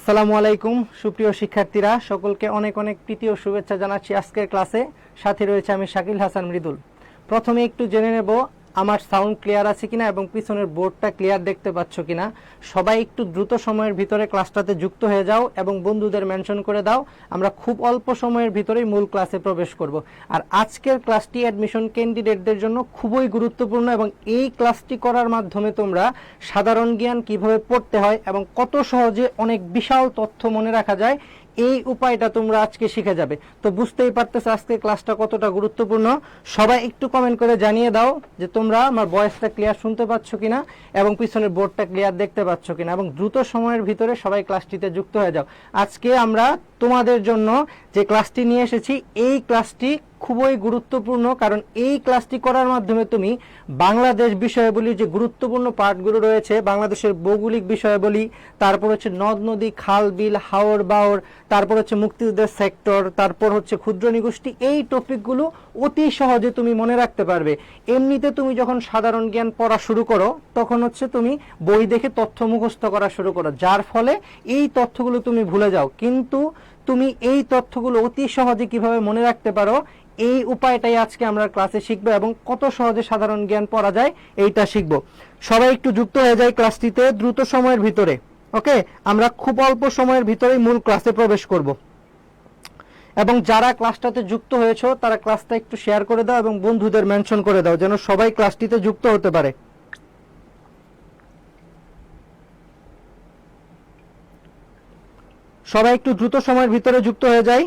আসসালামু আলাইকুম সুপ্রিয় শিক্ষার্থীরা, সকলকে অনেক অনেক প্রীতি ও শুভেচ্ছা জানাচ্ছি। আজকের ক্লাসে সাথে রয়েছে আমি শাকিল হাসান মৃদুল। প্রথমে একটু জেনে নেব আমার সাউন্ড ক্লিয়ার আছে কিনা এবং পিছনের বোর্ডটা ক্লিয়ার দেখতে পাচ্ছ কিনা। সবাই একটু দ্রুত সময়ের ভিতরে ক্লাসটাতে যুক্ত হয়ে যাও এবং বন্ধুদের মেনশন করে দাও। আমরা খুব অল্প সময়ের ভিতরেই মূল ক্লাসে প্রবেশ করব। আর আজকের ক্লাসটি অ্যাডমিশন ক্যান্ডিডেটদের জন্য খুবই গুরুত্বপূর্ণ এবং এই ক্লাসটি করার মাধ্যমে তোমরা সাধারণ জ্ঞান কিভাবে পড়তে হয় এবং কত সহজে অনেক বিশাল তথ্য মনে রাখা যায় এই উপায়টা তোমরা আজকে শিখে যাবে। তো বুঝতেই পারতেছো আজকে ক্লাসটা কতটা গুরুত্বপূর্ণ। সবাই একটু কমেন্ট করে জানিয়ে দাও যে তোমরা আমার ভয়েসটা ক্লিয়ার শুনতে পাচ্ছ কিনা এবং পিছনের বোর্ডটা ক্লিয়ার দেখতে পাচ্ছ কিনা, এবং দ্রুত সময়ের ভিতরে সবাই ক্লাসটিতে যুক্ত হয়ে যাও। আজকে আমরা তোমাদের জন্য যে ক্লাসটি নিয়ে এসেছি এই ক্লাসটি খুবই গুরুত্বপূর্ণ, কারণ এই ক্লাসটি করার মাধ্যমে তুমি বাংলাদেশ বিষয়াবলীর যে গুরুত্বপূর্ণ পার্টগুলো রয়েছে, বাংলাদেশের ভৌগোলিক বিষয়াবলী, তারপর হচ্ছে নদ নদী খাল বিল হাওর বাওর, তারপর হচ্ছে মুক্তিযুদ্ধের সেক্টর, তারপর হচ্ছে ক্ষুদ্র নিগোষ্ঠী, এই টপিকগুলো অতি সহজে তুমি মনে রাখতে পারবে। এমনিতে তুমি যখন সাধারণ জ্ঞান পড়া শুরু করো তখন হচ্ছে তুমি বই দেখে তথ্য মুখস্থ করা শুরু করো, যার ফলে এই তথ্যগুলো তুমি ভুলে যাও। কিন্তু তুমি এই তথ্যগুলো অতি সহজে কিভাবে মনে রাখতে পারো এই উপায়টাই আজকে আমরা ক্লাসে শিখবো এবং কত সহজে সাধারণ জ্ঞান পড়া যায় এইটা শিখবো। সবাই একটু যুক্ত হয়ে যায় ক্লাসটিতে দ্রুত সময়ের ভিতরে। ওকে, আমরা খুব অল্প সময়ের ভিতরেই মূল ক্লাসে প্রবেশ করব। এবং যারা ক্লাসটাতে যুক্ত হয়েছো তারা ক্লাসটা একটু শেয়ার করে দাও এবং বন্ধুদের মেনশন করে দাও যেন সবাই ক্লাসটিতে যুক্ত হতে পারে। সবাই একটু দ্রুত সময়ের ভিতরে যুক্ত হয়ে যায়।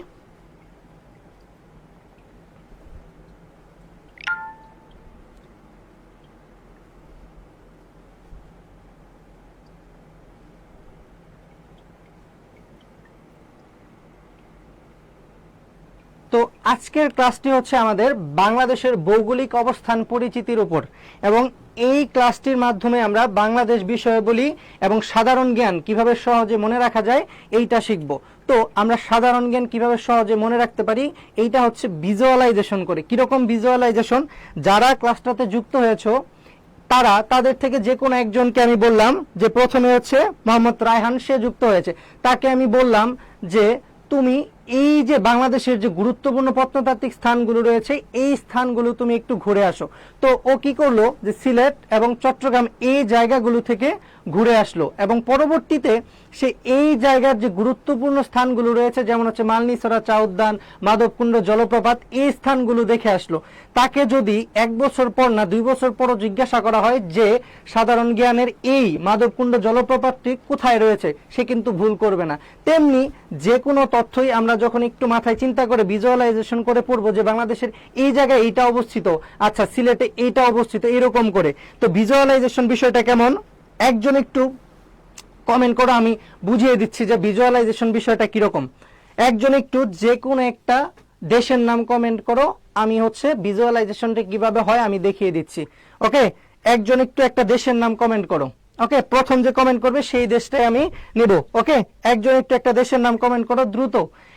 তো আজকের ক্লাসটি হচ্ছে আমাদের বাংলাদেশের ভৌগোলিক অবস্থান পরিচিতির উপর, এবং এই ক্লাসটির মাধ্যমে আমরা বাংলাদেশ বিষয়াবলী এবং সাধারণ জ্ঞান কিভাবে সহজে মনে রাখা যায় এইটা শিখব। তো আমরা সাধারণ জ্ঞান কিভাবে সহজে মনে রাখতে পারি এইটা হচ্ছে ভিজুয়ালাইজেশন করে। কিরকম ভিজুয়ালাইজেশন? যারা ক্লাসটাতে যুক্ত হয়েছো তাদের থেকে যে কোনো একজনকে আমি বললাম যে প্রথমে হচ্ছে মোহাম্মদ রায়হান, সে যুক্ত হয়েছে, তাকে আমি বললাম যে তুমি এই যে বাংলাদেশের যে গুরুত্বপূর্ণ প্রত্নতাত্ত্বিক স্থানগুলো রয়েছে এই স্থানগুলো তুমি একটু ঘুরে আসো। তো ও কি করলো যে সিলেট এবং চট্টগ্রাম এই জায়গাগুলো থেকে ঘুরে আসলো এবং পরবর্তীতে সে এই জায়গার যে গুরুত্বপূর্ণ স্থানগুলো রয়েছে যেমন হচ্ছে মালনীছড়া চা উদ্যান, মাধবকুণ্ড জলপ্রপাত, এই স্থানগুলো দেখে আসলো। তাকে যদি 1 বছর পর না 2 বছর পরও জিজ্ঞাসা করা হয় যে সাধারণ জ্ঞানের এই মাধবকুণ্ড জলপ্রপাতটি কোথায় রয়েছে, সে কিন্তু ভুল করবে না। তেমনি যে কোনো তথ্যই আমরা যখন একটু মাথায় চিন্তা করে ভিজুয়ালাইজেশন করে পড়বো যে বাংলাদেশের এই জায়গায় এইটা অবস্থিত, আচ্ছা সিলেটে এইটা অবস্থিত, এরকম করে। তো ভিজুয়ালাইজেশন বিষয়টা কেমন একজন একটু কমেন্ট করো, আমি বুঝিয়ে দিচ্ছি যে ভিজুয়ালাইজেশন বিষয়টা কিরকম। একজন একটু যে কোনো একটা দেশের নাম কমেন্ট করো, আমি হচ্ছে ভিজুয়ালাইজেশনটা কিভাবে হয় আমি দেখিয়ে দিচ্ছি। ওকে, একজন একটু একটা দেশের নাম কমেন্ট করো। ওকে, প্রথম যে কমেন্ট করবে সেই দেশটাই আমি নেব। ওকে, একজন একটু একটা দেশের নাম কমেন্ট করো দ্রুত।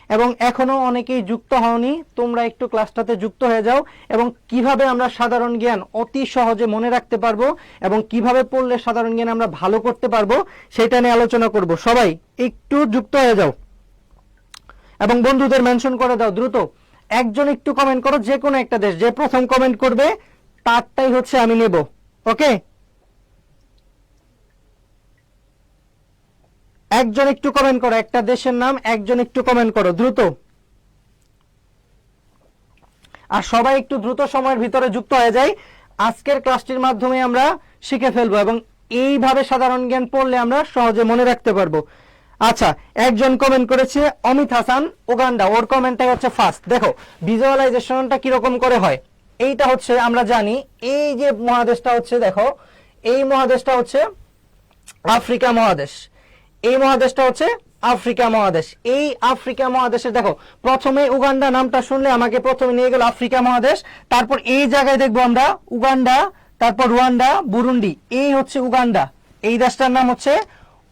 এবং এখনো অনেকেই যুক্ত হওনি, তোমরা একটু ক্লাসটাতে যুক্ত হয়ে যাও এবং কিভাবে আমরা সাধারণ জ্ঞান অতি সহজে মনে রাখতে পারবো এবং কিভাবে পড়লে সাধারণ জ্ঞান আমরা ভালো করতে পারবো সেটা নিয়ে আলোচনা করব। সবাই একটু যুক্ত হয়ে যাও এবং বন্ধুদের মেনশন করে দাও দ্রুত। একজন একটু কমেন্ট করো যে কোনো একটা দেশ, যে প্রথম কমেন্ট করবে তারটাই হচ্ছে আমি নেব। ওকে, একজন একটু কমেন্ট করো একটা দেশের নাম, একজন একটু কমেন্ট করো দ্রুত। আর সবাই একটু দ্রুত সময়ের ভিতরে যুক্ত হয়ে যায়। আজকের ক্লাসটির মাধ্যমে আমরা শিখে ফেলবো এবং এইভাবে সাধারণ জ্ঞান পড়লে আমরা সহজে মনে রাখতে পারবো। আচ্ছা, একজন কমেন্ট করেছে অমিত হাসান উগান্ডা, ওর কমেন্টটাই হচ্ছে ফার্স্ট। দেখো ভিজুয়ালাইজেশনটা কিরকম করে হয় এইটা হচ্ছে আমরা জানি এই যে মহাদেশটা হচ্ছে, দেখো এই মহাদেশটা হচ্ছে আফ্রিকা মহাদেশ, এই মহাদেশটা হচ্ছে আফ্রিকা মহাদেশ। এই আফ্রিকা মহাদেশে দেখো প্রথমে উগান্ডা নামটা শুনলে আমাকে প্রথমে নিয়ে গেল আফ্রিকা মহাদেশ, তারপর এই জায়গায় দেখবো আমরা উগান্ডা, তারপর রুয়ান্ডা, বুরুন্ডি, এই হচ্ছে উগান্ডা, এই দেশটার নাম হচ্ছে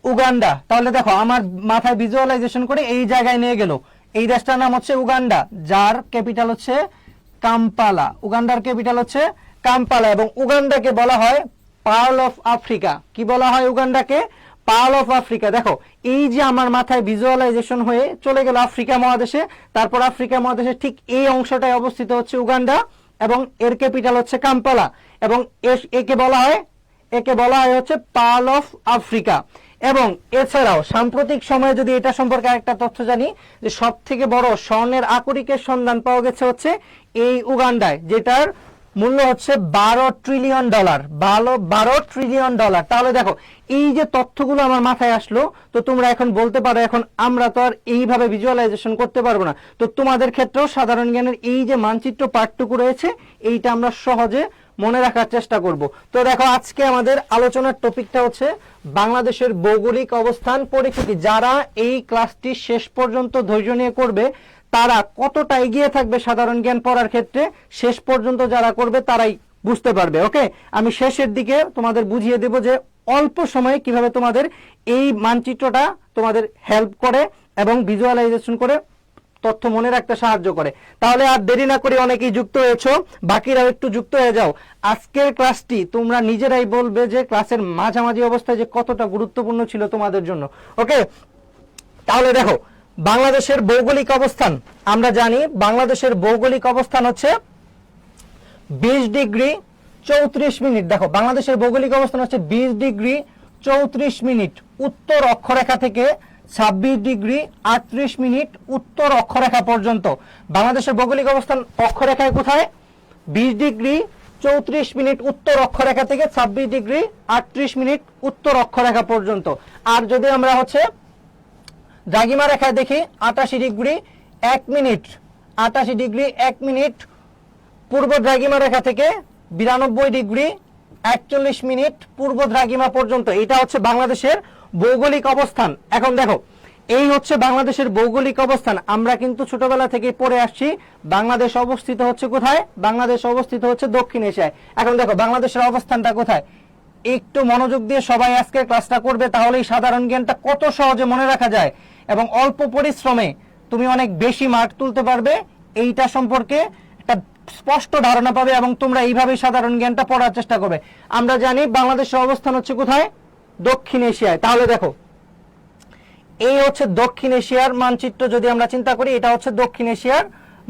উগান্ডা। তাহলে দেখো আমার মাথায় ভিজুয়ালাইজেশন করে এই জায়গায় নিয়ে গেল, এই দেশটার নাম হচ্ছে উগান্ডা, যার ক্যাপিটাল হচ্ছে কাম্পালা। উগান্ডার ক্যাপিটাল হচ্ছে কাম্পালা এবং উগান্ডাকে বলা হয় পার্ল অফ আফ্রিকা। কি বলা হয় উগান্ডাকে? Pearl of Africa. দেখো এই যে আমার মাথায় ভিজুয়ালাইজেশন হয়ে চলে গেল আফ্রিকা মহাদেশে, তারপর আফ্রিকা মহাদেশে ঠিক এই অংশটায় অবস্থিত হচ্ছে উগান্ডা এবং এর ক্যাপিটাল হচ্ছে কাম্পালা এবং একে বলা হয় হচ্ছে পার্ল অফ আফ্রিকা। এবং এছাড়াও সাম্প্রতিক সময়ে যদি এটা সম্পর্কে একটা তথ্য জানি যে সব থেকে বড় স্বর্ণের আকরিকের সন্ধান পাওয়া গেছে হচ্ছে এই উগান্ডায়, যেটার মূল্য হচ্ছে $12 ট্রিলিয়ন। $12 ট্রিলিয়ন। তাহলে দেখো এই যে তথ্যগুলো আমার মাথায় আসলো, তো তোমরা এখন বলতে পারো এখন আমরা তো আর এইভাবে ভিজুয়ালাইজেশন করতে পারবো না, তো তোমাদের ক্ষেত্রেও সাধারণ জ্ঞানের এই যে মানচিত্র পাঠটুকু রয়েছে এইটা আমরা সহজে মনে রাখার চেষ্টা করব। তো দেখো আজকে আমাদের আলোচনার টপিকটা হচ্ছে বাংলাদেশের ভৌগোলিক অবস্থান পরিচিতি। যারা এই ক্লাসটি শেষ পর্যন্ত ধৈর্য নিয়ে করবে তারা কতটা এগিয়ে থাকবে সাধারণ জ্ঞান পড়ার ক্ষেত্রে, শেষ পর্যন্ত যারা করবে তারাই বুঝতে পারবে। ওকে, আমি শেষের দিকে তোমাদের বুঝিয়ে দেব যে অল্প সময়ে কিভাবে তোমাদের এই মানচিত্রটা তোমাদের হেল্প করে এবং ভিজুয়ালাইজেশন করে তথ্য মনে রাখতে সাহায্য করে। তাহলে আর দেরি না করে, অনেকেই যুক্ত হয়েছো, বাকিরাও একটু যুক্ত হয়ে যাও। আজকের ক্লাসটি তোমরা নিজেরাই বলবে যে ক্লাসের মাঝামাঝি অবস্থায় যে কতটা গুরুত্বপূর্ণ ছিল তোমাদের জন্য। ওকে, তাহলে দেখো বাংলাদেশের ভৌগোলিক অবস্থান আমরা জানি, বাংলাদেশের ভৌগোলিক অবস্থান হচ্ছে 20 ডিগ্রি 34 মিনিট। দেখো বাংলাদেশের ভৌগোলিক অবস্থান হচ্ছে 20 ডিগ্রি 34 মিনিট উত্তর অক্ষরেখা থেকে 26 ডিগ্রি 38 মিনিট উত্তর অক্ষরেখা পর্যন্ত। বাংলাদেশের ভৌগোলিক অবস্থান অক্ষরেখায় কোথায়? 20 ডিগ্রি 34 মিনিট উত্তর অক্ষরেখা থেকে 26 ডিগ্রি 38 মিনিট উত্তর অক্ষরেখা পর্যন্ত। আর যদি আমরা হচ্ছে দ্রাঘিমা রেখায় দেখি 88 ডিগ্রি 1 মিনিট, 88 ডিগ্রি 1 মিনিট পূর্ব দ্রাঘিমা রেখা থেকে 92 ডিগ্রি 41 মিনিট পূর্ব দ্রাঘিমা পর্যন্ত। এটা হচ্ছে বাংলাদেশের ভৌগোলিক অবস্থান। এখন দেখো এই হচ্ছে বাংলাদেশের ভৌগোলিক অবস্থান। আমরা কিন্তু ছোটবেলা থেকে পড়ে আসছি বাংলাদেশ অবস্থিত হচ্ছে কোথায়? বাংলাদেশ অবস্থিত হচ্ছে দক্ষিণ এশিয়ায়। এখন দেখো বাংলাদেশের অবস্থানটা কোথায়, একটু মনোযোগ দিয়ে সবাই আজকের ক্লাসটা করবে, তাহলেই সাধারণ জ্ঞানটা কত সহজে মনে রাখা যায় এবং অল্প পরিশ্রমে তুমি অনেক বেশি মার্ক তুলতে পারবে এইটা সম্পর্কে একটা স্পষ্ট ধারণা পাবে এবং তোমরা এইভাবেই সাধারণ জ্ঞানটা পড়ার চেষ্টা করবে। আমরা জানি বাংলাদেশের অবস্থান হচ্ছে কোথায়? দক্ষিণ এশিয়ায়। তাহলে দেখো এই হচ্ছে দক্ষিণ এশিয়ার মানচিত্র। যদি আমরা চিন্তা করি এটা হচ্ছে দক্ষিণ এশিয়ার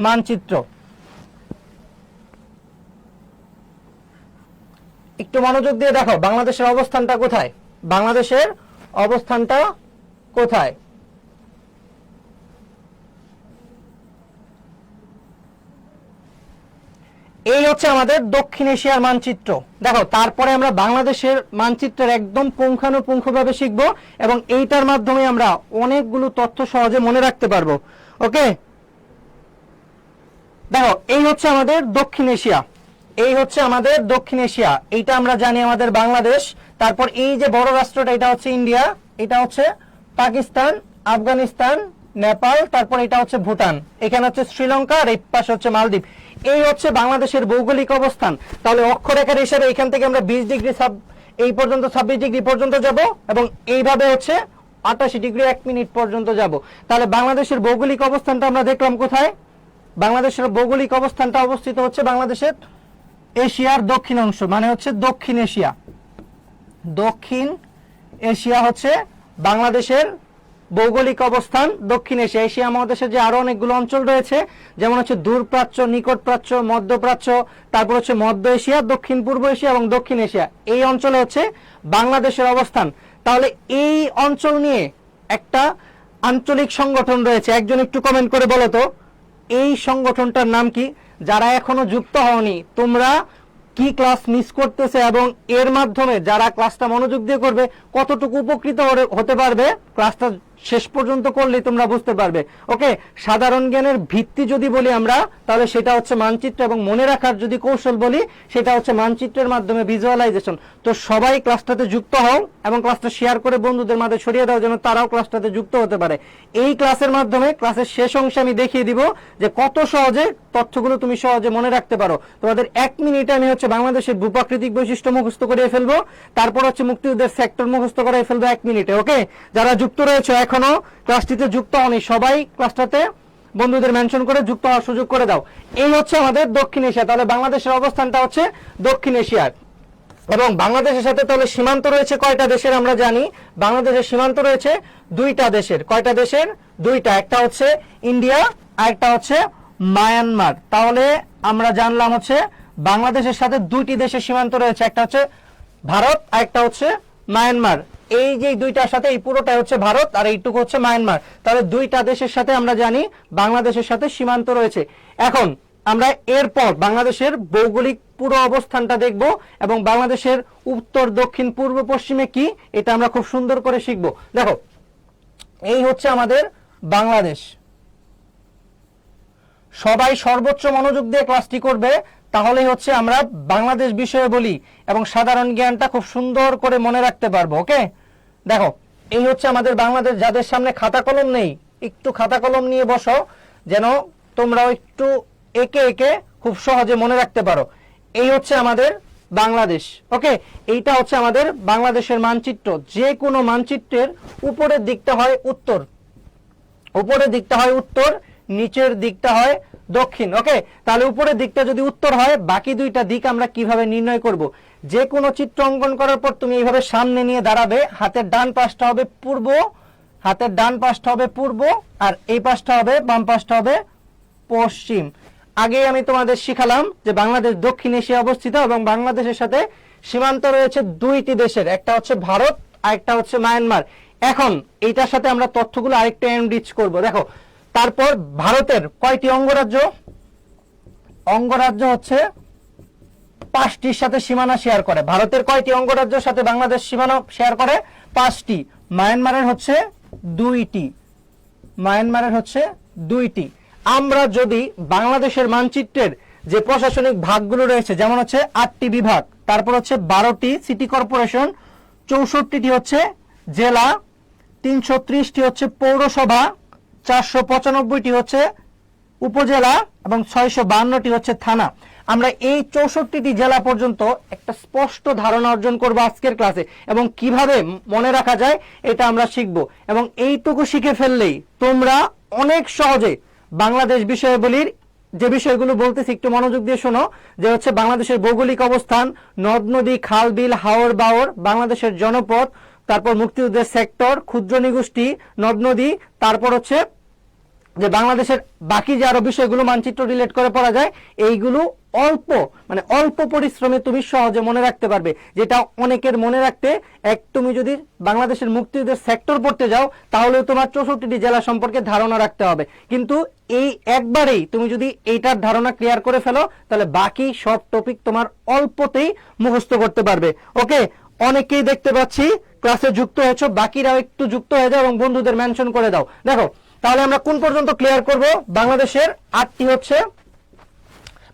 মানচিত্র। একটু মনোযোগ দিয়ে দেখো বাংলাদেশের অবস্থানটা কোথায়, বাংলাদেশের অবস্থানটা কোথায়। এই হচ্ছে আমাদের দক্ষিণ এশিয়ার মানচিত্র। দেখো তারপরে আমরা বাংলাদেশের মানচিত্রের একদম পুঙ্খানুপুঙ্খভাবে শিখবো এবং এইটার মাধ্যমে আমরা অনেকগুলো তথ্য সহজে মনে রাখতে পারবো। ওকে, দেখো এই হচ্ছে আমাদের দক্ষিণ এশিয়া, এই হচ্ছে আমাদের দক্ষিণ এশিয়া। এইটা আমরা জানি আমাদের বাংলাদেশ। তারপর এই যে বড় রাষ্ট্রটা এটা হচ্ছে ইন্ডিয়া, এটা হচ্ছে পাকিস্তান, আফগানিস্তান, নেপাল, তারপর এটা হচ্ছে ভুটান, এখানে হচ্ছে শ্রীলঙ্কা আর এই পাশে হচ্ছে মালদ্বীপ। এই হচ্ছে বাংলাদেশের ভৌগোলিক অবস্থান। তাহলে অক্ষরেখার হিসাবে এখান থেকে আমরা 20 ডিগ্রি এই পর্যন্ত 26 ডিগ্রি পর্যন্ত যাব এবং এইভাবে হচ্ছে 88 ডিগ্রি 1 মিনিট পর্যন্ত যাব। তাহলে বাংলাদেশের ভৌগোলিক অবস্থানটা আমরা দেখলাম কোথায়? বাংলাদেশের ভৌগোলিক অবস্থানটা অবস্থিত হচ্ছে বাংলাদেশের এশিয়ার দক্ষিণ অংশ, মানে হচ্ছে দক্ষিণ এশিয়া। দক্ষিণ এশিয়া হচ্ছে বাংলাদেশের ভৌগোলিক অবস্থান, দক্ষিণ এশিয়া। এশিয়া মহাদেশে যে আরো অনেকগুলো অঞ্চল রয়েছে, যেমন হচ্ছে দূরপ্রাচ্য, নিকট প্রাচ্য, মধ্যপ্রাচ্য, তারপর হচ্ছে মধ্য এশিয়া, দক্ষিণ পূর্ব এশিয়া এবং দক্ষিণ এশিয়া। এই অঞ্চলে হচ্ছে বাংলাদেশের অবস্থান। তাহলে এই অঞ্চল নিয়ে একটা আঞ্চলিক সংগঠন রয়েছে, একজন একটু কমেন্ট করে বলো তো এই সংগঠনটার নাম কি? যারা এখনো যুক্ত হওনি তোমরা কি ক্লাস মিস করতেছে এবং এর মাধ্যমে যারা ক্লাসটা মনোযোগ দিয়ে করবে কতটুকু উপকৃত হতে পারবে ক্লাসটা শেষ পর্যন্ত করলেই তোমরা বুঝতে পারবে। ওকে, সাধারণ জ্ঞানের ভিত্তি যদি বলি আমরা তাহলে সেটা হচ্ছে মানচিত্র এবং মনে রাখার যদি কৌশল বলি সেটা হচ্ছে মানচিত্রের মাধ্যমে ভিজুয়ালাইজেশন। তো সবাই ক্লাসটাতে যুক্ত হও এবং ক্লাসটা শেয়ার করে বন্ধুদের মাঝে ছড়িয়ে দাও যেন তারাও ক্লাসটাতে যুক্ত হতে পারে। এই ক্লাসের মাধ্যমে ক্লাসের শেষ অংশে আমি দেখিয়ে দিব যে কত সহজে তথ্যগুলো তুমি সহজে মনে রাখতে পারো। তোমাদের 1 মিনিটে আমি হচ্ছে বাংলাদেশের ভূপ্রাকৃতিক বৈশিষ্ট্য মুখস্থ করে ফেলবো, তারপর হচ্ছে মুক্তিযুদ্ধের সেক্টর মুখস্থ করে ফেলবো 1 মিনিটে। ওকে, যারা যুক্ত রয়েছে এখনো ক্লাসটিতে যুক্ত হয়নি সবাই ক্লাসটাতে বন্ধুদের মেনশন করে যুক্ত হওয়ার সুযোগ করে দাও। এই হচ্ছে আমাদের দক্ষিণ এশিয়া। তাহলে বাংলাদেশের অবস্থানটা হচ্ছে দক্ষিণ এশিয়ায়। এবং বাংলাদেশের সাথে তাহলে সীমান্ত রয়েছে কয়টা দেশের আমরা জানি, বাংলাদেশের সীমান্ত রয়েছে দুইটা দেশের। কয়টা দেশের? দুইটা। একটা হচ্ছে ইন্ডিয়া আর একটা হচ্ছে মায়ানমার। তাহলে আমরা জানলাম হচ্ছে বাংলাদেশের সাথে দুইটি দেশের সীমান্ত রয়েছে, একটা হচ্ছে ভারত আর একটা হচ্ছে মায়ানমার। এই যে দুইটার সাথে এই পুরোটাই হচ্ছে ভারত আর এইটুকু হচ্ছে মায়ানমার। তাহলে দুইটা দেশের সাথে আমরা জানি বাংলাদেশের সাথে সীমান্ত রয়েছে। এখন আমরা এরপর বাংলাদেশের ভৌগোলিক পুরো অবস্থানটা দেখব এবং বাংলাদেশের উত্তর দক্ষিণ পূর্ব পশ্চিমে কি এটা আমরা খুব সুন্দর করে শিখব। দেখো, এই হচ্ছে আমাদের বাংলাদেশ। সবাই সর্বোচ্চ মনোযোগ দিয়ে ক্লাসটি করবে, তাহলেই হচ্ছে আমরা বাংলাদেশ বিষয়ে বলি এবং সাধারণ জ্ঞানটা খুব সুন্দর করে মনে রাখতে পারবো। ওকে, দেখো এই হচ্ছে আমাদের বাংলাদেশ। যাদের সামনে খাতা কলম নেই, একটু খাতা কলম নিয়ে বসো, যেন তোমরাও একটু একে একে খুব সহজে মনে রাখতে পারো। এই হচ্ছে আমাদের বাংলাদেশ। ওকে, এইটা হচ্ছে আমাদের বাংলাদেশের মানচিত্র। যে কোনো মানচিত্রের উপরের দিকটা হয় উত্তর, উপরের দিকটা হয় উত্তর, নিচের দিকটা হয় দক্ষিণ। ওকে, তাহলে উপরের দিকটা যদি উত্তর হয়, বাকি দুইটা দিক আমরা কিভাবে নির্ণয় করব? যে কোনো চিত্র অঙ্কন করার পর তুমি এইভাবে সামনে নিয়ে দাঁড়াবে, হাতের ডান পাশটা হবে পূর্ব, হাতের ডান পাশটা হবে পূর্ব, আর এই পাশটা হবে, বাম পাশটা হবে পশ্চিম। আগে আমি তোমাদের শিখালাম যে বাংলাদেশ দক্ষিণ এশিয়া অবস্থিত এবং বাংলাদেশের সাথে সীমান্ত রয়েছে দুইটি দেশের, একটা হচ্ছে ভারত আর একটা হচ্ছে মায়ানমার। এখন এইটার সাথে আমরা তথ্যগুলো আরেকটু এনরিচ করব। দেখো, তারপর ভারতের কয়টি অঙ্গরাজ্য? অঙ্গরাজ্য হচ্ছে 5টির সাথে সীমানা শেয়ার করে। ভারতের কয়টি অঙ্গরাজ্যের সাথে বাংলাদেশ সীমানা শেয়ার করে? 5টি। মায়ানমারের হচ্ছে 2টি, মায়ানমারের হচ্ছে 2টি। আমরা যদি বাংলাদেশের মানচিত্রের যে প্রশাসনিক ভাগগুলো রয়েছে, যেমন হচ্ছে 8টি বিভাগ, তারপর হচ্ছে 12টি সিটি কর্পোরেশন, 64টি হচ্ছে জেলা, 330টি হচ্ছে পৌরসভা, 495টি হচ্ছে উপজেলা এবং 652টি হচ্ছে থানা। আমরা এই 64টি জেলা পর্যন্ত একটা স্পষ্ট ধারণা অর্জন করব আজকের ক্লাসে, এবং কিভাবে মনে রাখা যায় এটা আমরা শিখব। এবং এইটুকু শিখে ফেললেই তোমরা অনেক সহজে বাংলাদেশ বিষয়াবলীর যে বিষয়গুলো বলতেছি একটু মনোযোগ দিয়ে শোনো, যে হচ্ছে বাংলাদেশের ভৌগোলিক অবস্থান, নদ নদী, খাল বিল, হাওর বাওর, বাংলাদেশের জনপদ, তারপর মুক্তিযুদ্ধের সেক্টর, ক্ষুদ্র নিগোষ্ঠী, নদ নদী, তারপর হচ্ছে যে বাংলাদেশের বাকি যে আরো বিষয়গুলো মানচিত্র রিলেট করে পড়া যায়, এইগুলো অল্প মানে অল্প পরিশ্রমে তুমি সহজে মনে রাখতে পারবে, যেটা অনেকের মনে রাখতে তুমি যদি বাংলাদেশের মুক্তিযুদ্ধের সেক্টর পড়তে যাও তাহলে তোমার 64টি জেলা সম্পর্কে ধারণা রাখতে হবে। কিন্তু এই একবারেই তুমি যদি এইটার ধারণা ক্লিয়ার করে ফেলো তাহলে বাকি সব টপিক তোমার অল্পতেই মুখস্থ করতে পারবে। ওকে, অনেকেই দেখতে পাচ্ছি ক্লাসে যুক্ত হয়েছো, বাকিরাও একটু যুক্ত হয়ে যাও এবং বন্ধুদের মেনশন করে দাও। দেখো, তাহলে আমরা কোন পর্যন্ত ক্লিয়ার করব? বাংলাদেশের 8টি হচ্ছে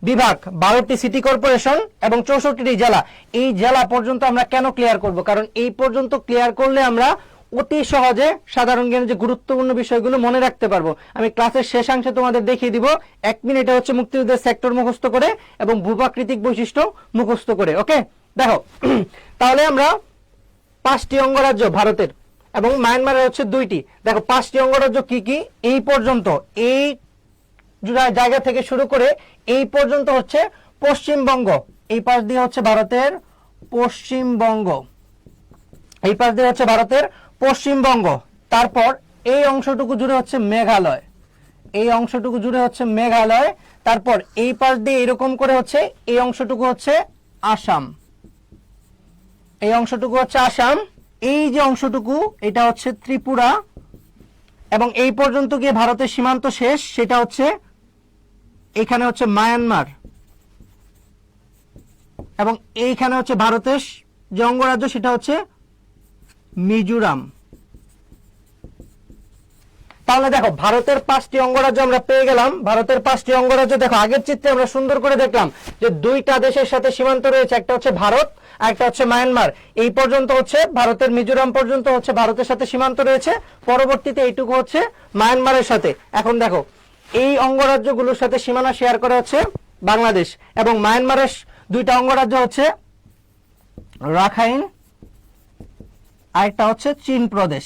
বিভাগ, 12টি সিটি কর্পোরেশন এবং 64টি জেলা। এই জেলা পর্যন্ত আমরা কেন ক্লিয়ার করব? কারণ এই পর্যন্ত ক্লিয়ার করলে আমরা অতি সহজে সাধারণ জ্ঞানের যে গুরুত্বপূর্ণ বিষয়গুলো মনে রাখতে পারবো। আমি ক্লাসের শেষাংশে তোমাদের দেখিয়ে দিব 1 মিনিটে হচ্ছে মুক্তিযুদ্ধের সেক্টর মুখস্থ করে এবং ভূপ্রাকৃতিক বৈশিষ্ট্য মুখস্থ করে। ওকে, দেখো তাহলে আমরা 5টি অঙ্গরাজ্য ভারতের এবং মায়ানমারের হচ্ছে 2টি। দেখো 5টি অঙ্গরাজ্য কি কি? এই পর্যন্ত, এই জায়গা থেকে শুরু করে এই পর্যন্ত হচ্ছে পশ্চিমবঙ্গ, এই পাশ দিয়ে হচ্ছে ভারতের পশ্চিমবঙ্গ, এই পাশ দিয়ে হচ্ছে ভারতের পশ্চিমবঙ্গ। তারপর এই অংশটুকু জুড়ে হচ্ছে মেঘালয়, এই অংশটুকু জুড়ে হচ্ছে মেঘালয়। তারপর এই পাশ দিয়ে এরকম করে হচ্ছে এই অংশটুকু হচ্ছে আসাম, এই অংশটুকু হচ্ছে আসাম। এই যে অংশটুকু এটা হচ্ছে ত্রিপুরা এবং এই পর্যন্ত গিয়ে ভারতের সীমান্ত শেষ, সেটা হচ্ছে এখানে হচ্ছে মায়ানমার এবং এইখানে হচ্ছে ভারতের যে অঙ্গরাজ্য সেটা হচ্ছে মিজোরাম। তাহলে দেখো ভারতের 5টি অঙ্গরাজ্য আমরা পেয়ে গেলাম। ভারতের 5টি অঙ্গরাজ্য দেখো আগের চিত্রে আমরা সুন্দর করে দেখলাম যে দুইটা দেশের সাথে সীমান্ত রয়েছে, একটা হচ্ছে ভারত আর একটা হচ্ছে মায়ানমার। এই পর্যন্ত হচ্ছে ভারতের মিজোরাম পর্যন্ত হচ্ছে ভারতের সাথে সীমান্ত রয়েছে, পরবর্তীতে এইটুকু হচ্ছে মায়ানমারের সাথে। এখন দেখো এই অঙ্গরাজ্যগুলোর সাথে সীমানা শেয়ার করা হচ্ছে বাংলাদেশ এবং মায়ানমারের 2টা অঙ্গরাজ্য হচ্ছে রাখাইন আর একটা হচ্ছে চীন প্রদেশ।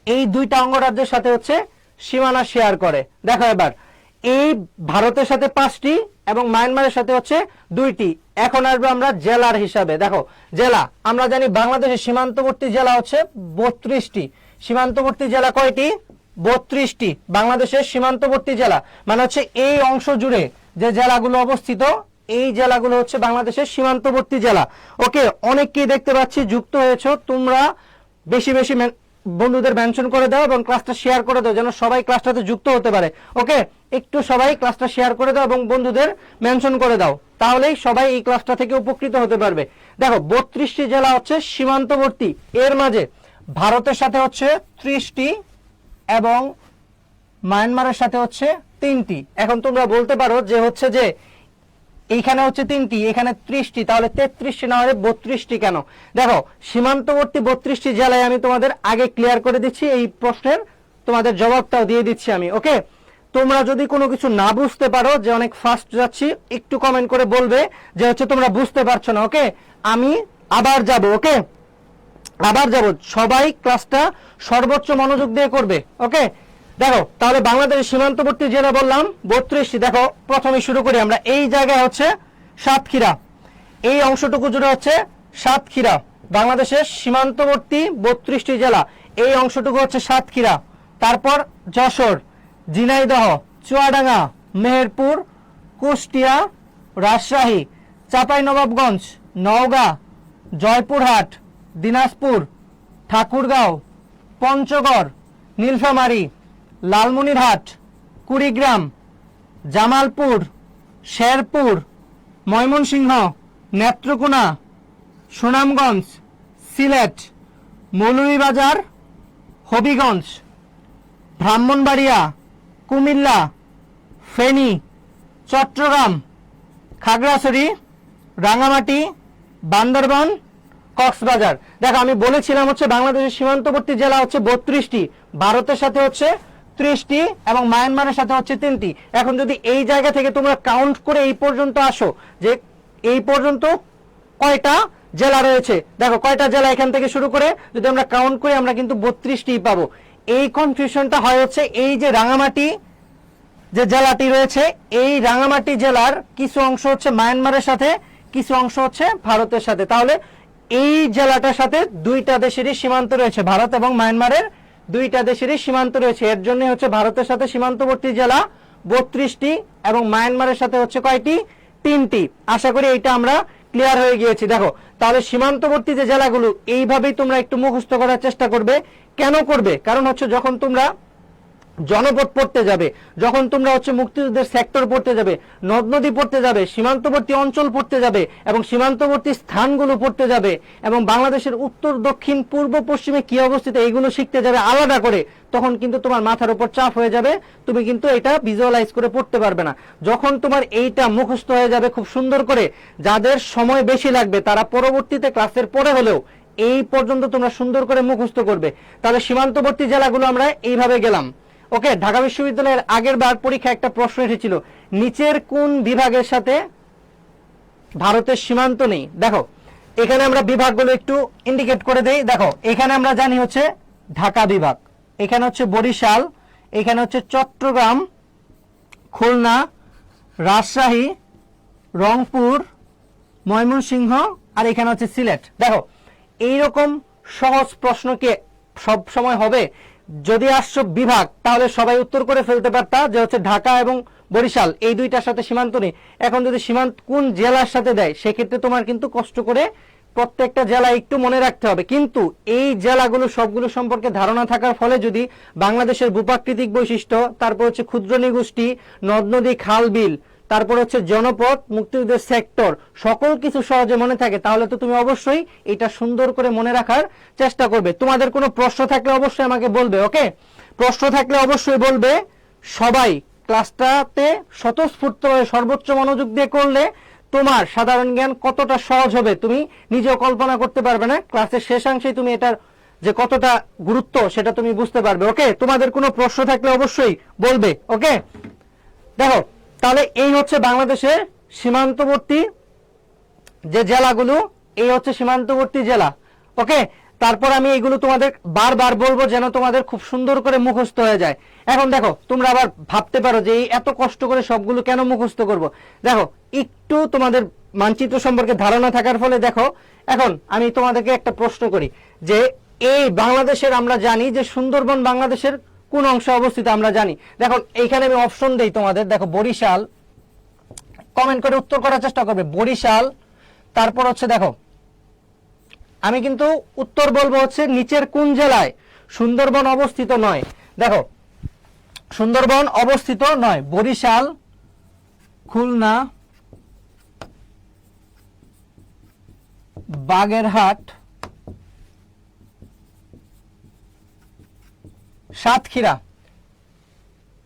এই 2টা অঙ্গরাজ্যের সাথে হচ্ছে সীমানা শেয়ার করে। দেখো এবার এই ভারতের সাথে 5টি এবং মায়ানমারের সাথে হচ্ছে 2টি। এখন আসবে আমরা জেলার হিসাবে। দেখো জেলা আমরা জানি বাংলাদেশের সীমান্তবর্তী জেলা হচ্ছে 32টি। সীমান্তবর্তী জেলা কয়টি? 32টি। বাংলাদেশের সীমান্তবর্তী জেলা মানে হচ্ছে এই অংশ জুড়ে যে জেলাগুলো অবস্থিত, এই জেলাগুলো হচ্ছে বাংলাদেশের সীমান্তবর্তী জেলা। ওকে, অনেককেই দেখতে পাচ্ছি যুক্ত হয়েছো। তোমরা বেশি বেশি বন্ধুদের মেনশন করে দাও এবং ক্লাসটা শেয়ার করে দাও যেন সবাই ক্লাসটাতে যুক্ত হতে পারে। ওকে, একটু সবাই ক্লাসটা শেয়ার করে দাও এবং বন্ধুদের মেনশন করে দাও, তাহলেই সবাই এই ক্লাসটা থেকে উপকৃত হতে পারবে। দেখো 32টি জেলা হচ্ছে সীমান্তবর্তী, এর মাঝে ভারতের সাথে হচ্ছে 30টি এবং মায়ানমারের সাথে হচ্ছে 3টি। এখন তোমরা বলতে পারো যে হচ্ছে যে এইখানে হচ্ছে 3টি, এখানে 30টি, তাহলে 33টি না হয়ে 32টি কেন? দেখো সীমান্তবর্তী 32টি জেলায় আমি তোমাদের আগে ক্লিয়ার করে দিচ্ছি, এই প্রশ্নের তোমাদের জবাবটাও দিয়ে দিচ্ছি আমি। ওকে, তোমরা যদি কোনো কিছু না বুঝতে পারো, যে অনেক ফাস্ট যাচ্ছি, একটু কমেন্ট করে বলবে যে হচ্ছে তোমরা বুঝতে পারছো না। ওকে, আমি আবার যাব। ওকে, আবার যাব, সবাই ক্লাসটা সর্বোচ্চ মনোযোগ দিয়ে করবে। ওকে, দেখো তাহলে বাংলাদেশের সীমান্তবর্তী জেলা বললাম 32টি। দেখো প্রথমে শুরু করি আমরা, এই জায়গায় হচ্ছে সাতক্ষীরা, এই অংশটুকু জুড়ে হচ্ছে সাতক্ষীরা। বাংলাদেশের সীমান্তবর্তী 32টি জেলা, এই অংশটুকু হচ্ছে সাতক্ষীরা। তারপর যশোর, ঝিনাইদহ, চুয়াডাঙ্গা, মেহেরপুর, কুষ্টিয়া, রাজশাহী, চাঁপাইনবাবগঞ্জ, নওগাঁ, জয়পুরহাট, দিনাজপুর, ঠাকুরগাঁও, পঞ্চগড়, নীলফামারী, লালমনিরহাট, কুড়িগ্রাম, জামালপুর, শেরপুর, ময়মনসিংহ, নেত্রকোনা, সুনামগঞ্জ, সিলেট, মৌলভীবাজার, হবিগঞ্জ, ব্রাহ্মণবাড়িয়া, কুমিল্লা, ফেনী, চট্টগ্রাম, খাগড়াছড়ি, রাঙামাটি, বান্দরবান, কক্সবাজার। দেখো আমি বলেছিলাম হচ্ছে বাংলাদেশের সীমান্তবর্তী জেলা হচ্ছে 32টি, ভারতের সাথে হচ্ছে 30টি এবং মায়ানমারের সাথে হচ্ছে 3টি। এখন যদি এই জায়গা থেকে তোমরা কাউন্ট করে এই পর্যন্ত আসো যে এই পর্যন্ত কয়টা জেলা রয়েছে, দেখো কয়টা জেলা এখান থেকে শুরু করে যদি আমরা কাউন্ট করি আমরা কিন্তু 32টি পাবো। এই কনফিউশনটা হয় হচ্ছে এই যে রাঙামাটি যে জেলাটি রয়েছে, এই রাঙামাটি জেলার কিছু অংশ হচ্ছে মায়ানমারের সাথে, কিছু অংশ হচ্ছে ভারতের সাথে। তাহলে এই জেলাটার সাথে 2টা দেশেরই সীমান্ত রয়েছে, ভারত এবং মায়ানমারের 2টা দেশেরই সীমান্ত রয়েছে। এর জন্য হচ্ছে ভারতের সাথে সীমান্তবর্তী জেলা 32টি এবং মায়ানমারের সাথে হচ্ছে কয়টি? 3টি। আশা করি এইটা আমরা ক্লিয়ার হয়ে গিয়েছি। দেখো তাহলে সীমান্তবর্তী যে জেলাগুলো এইভাবেই তোমরা একটু মুখস্থ করার চেষ্টা করবে। কেন করবে? কারণ হচ্ছে যখন তোমরা জনপদ পড়তে যাবে, যখন তোমরা হচ্ছে মুক্তিযুদ্ধের সেক্টর পড়তে যাবে, নদ নদী পড়তে যাবে, সীমান্তবর্তী অঞ্চল পড়তে যাবে এবং সীমান্তবর্তী স্থানগুলো পড়তে যাবে এবং বাংলাদেশের উত্তর, দক্ষিণ, পূর্ব, পশ্চিমে কি অবস্থিত এইগুলো শিখতে যাবে আলাদা করে, তখন কিন্তু তোমার মাথার উপর চাপ হয়ে যাবে, তুমি কিন্তু এটা ভিজুয়ালাইজ করে পড়তে পারবে না। যখন তোমার এইটা মুখস্থ হয়ে যাবে খুব সুন্দর করে, যাদের সময় বেশি লাগবে তারা পরবর্তীতে ক্লাসের পরে হলেও এই পর্যন্ত তোমরা সুন্দর করে মুখস্থ করবে। তাহলে সীমান্তবর্তী জেলাগুলো আমরা এইভাবে গেলাম। ওকে, ঢাকা বিশ্ববিদ্যালয়ের আগের বার পরীক্ষা একটা প্রশ্ন এসেছিল, নিচের কোন বিভাগের সাথে ভারতের সীমান্ত নেই? দেখো এখানে আমরা বিভাগগুলো একটু ইন্ডিকেট করে দেই। দেখো এখানে আমরা জানি হচ্ছে ঢাকা বিভাগ, এখানে হচ্ছে বরিশাল, এখানে হচ্ছে চট্টগ্রাম, খুলনা, রাজশাহী, রংপুর, ময়মনসিংহ আর এখানে হচ্ছে সিলেট। দেখো এইরকম সহজ প্রশ্নকে সব সময় হবে? যদি আসছো বিভাগ তাহলে সবাই উত্তর করে ফেলতে পারতা যে হচ্ছে ঢাকা এবং বরিশাল এই 2টার সাথে সীমান্ত নেই। এখন যদি সীমান্ত কোন জেলার সাথে দেয় সেক্ষেত্রে তোমার কিন্তু কষ্ট করে প্রত্যেকটা জেলা একটু মনে রাখতে হবে। কিন্তু এই জেলাগুলো সবগুলো সম্পর্কে ধারণা থাকার ফলে যদি বাংলাদেশের ভূপ্রাকৃতিক বৈশিষ্ট্য, তারপর হচ্ছে ক্ষুদ্র নৃগোষ্ঠী, নদ নদী, খাল বিল, তারপর হচ্ছে জনপদ, মুক্তিযুদ্ধের সেক্টর, সকল কিছু সহজে মনে থাকে, তাহলে তো তুমি অবশ্যই এটা সুন্দর করে মনে রাখার চেষ্টা করবে। তোমাদের কোনো প্রশ্ন থাকলে অবশ্যই আমাকে বলবে। ওকে, প্রশ্ন থাকলে অবশ্যই বলবে। সবাই ক্লাসটাতে স্বতঃস্ফূর্তভাবে সর্বোচ্চ মনোযোগ দিয়ে করলে তোমার সাধারণ জ্ঞান কতটা সহজ হবে তুমি নিজেও কল্পনা করতে পারবে না। ক্লাসের শেষাংশে তুমি এটার যে কতটা গুরুত্ব সেটা তুমি বুঝতে পারবে। ওকে, তোমাদের কোনো প্রশ্ন থাকলে অবশ্যই বলবে। ওকে, দেখো তাহলে এই হচ্ছে বাংলাদেশের সীমান্তবর্তী যে জেলাগুলো, এই হচ্ছে সীমান্তবর্তী জেলা। ওকে, তারপর আমি এগুলো তোমাদের বারবার বলবো যেন তোমাদের খুব সুন্দর করে মুখস্থ হয়ে যায়। এখন দেখো তোমরা আবার ভাবতে পারো যে এত কষ্ট করে সবগুলো কেন মুখস্থ করব। দেখো একটু তোমাদের মানচিত্র সম্পর্কে ধারণা থাকার ফলে দেখো, এখন আমি তোমাদেরকে একটা প্রশ্ন করি যে এই বাংলাদেশের আমরা জানি যে সুন্দরবন বাংলাদেশের কোন অংশে অবস্থিত আমরা জানি। দেখো এইখানে আমি অপশন দেই তোমাদের, দেখো বরিশাল, কমেন্ট করে উত্তর করার চেষ্টা করবে বরিশাল। তারপর হচ্ছে দেখো আমি কিন্তু উত্তর বলবো হচ্ছে নিচের কোন জেলায় সুন্দরবন অবস্থিত নয়। দেখো সুন্দরবন অবস্থিত নয় বরিশাল, খুলনা, বাগেরহাট, সাতক্ষীরা।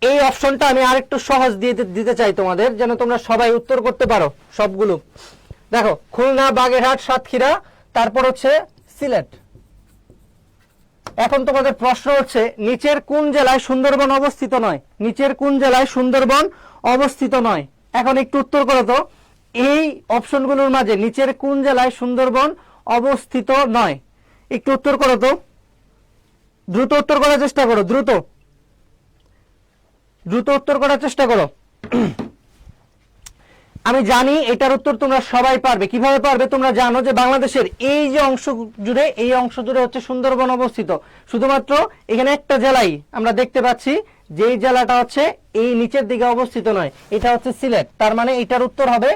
এই অপশনটা আমি আরেকটু সহজ দিতে চাই তোমাদের, যেন তোমরা সবাই উত্তর করতে পারো সবগুলো। দেখো খুলনা, বাগেরহাট, সাতক্ষীরা, তারপর হচ্ছে সিলেট। এখন তোমাদের প্রশ্ন হচ্ছে নিচের কোন জেলায় সুন্দরবন অবস্থিত নয়, নিচের কোন জেলায় সুন্দরবন অবস্থিত নয়। এখন একটু উত্তর করো তো, এই অপশনগুলোর মাঝে নিচের কোন জেলায় সুন্দরবন অবস্থিত নয়, একটু উত্তর করো তো, দ্রুত উত্তর করার চেষ্টা করো, দ্রুত উত্তর করার চেষ্টা করো। আমি জানি এটার উত্তর তোমরা সবাই পারবে। কিভাবে পারবে? তোমরা জানো যে বাংলাদেশের এই যে অংশ জুড়ে, এই অংশ জুড়ে হচ্ছে সুন্দরবন অবস্থিত। শুধুমাত্র এখানে একটা জেলাই আমরা দেখতে পাচ্ছি, যেই জেলাটা হচ্ছে এই নিচের দিকে অবস্থিত নয়, এটা হচ্ছে সিলেট। তার মানে এটার উত্তর হবে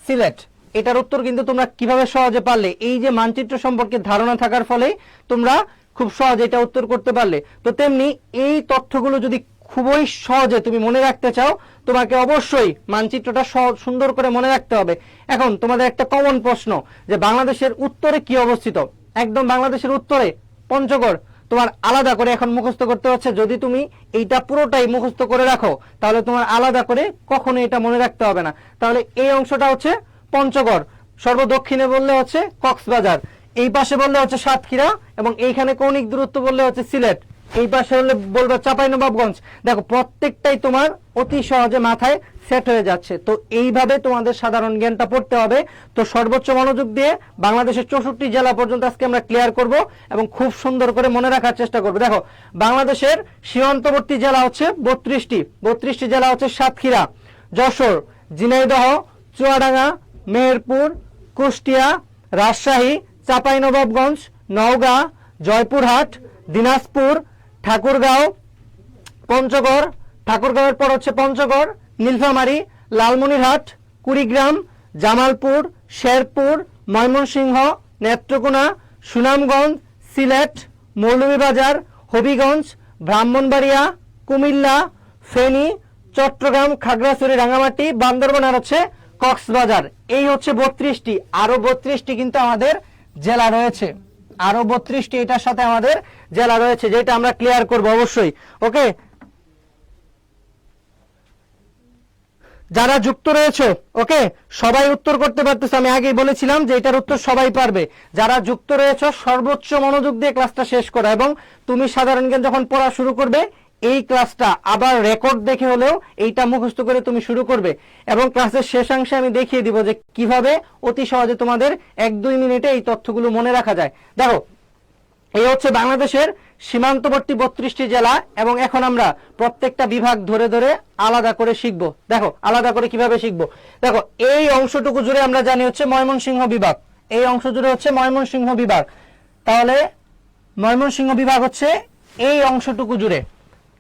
সিলেট। এটার উত্তর কিন্তু তোমরা কিভাবে সহজে পারলে, এই যে মানচিত্র সম্পর্কে ধারণা থাকার ফলে তোমরা খুব সহজে এটা উত্তর করতে পারলে। তো তেমনি এই তথ্যগুলো যদি খুবই সহজে তুমি মনে রাখতে চাও, তোমাকে অবশ্যই মানচিত্রটা সুন্দর করে মনে রাখতে হবে। এখন তোমাদের একটা কমন প্রশ্ন যে বাংলাদেশের উত্তরে কি অবস্থিত, একদম বাংলাদেশের উত্তরে পঞ্চগড়। তোমার আলাদা করে এখন মুখস্থ করতে হচ্ছে। যদি তুমি এইটা পুরোটাই মুখস্থ করে রাখো তাহলে তোমার আলাদা করে কখনো এটা মনে রাখতে হবে না। তাহলে এই অংশটা হচ্ছে পঞ্চগড়, সর্বদক্ষিণে বললে হচ্ছে কক্সবাজার, এই পাশে বললে হচ্ছে সাতক্ষীরা, এবং এইখানে কৌণিক দূরত্ব বললে হচ্ছে সিলেট, এই পাশে হলে বলবো চাঁপাইনবাবগঞ্জ। দেখো প্রত্যেকটাই তোমার অতি সহজে মাথায় সেট হয়ে যাচ্ছে। তো এইভাবে তোমাদের সাধারণ জ্ঞানটা পড়তে হবে। তো সর্বোচ্চ মনোযোগ দিয়ে বাংলাদেশের 64 জেলা পর্যন্ত আজকে আমরা ক্লিয়ার করব এবং খুব সুন্দর করে মনে রাখার চেষ্টা করবো। দেখো বাংলাদেশের সীমান্তবর্তী জেলা হচ্ছে 32টি জেলা হচ্ছে সাতক্ষীরা, যশোর, ঝিনাইদহ, চুয়াডাঙ্গা, মেহেরপুর, কুষ্টিয়া, রাজশাহী, চাঁপাইনবাবগঞ্জ, নওগাঁ, জয়পুরহাট, দিনাজপুর, ঠাকুরগাঁও, পঞ্চগড়, ঠাকুরগাঁওয়ের পর হচ্ছে পঞ্চগড়, নীলফামারী, লালমনিরহাট, কুড়িগ্রাম, জামালপুর, শেরপুর, ময়মনসিংহ, নেত্রকোনা, সুনামগঞ্জ, সিলেট, মৌলভীবাজার, হবিগঞ্জ, ব্রাহ্মণবাড়িয়া, কুমিল্লা, ফেনী, চট্টগ্রাম, খাগড়াছড়ি, রাঙ্গামাটি, বান্দরবান আর হচ্ছে কক্সবাজার। এই হচ্ছে 32টি। আরো 32টি কিন্তু আমাদের জেলা রয়েছে, আরো 32টি এটার সাথে আমাদের জেলা রয়েছে, যেটা আমরা ক্লিয়ার করব অবশ্যই। ওকে, যারা যুক্ত রয়েছে ওকে সবাই উত্তর করতে পারতেছে। আমি আগেই বলেছিলাম যে এটার উত্তর সবাই পারবে। যারা যুক্ত রয়েছে সর্বোচ্চ মনোযোগ দিয়ে ক্লাসটা শেষ করো, এবং তুমি সাধারণ জ্ঞান যখন পড়া শুরু করবে এই ক্লাসটা আবার রেকর্ড দেখে হলেও এইটা মুখস্থ করে তুমি শুরু করবে, এবং ক্লাসের শেষাংশে আমি দেখিয়ে দিব যে কিভাবে অতি সহজে তোমাদের 1-2 মিনিটে এই তথ্যগুলো মনে রাখা যায়। দেখো এই হচ্ছে বাংলাদেশের সীমান্তবর্তী 32টি জেলা, এবং এখন আমরা প্রত্যেকটা বিভাগ ধরে ধরে আলাদা করে শিখবো। দেখো আলাদা করে কিভাবে শিখবো, দেখো এই অংশটুকু জুড়ে আমরা জানি হচ্ছে ময়মনসিংহ বিভাগ, এই অংশ জুড়ে হচ্ছে ময়মনসিংহ বিভাগ। তাহলে ময়মনসিংহ বিভাগ হচ্ছে এই অংশটুকু জুড়ে,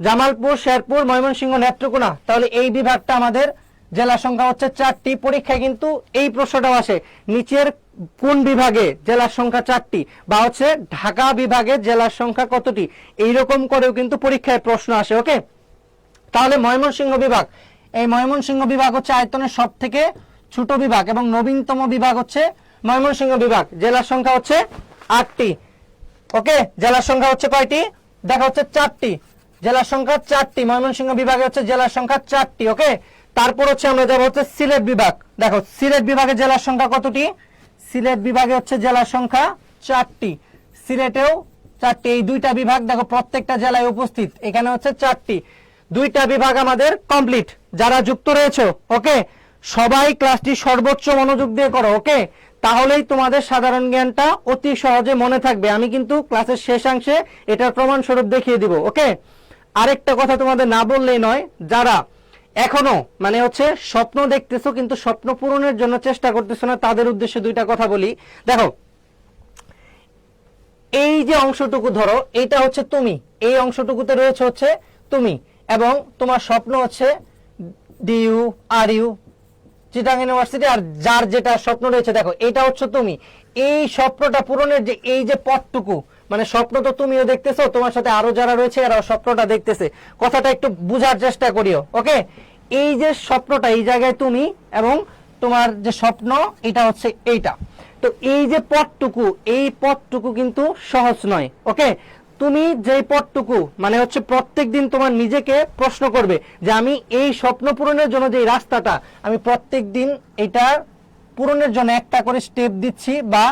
জামালপুর, শেরপুর, ময়মনসিংহ, নেত্রকোনা। তাহলে এই বিভাগটা আমাদের জেলা সংখ্যা হচ্ছে 4টি। পরীক্ষায় কিন্তু এই প্রশ্নটাও আসে, নিচের কোন বিভাগে জেলার সংখ্যা 4টি, বা হচ্ছে ঢাকা বিভাগে জেলার সংখ্যা কতটি, এইরকম করেও কিন্তু পরীক্ষায় প্রশ্ন আসে। ওকে, তাহলে ময়মনসিংহ বিভাগ, এই ময়মনসিংহ বিভাগ হচ্ছে আয়তনের সব থেকে ছোট বিভাগ এবং নবীনতম বিভাগ হচ্ছে ময়মনসিংহ বিভাগ। জেলার সংখ্যা হচ্ছে 8টি। ওকে, জেলার সংখ্যা হচ্ছে কয়টি? দেখা হচ্ছে 4টি। জেলার সংখ্যা 4টি, ময়মনসিংহ বিভাগে হচ্ছে জেলার সংখ্যা 4টি। ওকে, তারপর হচ্ছে আমরা যাবো হচ্ছে সিলেট বিভাগ। দেখো সিলেট বিভাগে জেলার সংখ্যা কতটি? সিলেট বিভাগে হচ্ছে জেলার সংখ্যা 4টি। সিলেটেও 4টি। এই দুইটা বিভাগ দেখো প্রত্যেকটা জেলায় উপস্থিত, এখানে হচ্ছে 4টি। দুইটা বিভাগ আমাদের কমপ্লিট। যারা যুক্ত রয়েছে ওকে সবাই ক্লাসটি সর্বোচ্চ মনোযোগ দিয়ে করো। ওকে, তাহলেই তোমাদের সাধারণ জ্ঞানটা অতি সহজে মনে থাকবে। আমি কিন্তু ক্লাসের শেষাংশে এটার প্রমাণস্বরূপ দেখিয়ে দিব। ওকে, আরেকটা কথা তোমাদের না বললেই নয়, যারা এখনো মানে হচ্ছে স্বপ্ন দেখতেছো কিন্তু স্বপ্ন পূরণের জন্য চেষ্টা করতেছো না, তাদের উদ্দেশ্যে দুইটা কথা বলি। দেখো, এই যে অংশটুকু ধরো, এটা হচ্ছে তুমি, এই অংশটুকুতে রয়েছে হচ্ছে তুমি, এবং তোমার স্বপ্ন হচ্ছে ডিইউ, আরইউ, চিটাগাং ইউনিভার্সিটি, আর যার যেটা স্বপ্ন রয়েছে দেখো এটা হচ্ছে তুমি। এই স্বপ্নটা পূরণের যে এই যে পথটুকু, মানে স্বপ্ন তো তুমিও দেখতেছো, তোমার সাথে আরো যারা রয়েছে এরাও স্বপ্নটা দেখতেছে, কথাটা একটু বুঝার চেষ্টা করিও। ওকে, এই যে স্বপ্নটা, এই জায়গায় তুমি এবং তোমার যে স্বপ্ন এটা হচ্ছে এইটা। তো এই যে পথটুকু, এই পথটুকু কিন্তু সহজ নয়। ওকে, তুমি যে পথটুকু মানে হচ্ছে প্রত্যেকদিন তোমার নিজেকে প্রশ্ন করবে যে আমি এই স্বপ্ন পূরণের জন্য যে রাস্তাটা, আমি প্রত্যেকদিন এটা পূরণের জন্য একটা করে স্টেপ দিচ্ছি, বা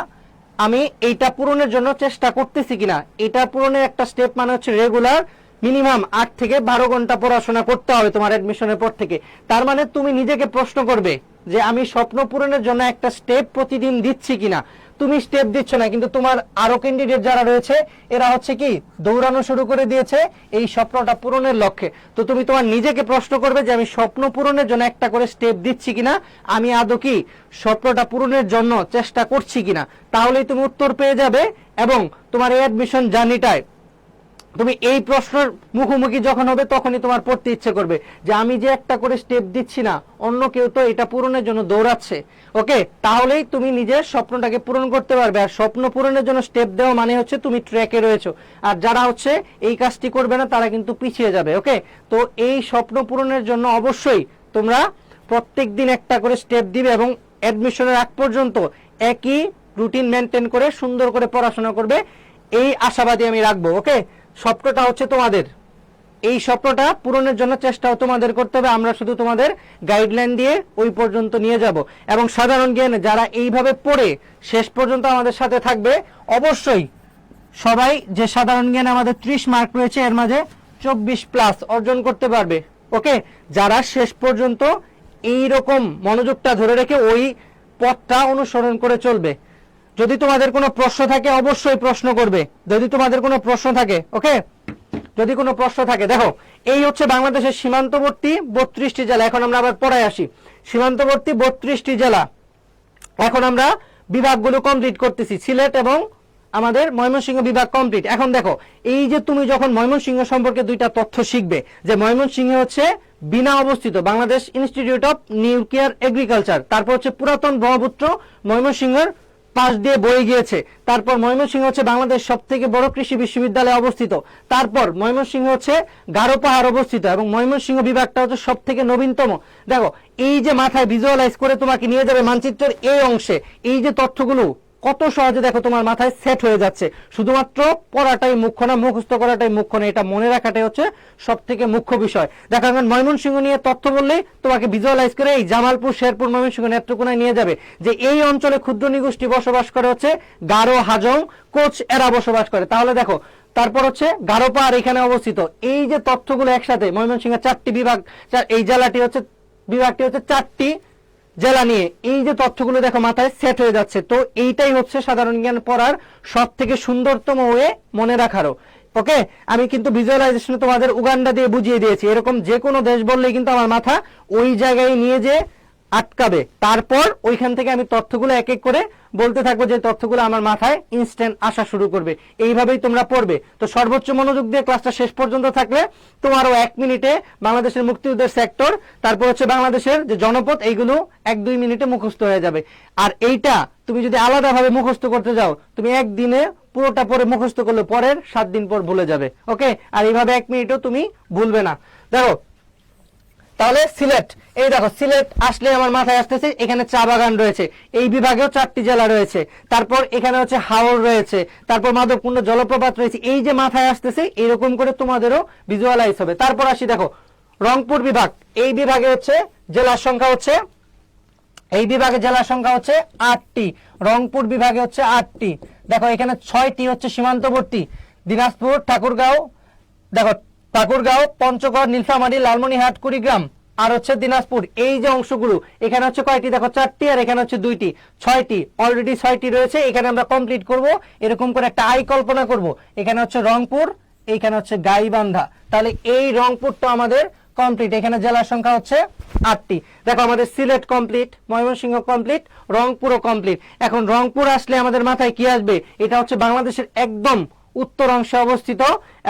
আমি এইটা পূরণের জন্য চেষ্টা করতেছি কিনা। এটা পূরণের একটা স্টেপ মানে হচ্ছে রেগুলার মিনিমাম 8 থেকে 12 ঘন্টা পড়াশোনা করতে হবে তোমার অ্যাডমিশনের পর থেকে। তার মানে তুমি নিজেকে প্রশ্ন করবে যে আমি স্বপ্ন পূরণের জন্য একটা স্টেপ প্রতিদিন দিচ্ছি কিনা। তুমি স্টেপ দিচ্ছ না, কিন্তু তোমার আরো ক্যান্ডিডেট যারা রয়েছে এরা হচ্ছে কি দৌড়ানো শুরু করে দিয়েছে এই স্বপ্নটা পূরণের লক্ষ্যে। তো তুমি তোমার নিজেকে প্রশ্ন করবে যে আমি স্বপ্ন পূরণের জন্য একটা করে স্টেপ দিচ্ছি কিনা, আমি আদৌ কি স্বপ্নটা পূরণের জন্য চেষ্টা করছি কিনা। তাহলেই তুমি উত্তর পেয়ে যাবে, এবং তোমার এই অ্যাডমিশন জার্নিটায় তুমি এই প্রশ্নের মুখোমুখি যখন হবে তখনই তোমার পড়তে ইচ্ছে করবে যে আমি যে একটা করে স্টেপ দিচ্ছি না, অন্য কেউ তো এটা পূরণের জন্য দৌড়াচ্ছে। ওকে, তাহলেই তুমি নিজের স্বপ্নটাকে পূরণ করতে পারবে। আর স্বপ্ন পূরণের জন্য স্টেপ দেওয়া মানে হচ্ছে তুমি ট্র্যাকে রয়েছো, আর যারা হচ্ছে এই কাজটি করবে না তারা কিন্তু পিছিয়ে যাবে। ওকে, তো এই স্বপ্ন পূরণের জন্য অবশ্যই তোমরা প্রত্যেকদিন একটা করে স্টেপ দিবে, এবং অ্যাডমিশনের আগ পর্যন্ত একই রুটিন মেনটেন করে সুন্দর করে পড়াশোনা করবে, এই আশাবাদী আমি রাখবো। ওকে, স্বপ্নটা হচ্ছে তোমাদের, এই স্বপ্নটা পূরণের জন্য চেষ্টাও তোমাদের করতে হবে। আমরা শুধু তোমাদের গাইডলাইন দিয়ে ওই পর্যন্ত নিয়ে যাব। এবং সাধারণ জ্ঞানে যারা এইভাবে পড়ে শেষ পর্যন্ত আমাদের সাথে থাকবে, অবশ্যই সবাই যে সাধারণ জ্ঞানে আমাদের 30 মার্ক রয়েছে এর মাঝে 24+ অর্জন করতে পারবে। ওকে, যারা শেষ পর্যন্ত এই রকম মনোযোগটা ধরে রেখে ওই পথটা অনুসরণ করে চলবে। যদি তোমাদের কোনো প্রশ্ন থাকে অবশ্যই প্রশ্ন করবে, যদি তোমাদের কোনো প্রশ্ন থাকে। ওকে, যদি কোনো প্রশ্ন থাকে, দেখো এই হচ্ছে বাংলাদেশের সীমান্তবর্তী 32টি জেলা। এখন আমরা আবার পড়ায় আসি। সীমান্তবর্তী 32টি জেলা, এখন আমরা বিভাগগুলো কমপ্লিট করতেছি। সিলেট এবং আমাদের ময়মনসিংহ বিভাগ কমপ্লিট। এখন দেখো, এই যে তুমি যখন ময়মনসিংহ সম্পর্কে দুইটা তথ্য শিখবে, যে ময়মনসিংহ হচ্ছে বিনা অবস্থিত Bangladesh institute of nuclear agriculture, তারপর হচ্ছে পুরাতন ব্রহ্মপুত্র ময়মনসিংহের পাশ দিয়ে বয়ে গিয়েছে, তারপর ময়মনসিংহ হচ্ছে বাংলাদেশ সব থেকে বড় কৃষি বিশ্ববিদ্যালয় অবস্থিত, তারপর ময়মনসিংহ হচ্ছে গারো পাহাড় অবস্থিত, এবং ময়মনসিংহ বিভাগটা হচ্ছে সব থেকে নবীনতম। দেখো, এই যে মাথায় ভিজুয়ালাইজ করে তোমাকে নিয়ে যাবে মানচিত্রের এই অংশে, এই যে তথ্যগুলো কত সহজে দেখো তোমার মাথায় সেট হয়ে যাচ্ছে। শুধুমাত্র পড়াটাই মুখ্য না, মুখস্থ করাটাই মুখ্য না, এটা মনে রাখাটাই হচ্ছে সব থেকে মুখ্য বিষয়। দেখো, এখন ময়মনসিংহ নিয়ে তথ্য বললেই তোমাকে ভিজুয়ালাইজ করে এই জামালপুর, শেরপুর, ময়মনসিংহ, নেত্রকোনায় নিয়ে যাবে যে এই অঞ্চলে ক্ষুদ্র নিগোষ্ঠী বসবাস করে হচ্ছে গারো, হাজং, কোচ, এরা বসবাস করে। তাহলে দেখো, তারপর হচ্ছে গারো পাহাড় এখানে অবস্থিত। এই যে তথ্যগুলো একসাথে, ময়মনসিংহের 4টি বিভাগ, এই জেলাটি হচ্ছে, বিভাগটি হচ্ছে 4টি জেলা নিয়ে, এই যে তথ্যগুলো দেখো মাথায় সেট হয়ে যাচ্ছে। তো এইটাই হচ্ছে সাধারণ জ্ঞান পড়ার সব থেকে সুন্দরতম ওয়ে মনে রাখারও। ওকে, আমি কিন্তু ভিজুয়ালাইজেশন তোমাদের উগান্ডা দিয়ে বুঝিয়ে দিয়েছি। এরকম যে কোনো দেশ বললেই কিন্তু আমার মাথা ওই জায়গায় নিয়ে যে আটকাবে, তারপর ওইখান থেকে আমি তথ্যগুলো এক এক করে বলতে থাকবো, যে তথ্যগুলো আমার মাথায় ইনস্ট্যান্ট আসা শুরু করবে। এইভাবেই তোমরা পড়বে। তো সর্বোচ্চ মনোযোগ দিয়ে ক্লাসটা শেষ পর্যন্ত থাকলে তোমারও 1 মিনিটে বাংলাদেশের মুক্তিযুদ্ধের সেক্টর, তারপর হচ্ছে বাংলাদেশের যে জনপদ, এইগুলো 1-2 মিনিটে মুখস্থ হয়ে যাবে। আর এইটা তুমি যদি আলাদাভাবে মুখস্থ করতে যাও, তুমি একদিনে পুরোটা পরে মুখস্থ করলে পরের 7 দিন পর ভুলে যাবে। ওকে, আর এইভাবে 1 মিনিটও তুমি ভুলবে না। দেখো, তাহলে সিলেট, এই দেখো সিলেট আসলে আমার মাথায় আসতেছে এখানে চা বাগান রয়েছে, এই বিভাগেও 4টি জেলা রয়েছে, তারপর এখানে হচ্ছে হাওর রয়েছে, তারপর মাধবকুণ্ড জলপ্রপাত রয়েছে। এই যে মাথায় আসতেছে এরকম করে তোমাদেরও ভিজুয়ালাইজ হবে। তারপর আসি, দেখো রংপুর বিভাগ, এই বিভাগে হচ্ছে জেলার সংখ্যা হচ্ছে, এই বিভাগে জেলার সংখ্যা হচ্ছে 8টি, রংপুর বিভাগে হচ্ছে 8টি। দেখো, এখানে 6টি হচ্ছে সীমান্তবর্তী, দিনাজপুর, ঠাকুরগাঁও, দেখো ঠাকুরগাঁও, পঞ্চগড়, নীলফামারী, লালমনিরহাট, কুড়িগ্রাম, আর হচ্ছে দিনাজপুর, এই যে অংশগুলো এখানে হচ্ছে কয়টি দেখো 4টি, আর এখানে হচ্ছে 2টি, 6টি, অলরেডি 6টি রয়েছে। এখানে আমরা কমপ্লিট করব, এরকম করে একটা আই কল্পনা করব। এখানে হচ্ছে রংপুর, এইখানে হচ্ছে গাইবান্ধা, তাহলে এই রংপুরটা আমাদের কমপ্লিট। এখানে জেলার সংখ্যা হচ্ছে 8টি। দেখো আমাদের সিলেট কমপ্লিট, ময়মনসিংহ কমপ্লিট, রংপুরও কমপ্লিট। এখন রংপুর আসলে আমাদের মাথায় কি আসবে? এটা হচ্ছে বাংলাদেশের একদম উত্তর অংশে অবস্থিত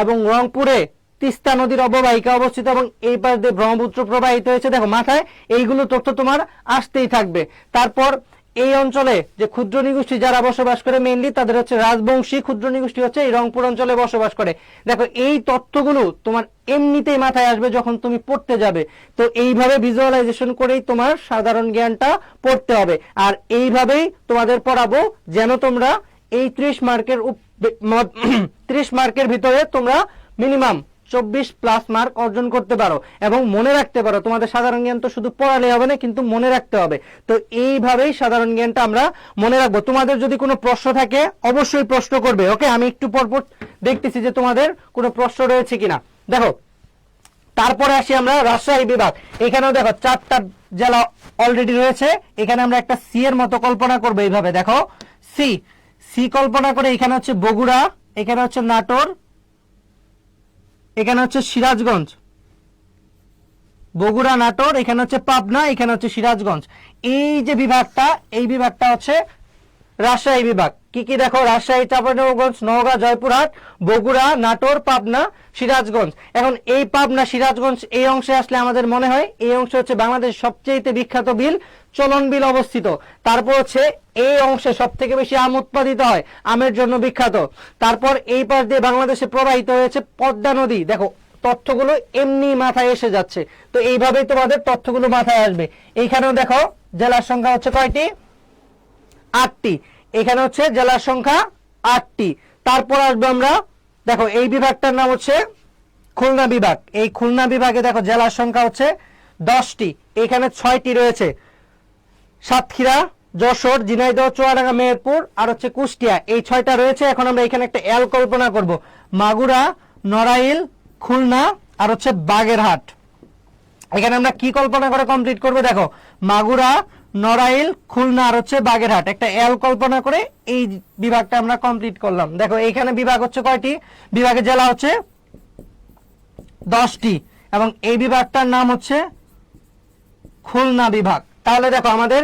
এবং রংপুরে তিস্তা নদীর অববাহিকা অবস্থিত এবং এই পাশ দিয়ে ব্রহ্মপুত্র প্রবাহিত হয়েছে। দেখো মাথায় এইগুলো তথ্য তোমার আসতেই থাকবে। তারপর এই অঞ্চলে যে ক্ষুদ্র নিগোষ্ঠী যারা বসবাস করে মেইনলি তাদের হচ্ছে রাজবংশী ক্ষুদ্র নিগোষ্ঠী হচ্ছে এই রংপুর অঞ্চলে বসবাস করে। দেখো এই তথ্যগুলো তোমার এমনিতেই মাথায় আসবে যখন তুমি পড়তে যাবে। তো এইভাবে ভিজুয়ালাইজেশন করেই তোমার সাধারণ জ্ঞানটা পড়তে হবে। আর এইভাবেই তোমাদের পড়াবো যেন তোমরা এই 30 মার্কের ভিতরে তোমরা মিনিমাম 24+ মার্ক অর্জন করতে পারো এবং মনে রাখতে পারো। তোমাদের সাধারণ জ্ঞান তো শুধু পড়ালে হবে না, কিন্তু মনে রাখতে হবে। তো এইভাবেই সাধারণ জ্ঞানটা আমরা মনে রাখবো। তোমাদের যদি কোনো প্রশ্ন থাকে অবশ্যই প্রশ্ন করবে, ওকে? আমি একটু পরপর দেখতেছি যে তোমাদের কোনো প্রশ্ন রয়েছে কিনা। দেখো তারপরে আসি আমরা রাজশাহী বিভাগ। এখানেও দেখো 4টা জেলা অলরেডি রয়েছে। এখানে আমরা একটা সি এর মতো কল্পনা করবো। এইভাবে দেখো সি কল্পনা করে এখানে হচ্ছে বগুড়া, এখানে হচ্ছে নাটোর, এখানে হচ্ছে সিরাজগঞ্জ, বগুড়া, নাটোর, এখানে হচ্ছে পাবনা, এখানে হচ্ছে সিরাজগঞ্জ। এই যে বিভাগটা, এই বিভাগটা হচ্ছে রাজশাহী বিভাগ। কি কি দেখো? রাজশাহী, চাঁপাইনবাবগঞ্জ, নওগাঁ, জয়পুরহাট, বগুড়া, নাটোর, পাবনা, সিরাজগঞ্জ। এখন এই পাবনা সিরাজগঞ্জ এই অংশে আসলে আমাদের মনে হয় এই অংশে হচ্ছে বাংলাদেশ সবচেয়ে বিখ্যাত বিল চলন বিল অবস্থিত। তারপর হচ্ছে এই অংশে সব থেকে বেশি আম উৎপাদিত হয়, আমের জন্য বিখ্যাত। তারপর এই পাশ দিয়ে বাংলাদেশে প্রবাহিত হয়েছে পদ্মা নদী। দেখো তথ্যগুলো এমনি মাথায় এসে যাচ্ছে। তো এইভাবেই তোমাদের তথ্যগুলো মাথায় আসবে। এইখানেও দেখো জেলার সংখ্যা হচ্ছে কয়টি? 8টি। এখানে হচ্ছে জেলার সংখ্যা 8টি। তারপর আসবে আমরা, দেখো এই বিভাগটার নাম হচ্ছে খুলনা বিভাগ। এই খুলনা বিভাগে দেখো জেলার সংখ্যা হচ্ছে 10টি। এখানে 6টি রয়েছে, সাতক্ষীরা, যশোর, ঝিনাইদহ, চুয়াডাঙ্গা, মেহেরপুর আর হচ্ছে কুষ্টিয়া, এই 6টা রয়েছে। এখন আমরা এখানে একটা এল কল্পনা করব। মাগুরা, নড়াইল, খুলনা আর হচ্ছে বাগেরহাট। এখানে আমরা কি কল্পনা করে কমপ্লিট করব? দেখো মাগুরা, নড়াইল, খুলনা আর হচ্ছে বাগেরহাট, একটা এল কল্পনা করে এই বিভাগটা আমরা কমপ্লিট করলাম। দেখো এইখানে বিভাগ হচ্ছে কয়টি? বিভাগের জেলা হচ্ছে 10টি এবং এই বিভাগটার নাম হচ্ছে খুলনা বিভাগ। তাহলে দেখো আমাদের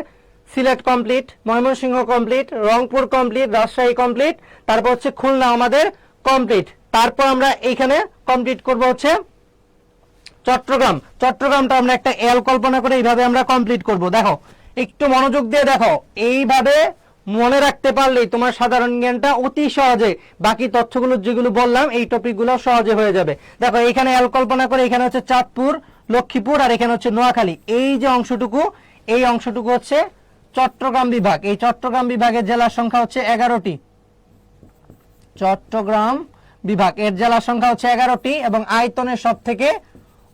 Sylhet complete, Mymensingh complete, Rangpur complete, Rajshahi complete, তারপর হচ্ছে খুলনা আমাদের কমপ্লিট। তারপর আমরা এইখানে কমপ্লিট করব হচ্ছে চট্টগ্রাম। চট্টগ্রামটা আমরা একটা এল কল্পনা করে এইভাবে আমরা কমপ্লিট করব। দেখো একটু মনোযোগ দিয়ে দেখো, এইভাবে মনে রাখতে পারলেই তোমার সাধারণ জ্ঞানটা অতি সহজে, বাকি তথ্যগুলো যেগুলো বললাম এই টপিকগুলো সহজে হয়ে যাবে। দেখো এখানে এল কল্পনা করে এখানে হচ্ছে চাঁদপুর, লক্ষ্মীপুর আর এখানে হচ্ছে নোয়াখালী। এই যে অংশটুকু, এই অংশটুকু হচ্ছে চট্টগ্রাম বিভাগ। এই চট্টগ্রাম বিভাগের জেলার সংখ্যা হচ্ছে 11টি। চট্টগ্রাম বিভাগ এর জেলার সংখ্যা হচ্ছে 11টি এবং আয়তনের সব থেকে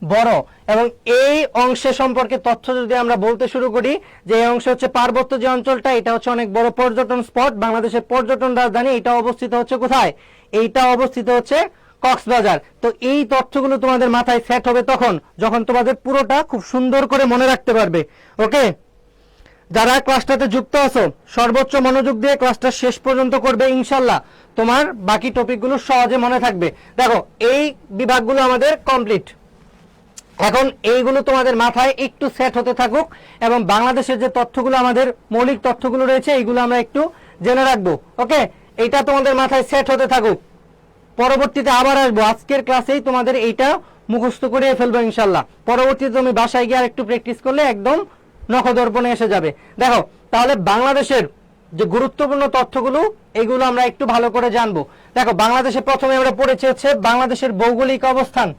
বড়। এবং এই অংশে সম্পর্কে তথ্য যদি আমরা বলতে শুরু করি, যে এই অংশ হচ্ছে পার্বত্য যে অঞ্চলটা, এটা হচ্ছে অনেক বড় পর্যটন স্পট, বাংলাদেশের পর্যটন রাজধানী। এটা অবস্থিত হচ্ছে কোথায়? এইটা অবস্থিত হচ্ছে কক্সবাজার। তো এই তথ্যগুলো তোমাদের মাথায় সেট হবে তখন যখন তোমাদের পুরোটা খুব সুন্দর করে মনে রাখতে পারবে। ওকে, যারা ক্লাসটাতে যুক্ত আছো সর্বোচ্চ মনোযোগ দিয়ে ক্লাসটা শেষ পর্যন্ত করবে, ইনশাল্লাহ তোমার বাকি টপিকগুলো সহজে মনে থাকবে। দেখো এই বিভাগগুলো আমাদের কমপ্লিট। এখন এইগুলো তোমাদের মাথায় একটু সেট হতে থাকুক এবং বাংলাদেশের যে তথ্যগুলো আমাদের মৌলিক তথ্যগুলো রয়েছে এইগুলো আমরা একটু জেনে রাখবো। ওকে, এইটা তোমাদের মাথায় সেট হতে থাকুক। পরবর্তীতে আবার আসবো, আজকের ক্লাসেই তোমাদের এইটা মুখস্থ করে ফেলবো ইনশাল্লাহ। পরবর্তীতে তুমি বাসায় গিয়ে আর একটু প্র্যাকটিস করলে একদম নখদর্পণে এসে যাবে। দেখো তাহলে বাংলাদেশের যে গুরুত্বপূর্ণ তথ্যগুলো এগুলো আমরা একটু ভালো করে জানবো। দেখো বাংলাদেশে প্রথমে আমরা পড়েছি হচ্ছে বাংলাদেশের ভৌগোলিক অবস্থান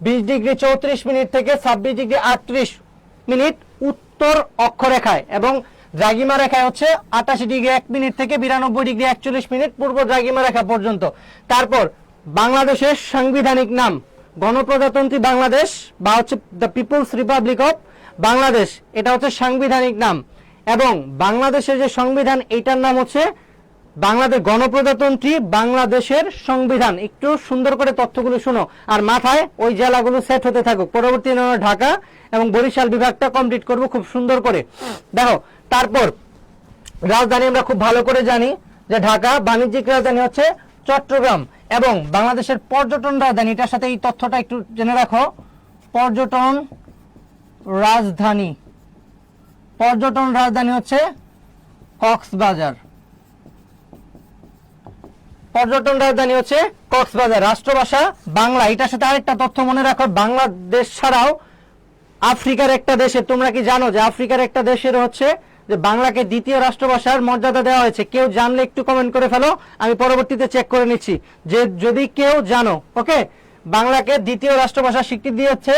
20 ডিগ্রি 34 মিনিট থেকে 26 ডিগ্রি 38 মিনিট উত্তর অক্ষরেখায় এবং দ্রাঘিমা রেখায় হচ্ছে 88 ডিগ্রি 1 মিনিট থেকে 92 ডিগ্রি 41 মিনিট পূর্ব দ্রাঘিমা রেখা পর্যন্ত। তারপর বাংলাদেশের সাংবিধানিক নাম গণপ্রজাতন্ত্রী বাংলাদেশ বা হচ্ছে the People's Republic of Bangladesh, এটা হচ্ছে সাংবিধানিক নাম। এবং বাংলাদেশের যে সংবিধান এটার নাম হচ্ছে বাংলাদেশ গণপ্রজাতন্ত্রী বাংলাদেশের সংবিধান। একটু সুন্দর করে তথ্যগুলো শোনো আর মাথায় ওই জেলাগুলো সেট হতে থাকুক। পরবর্তী ঢাকা এবং বরিশাল বিভাগটা কমপ্লিট করব খুব সুন্দর করে। দেখো তারপর রাজধানী আমরা খুব ভালো করে জানি যে ঢাকা, বাণিজ্যিক রাজধানী হচ্ছে চট্টগ্রাম, এবং বাংলাদেশের পর্যটন রাজধানী, এটার সাথে এই তথ্যটা একটু জেনে রাখো, পর্যটন রাজধানী, পর্যটন রাজধানী হচ্ছে কক্সবাজার, পর্যটন রাজধানী হচ্ছে কক্সবাজার। রাষ্ট্রভাষা বাংলা, এটার সাথে আরেকটা তথ্য মনে রাখো, বাংলাদেশ ছাড়াও আফ্রিকার একটা দেশে, তোমরা কি জানো যে আফ্রিকার একটা দেশের হচ্ছে যে বাংলাকে দ্বিতীয় রাষ্ট্রভাষার মর্যাদা দেওয়া হয়েছে? কেউ জানলে একটু কমেন্ট করে ফেলো, আমি পরবর্তীতে চেক করে নিচ্ছি যে যদি কেউ জানো। ওকে, বাংলাকে দ্বিতীয় রাষ্ট্রভাষা স্বীকৃতি দিয়েছে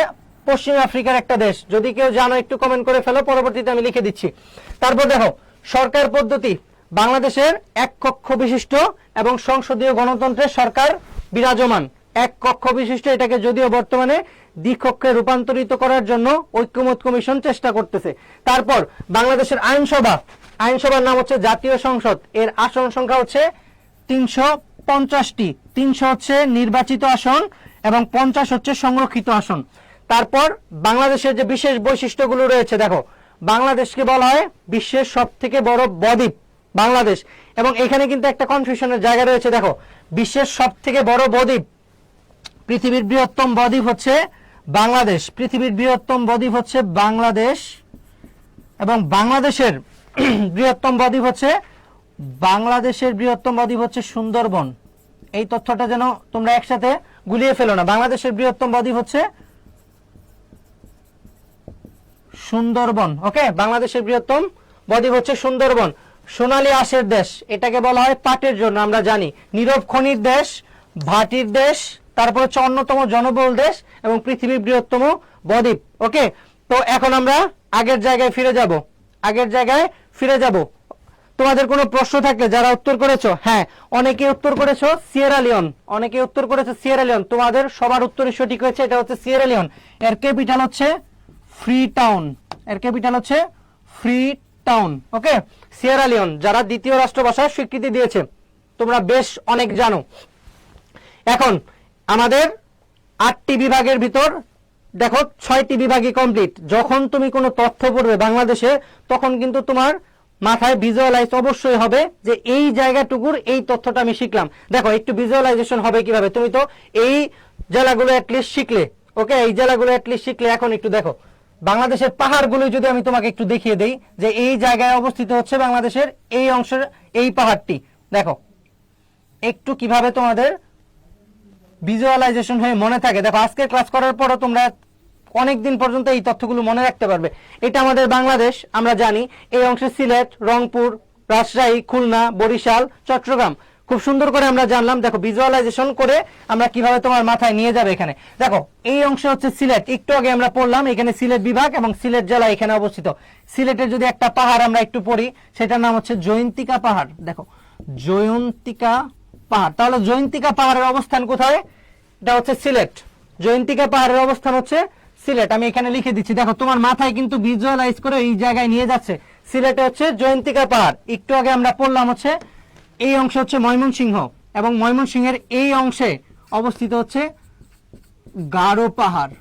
পশ্চিম আফ্রিকার একটা দেশ, যদি কেউ জানো একটু কমেন্ট করে ফেলো, পরবর্তীতে আমি লিখে দিচ্ছি। তারপর দেখো সরকার পদ্ধতি, বাংলাদেশের এক কক্ষ বিশিষ্ট এবং সংসদীয় গণতন্ত্রের সরকার বিরাজমান। এক কক্ষ বিশিষ্ট, এটাকে যদিও বর্তমানে দ্বিকক্ষে রূপান্তরিত করার জন্য ঐক্যমত কমিশন চেষ্টা করতেছে। তারপর বাংলাদেশের আইনসভা, আইনসভার নাম হচ্ছে জাতীয় সংসদ, এর আসন সংখ্যা হচ্ছে 350টি, 300 হচ্ছে নির্বাচিত আসন এবং 50 হচ্ছে সংরক্ষিত আসন। তারপর বাংলাদেশের যে বিশেষ বৈশিষ্ট্যগুলো রয়েছে, দেখো বাংলাদেশকে বলা হয় বিশ্বের সব থেকে বড় বদ্বীপ বাংলাদেশ, এবং এখানে কিন্তু একটা কনফিউশনের জায়গা রয়েছে। দেখো বিশ্বের সব থেকে বড় বদ্বীপ, পৃথিবীর বৃহত্তম বদ্বীপ হচ্ছে বাংলাদেশ, পৃথিবীর বৃহত্তম বদ্বীপ হচ্ছে বাংলাদেশ, এবং বাংলাদেশের বৃহত্তম বদ্বীপ হচ্ছে, বাংলাদেশের বৃহত্তম বদ্বীপ হচ্ছে সুন্দরবন। এই তথ্যটা যেন তোমরা একসাথে গুলিয়ে ফেলো না। বাংলাদেশের বৃহত্তম বদ্বীপ হচ্ছে সুন্দরবন। ওকে, বাংলাদেশের বৃহত্তম বদ্বীপ হচ্ছে সুন্দরবন। সোনালী আঁশের দেশ, এটাকে বলা হয় পাটের জন্য, আমরা জানি। নীরব খনির দেশ, ভাটির দেশ, তারপর হচ্ছে অন্যতম জনবহুল দেশ এবং পৃথিবীর বৃহত্তম বদ্বীপ। ওকে, তো এখন আমরা আগের জায়গায় ফিরে যাব, আগের জায়গায় ফিরে যাব। তোমাদের কোনো প্রশ্ন থাকলে যারা উত্তর করেছো, হ্যাঁ অনেকে উত্তর করেছো সিয়েরা লিওন, অনেকে উত্তর করেছো সিয়েরা লিওন, তোমাদের সবার উত্তরই সঠিক হয়েছে, এটা হচ্ছে সিয়েরা লিওন। এর ক্যাপিটাল হচ্ছে ফ্রি টাউন, এর ক্যাপিটাল হচ্ছে ফ্রি টাউন। ওকে, সিয়েরা লিওন, যারা দ্বিতীয় রাষ্ট্রভাষার স্বীকৃতি দিয়েছে, তোমরা বেশ অনেক জানো। এখন আমাদের 8টি বিভাগের ভিতর দেখো 6টি বিভাগই কমপ্লিট। যখন তুমি কোনো তথ্য পড়বে বাংলাদেশে, তখন কিন্তু তোমার মাথায় ভিজুয়ালাইজ অবশ্যই হবে যে এই জায়গাটুকুর এই তথ্যটা আমি শিখলাম। দেখো একটু ভিজুয়ালাইজেশন হবে কিভাবে, তুমি তো এই জেলাগুলো অ্যাটলিস্ট শিখলে। ওকে, এই জেলাগুলো অ্যাটলিস্ট শিখলে। এখন একটু দেখো বাংলাদেশের পাহাড়গুলো যদি আমি তোমাকে একটু দেখিয়ে দেই যে এই জায়গায় অবস্থিত হচ্ছে বাংলাদেশের এই অংশের এই পাহাড়টি, দেখো একটু কিভাবে তোমাদের ভিজুয়ালাইজেশন হয়ে মনে থাকে। দেখো আজকে ক্লাস করার পরও তোমরা অনেক দিন পর্যন্ত এই তথ্যগুলো মনে রাখতে পারবে। এটা আমাদের বাংলাদেশ, আমরা জানি। এই অংশে সিলেট, রংপুর, রাজশাহী, খুলনা, বরিশাল, চট্টগ্রাম, খুব সুন্দর করে আমরা জানলাম। দেখো ভিজুয়ালাইজেশন করে আমরা কিভাবে তোমার মাথায় নিয়ে যাবে। এখানে দেখো এই অংশে হচ্ছে সিলেট, একটু আগে আমরা পড়লাম এখানে সিলেট বিভাগ এবং সিলেট জেলা এখানে অবস্থিত। সিলেটের যদি একটা পাহাড় আমরা একটু পড়ি, সেটার নাম হচ্ছে জয়ন্তিকা পাহাড়। দেখো জয়ন্তিকা পাহাড়, তাহলে জয়ন্তিকা পাহাড়ের অবস্থান কোথায়? এটা হচ্ছে সিলেট। জয়ন্তিকা পাহাড়ের অবস্থান হচ্ছে সিলেট, আমি এখানে লিখে দিচ্ছি। দেখো তোমার মাথায় কিন্তু ভিজুয়ালাইজ করে এই জায়গায় নিয়ে যাচ্ছে। সিলেটে হচ্ছে জয়ন্তিকা পাহাড়। একটু আগে আমরা পড়লাম হচ্ছে এই অংশ হচ্ছে ময়মনসিংহ, এবং ময়মনসিংহের এই অংশে অবস্থিত হচ্ছে গারো পাহাড়,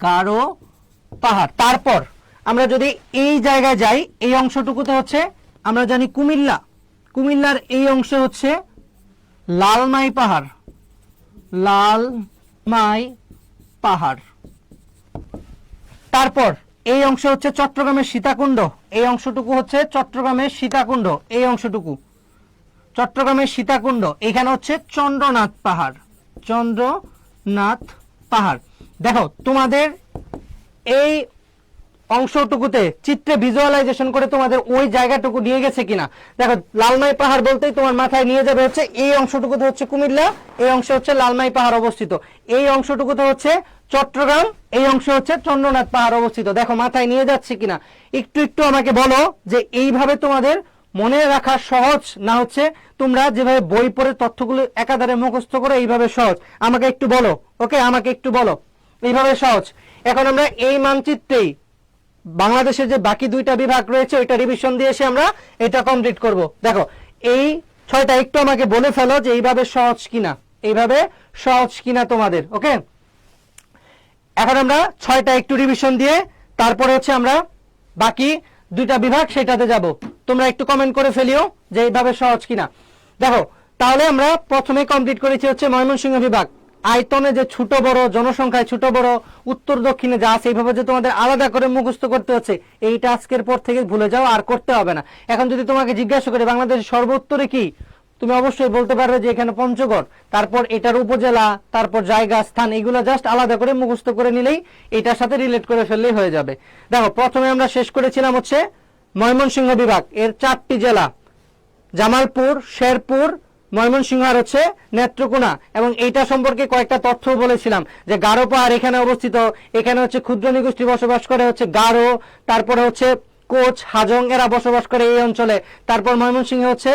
গারো পাহাড়। তারপর আমরা যদি এই জায়গায় যাই, এই অংশটুকুতে হচ্ছে আমরা জানি কুমিল্লা, কুমিল্লার এই অংশে হচ্ছে লালমাই পাহাড়, লালমাই পাহাড়। তারপর এই অংশ হচ্ছে চট্টগ্রামের সীতাকুণ্ড, এই অংশটুকু হচ্ছে চট্টগ্রামের সীতাকুণ্ড, এই অংশটুকু চট্টগ্রামের সীতাকুণ্ড। এখানে হচ্ছে চন্দ্রনাথ পাহাড়, চন্দ্রনাথ পাহাড়। দেখো তোমাদের এই অংশটুকুতে চিত্রে ভিজুয়ালাইজেশন করে তোমাদের ওই জায়গাটুকু নিয়ে গেছে কিনা। দেখো লালমাই পাহাড় বলতেই তোমার মাথায় নিয়ে যাবে হচ্ছে এই অংশটুকুতে হচ্ছে কুমিল্লা, এই অংশে হচ্ছে লালমাই পাহাড় অবস্থিত। এই অংশটুকুতে হচ্ছে চট্টগ্রাম, এই অংশে হচ্ছে চন্দ্রনাথ পাহাড় অবস্থিত। দেখো মাথায় নিয়ে যাচ্ছে কিনা একটু একটু আমাকে বলো যে এইভাবে তোমাদের মনে রাখা সহজ, না হচ্ছে তোমরা যেভাবে বই পড়ে তথ্যগুলো একাধারে মুখস্থ করে এইভাবে সহজ? আমাকে একটু বলো। ওকে, আমাকে একটু বলো এইভাবে সহজ। এখন আমরা এই মানচিত্রেই বাংলাদেশের যে বাকি 2টা বিভাগ রয়েছে ওইটা রিভিশন দিয়ে এসে আমরা এটা কমপ্লিট করব। দেখো এই 6টা একটু আমাকে বলে ফেলো যে এইভাবে সহজ কিনা, এইভাবে সহজ কিনা তোমাদের। ওকে, এখন আমরা 6টা একটু রিভিশন দিয়ে তারপরে হচ্ছে আমরা বাকি 2টা বিভাগ সেটাতে যাব। তোমরা একটু কমেন্ট করে ফেলিও যে এইভাবে সহজ কিনা। দেখো, তাহলে আমরা প্রথমে কমপ্লিট করেছি হচ্ছে ময়মনসিংহ বিভাগ। আয়তনে যে ছোট বড়, জনসংখ্যায় ছোট বড়, উত্তর দক্ষিণে যা আছে এইভাবে যে তোমাদের আলাদা করে মুখস্থ করতে হচ্ছে, এইটা আজকের পর থেকে ভুলে যাও, আর করতে হবে না। এখন যদি তোমাকে জিজ্ঞাসা করে বাংলাদেশের সর্বোত্তরে কি, তুমি অবশ্যই বলতে পারবে যে এখানে পঞ্চগড়, তারপর এটার উপজেলা, তারপর জায়গা স্থান, এগুলো জাস্ট আলাদা করে মুখস্থ করে নিলেই এটার সাথে রিলেট করে ফেললেই হয়ে যাবে। দেখো, প্রথমে আমরা শেষ করেছিলাম হচ্ছে ময়মনসিংহ বিভাগ, এর 4টি জেলা, জামালপুর, শেরপুর, ময়মনসিংহ আর হচ্ছে নেত্রকোনা। এবং এইটা সম্পর্কে কয়েকটা তথ্য বলেছিলাম যে গারো পাহাড় এখানে অবস্থিত, এখানে হচ্ছে ক্ষুদ্র নৃগোষ্ঠী বসবাস করে হচ্ছে গারো, তারপরে হচ্ছে কোচ, হাজং এরা বসবাস করে এই অঞ্চলে। তারপর ময়মনসিংহ হচ্ছে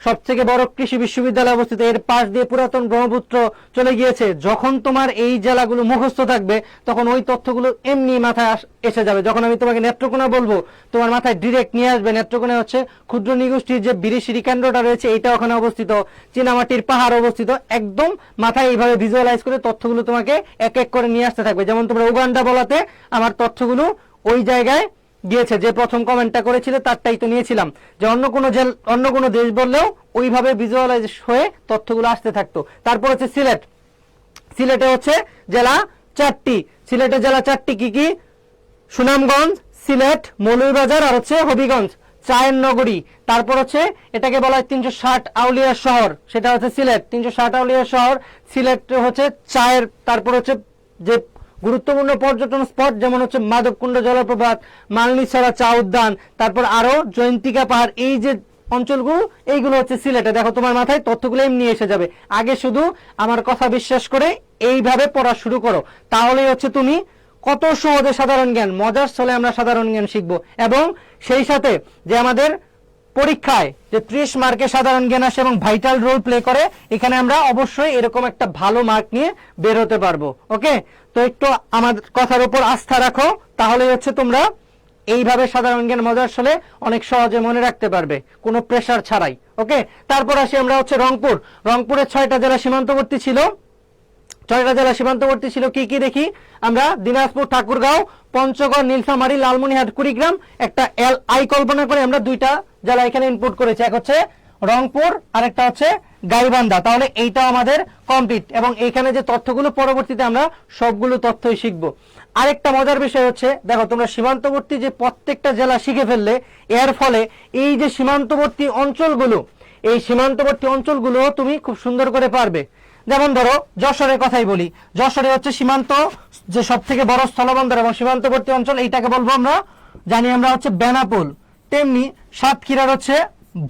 সবথেকে বড় কৃষি বিশ্ববিদ্যালয় অবস্থিত, এর পাশ দিয়ে পুরাতন ব্রহ্মপুত্র চলে গিয়েছে। যখন তোমার এই জেলাগুলো মুখস্থ থাকবে তখন ওই তথ্যগুলো এমনি মাথায় এসে যাবে। যখন আমি তোমাকে নেত্রকোনা বলবো তোমার মাথায় ডিরেক্ট নিয়ে আসবে নেত্রকোনা হচ্ছে ক্ষুদ্র নৃগোষ্ঠীর যে বিরিশিরি কেন্দ্রটা রয়েছে এটা ওখানে অবস্থিত, চীনামাটির পাহাড় অবস্থিত, একদম মাথায় এইভাবে ভিজুয়ালাইজ করে তথ্যগুলো তোমাকে এক এক করে নিয়ে আসতে থাকবে। যেমন তোমরা উগান্ডা বলাতে আমার তথ্যগুলো ওই জায়গায় গিয়েছে, যে প্রথম কমেন্টটা করেছিল তারটাই তো নিয়েছিলাম, যে অন্য কোনো দেশ বললেও ওইভাবে ভিজুয়ালাইজ হয়ে তথ্যগুলো আসতে থাকতো। তারপর হচ্ছে সিলেট, সিলেটে হচ্ছে জেলা 4টি, সিলেটের জেলা 4টি কি কি, সুনামগঞ্জ, সিলেট, মৌলভীবাজার আর হচ্ছে হবিগঞ্জ, চায়ের নগরী। তারপর হচ্ছে এটাকে বলা হয় 360 আউলিয়ার শহর, সেটা হচ্ছে সিলেট, 360 আউলিয়ার শহর সিলেট হচ্ছে চায়ের। তারপর হচ্ছে যে গুরুত্বপূর্ণ পর্যটন স্পট যেমন হচ্ছে মাধবকুণ্ড জলপ্রপাত, মালনীছড়া চা উদ্যান, তারপর আরো জয়ন্তিকা পাহাড়, এই যে অঞ্চলগুলো এইগুলো হচ্ছে সিলেটে। দেখো তোমার মাথায় তথ্যগুলো এমনি এসে যাবে। আগে শুধু আমার কথা বিশ্বাস করে এইভাবে পড়া শুরু করো, তাহলেই হচ্ছে তুমি কত সহজে সাধারণ জ্ঞান, মজার ছলে আমরা সাধারণ জ্ঞান শিখবো। এবং সেই সাথে যে আমাদের পরীক্ষায় যে 30 মার্কে সাধারণ জ্ঞান আসে এবং ভাইটাল রোল প্লে করে, এখানে আমরা অবশ্যই এরকম একটা ভালো মার্ক নিয়ে বের হতে পারবো। ওকে, তো একটু আমার কথার উপর আস্থা রাখো, তাহলে হচ্ছে তোমরা এইভাবে সাধারণ জ্ঞান মজার ছলে অনেক সহজে মনে রাখতে পারবে কোনো প্রেসার ছাড়াই। ওকে, তারপর আসি আমরা হচ্ছে রংপুর। রংপুরের 6টা জেলা সীমান্তবর্তী ছিল, 6টা জেলা সীমান্তবর্তী ছিল কি কি দেখি আমরা, দিনাজপুর, ঠাকুরগাঁও, পঞ্চগড়, নীলফামারী, লালমনিরহাট, কুড়িগ্রাম। একটা আই কল্পনা করে আমরা 2টা জেলা এখানে ইনপুট করেছি, এক হচ্ছে রংপুর আর একটা হচ্ছে গাইবান্ধা। তাহলে এইটা আমাদের কমপ্লিট, এবং এইখানে যে তথ্যগুলো পরবর্তীতে আমরা সবগুলো তথ্যই শিখবো। আরেকটা মজার বিষয় হচ্ছে, দেখো তোমরা সীমান্তবর্তী যে প্রত্যেকটা জেলা শিখে ফেললে, এর ফলে এই যে সীমান্তবর্তী অঞ্চলগুলো, এই সীমান্তবর্তী অঞ্চলগুলো তুমি খুব সুন্দর করে পারবে। যেমন ধরো যশোরের কথাই বলি, যশোরে হচ্ছে সীমান্ত যে সব থেকে বড় স্থলবন্দর এবং সীমান্তবর্তী অঞ্চল, এইটাকে বলবো আমরা, জানি আমরা হচ্ছে বেনাপোল। তেমনি সাতক্ষীরার হচ্ছে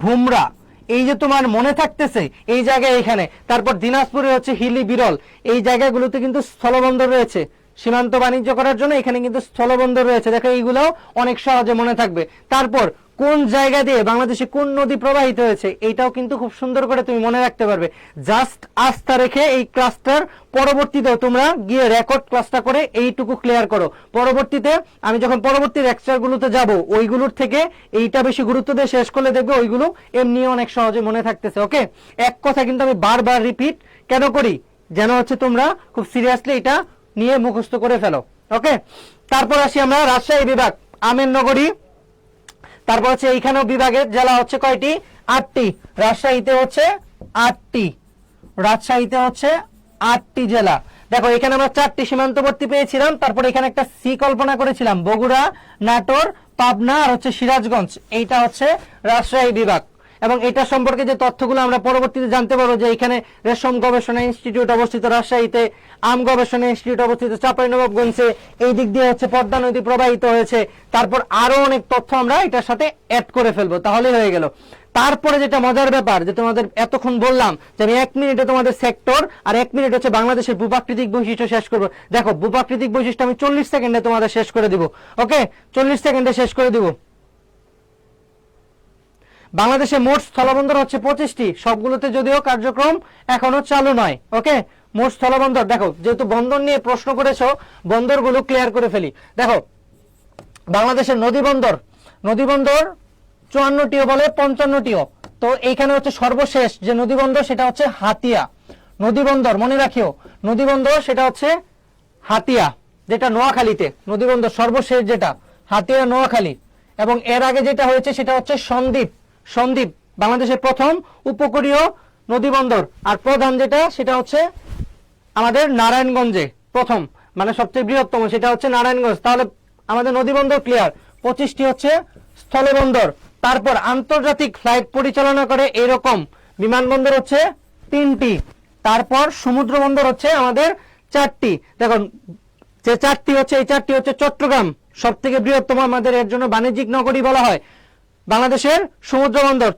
ভুমরা, এই যে তোমার মনে থাকতেছে এই জায়গায় এখানে। তারপর দিনাজপুরে হচ্ছে হিলি বিরল, এই জায়গাগুলোতে কিন্তু স্থলবন্দর রয়েছে, সীমান্ত বাণিজ্য করার জন্য এখানে কিন্তু স্থলবন্দর রয়েছে। দেখো এইগুলোও অনেক সহজে মনে থাকবে। তারপর কোন জায়গা দিয়ে বাংলাদেশে কোন নদী প্রবাহিত হয়েছে এইটাও কিন্তু খুব সুন্দর করে তুমি মনে রাখতে পারবে। জাস্ট আস্থা রেখে এই ক্লাসটার পরবর্তীতেও তোমরা গিয়ে রেকর্ড ক্লাসটা করে এইটুকু ক্লিয়ার করো। পরবর্তীতে আমি যখন পরবর্তী লেকচারগুলোতে যাব ওইগুলোর থেকে এইটা বেশি গুরুত্ব দিয়ে শেষ করলে দেখবে ওইগুলো এমনি অনেক সহজে মনে থাকতেছে। ওকে, এক কথা কিন্তু আমি বারবার রিপিট কেন করি, যেন হচ্ছে তোমরা খুব সিরিয়াসলি এটা নিয়ে মুখস্থ করে ফেলো। ওকে, তারপর আসি আমরা রাজশাহী বিভাগ, আমের নগরী। তারপর হচ্ছে এইখানেও বিভাগের জেলা হচ্ছে কয়টি, 8টি। রাজশাহীতে হচ্ছে 8টি, রাজশাহীতে হচ্ছে 8টি জেলা। দেখো এখানে আমরা 4টি সীমান্তবর্তী পেয়েছিলাম, তারপর এখানে একটা সি কল্পনা করেছিলাম, বগুড়া, নাটোর, পাবনা আর হচ্ছে সিরাজগঞ্জ। এইটা হচ্ছে রাজশাহী বিভাগ। এবং এটা সম্পর্কে যে তথ্যগুলো আমরা পরবর্তীতে জানতে পারবো, যে এখানে রেশম গবেষণা ইনস্টিটিউট অবস্থিত রাজশাহীতে, আম গবেষণা ইনস্টিটিউট অবস্থিত চাঁপাইনবাবগঞ্জে, এই দিক দিয়ে হচ্ছে পদ্মা নদী প্রবাহিত হয়েছে। তারপর আরো অনেক তথ্য আমরা এটার সাথে অ্যাড করে ফেলবো, তাহলে হয়ে গেল। তারপরে যেটা মজার ব্যাপার, যে তোমাদের এতক্ষণ বললাম যে আমি 1 মিনিটে তোমাদের সেক্টর আর 1 মিনিট হচ্ছে বাংলাদেশের ভূপ্রাকৃতিক বৈশিষ্ট্য শেষ করবো। দেখো ভূপ্রাকৃতিক বৈশিষ্ট্য আমি 40 সেকেন্ডে তোমাদের শেষ করে দিব। ওকে, 40 সেকেন্ডে শেষ করে দিব। বাংলাদেশে মোট স্থলবন্দর হচ্ছে 25টি, সবগুলোতে যদিও কার্যক্রম এখনো চালু নয়। ওকে, মোট স্থলবন্দর, দেখো যেহেতু বন্দর নিয়ে প্রশ্ন করেছো, বন্দরগুলো ক্লিয়ার করে ফেলি। দেখো বাংলাদেশের নদী বন্দর 54টিও বলে 55টিও, তো এইখানে হচ্ছে সর্বশেষ যে নদীবন্দর সেটা হচ্ছে হাতিয়া নদীবন্দর, মনে রাখিও নদীবন্দর সেটা হচ্ছে হাতিয়া, যেটা নোয়াখালীতে নদীবন্দর সর্বশেষ যেটা হাতিয়া নোয়াখালী। এবং এর আগে যেটা হয়েছে সেটা হচ্ছে সন্দ্বীপ, সন্দ্বীপ বাংলাদেশের প্রথম উপকূলীয় নদীবন্দর। আর প্রধান যেটা সেটা হচ্ছে আমাদের নারায়ণগঞ্জে প্রথম, মানে সবচেয়ে বৃহত্তম সেটা হচ্ছে নারায়ণগঞ্জ। তাহলে আমাদের নদীবন্দর ক্লিয়ার। 25টি হচ্ছে স্থলবন্দর। তারপর আন্তর্জাতিক ফ্লাইট পরিচালনা করে এরকম বিমানবন্দর হচ্ছে 3টি। তারপর সমুদ্র বন্দর হচ্ছে আমাদের 4টি। দেখুন যে 4টি হচ্ছে, এই 4টি হচ্ছে চট্টগ্রাম সব থেকে বৃহত্তম, আমাদের এর জন্য বাণিজ্যিক নগরী বলা হয়। বাংলাদেশের সমুদ্র বন্দর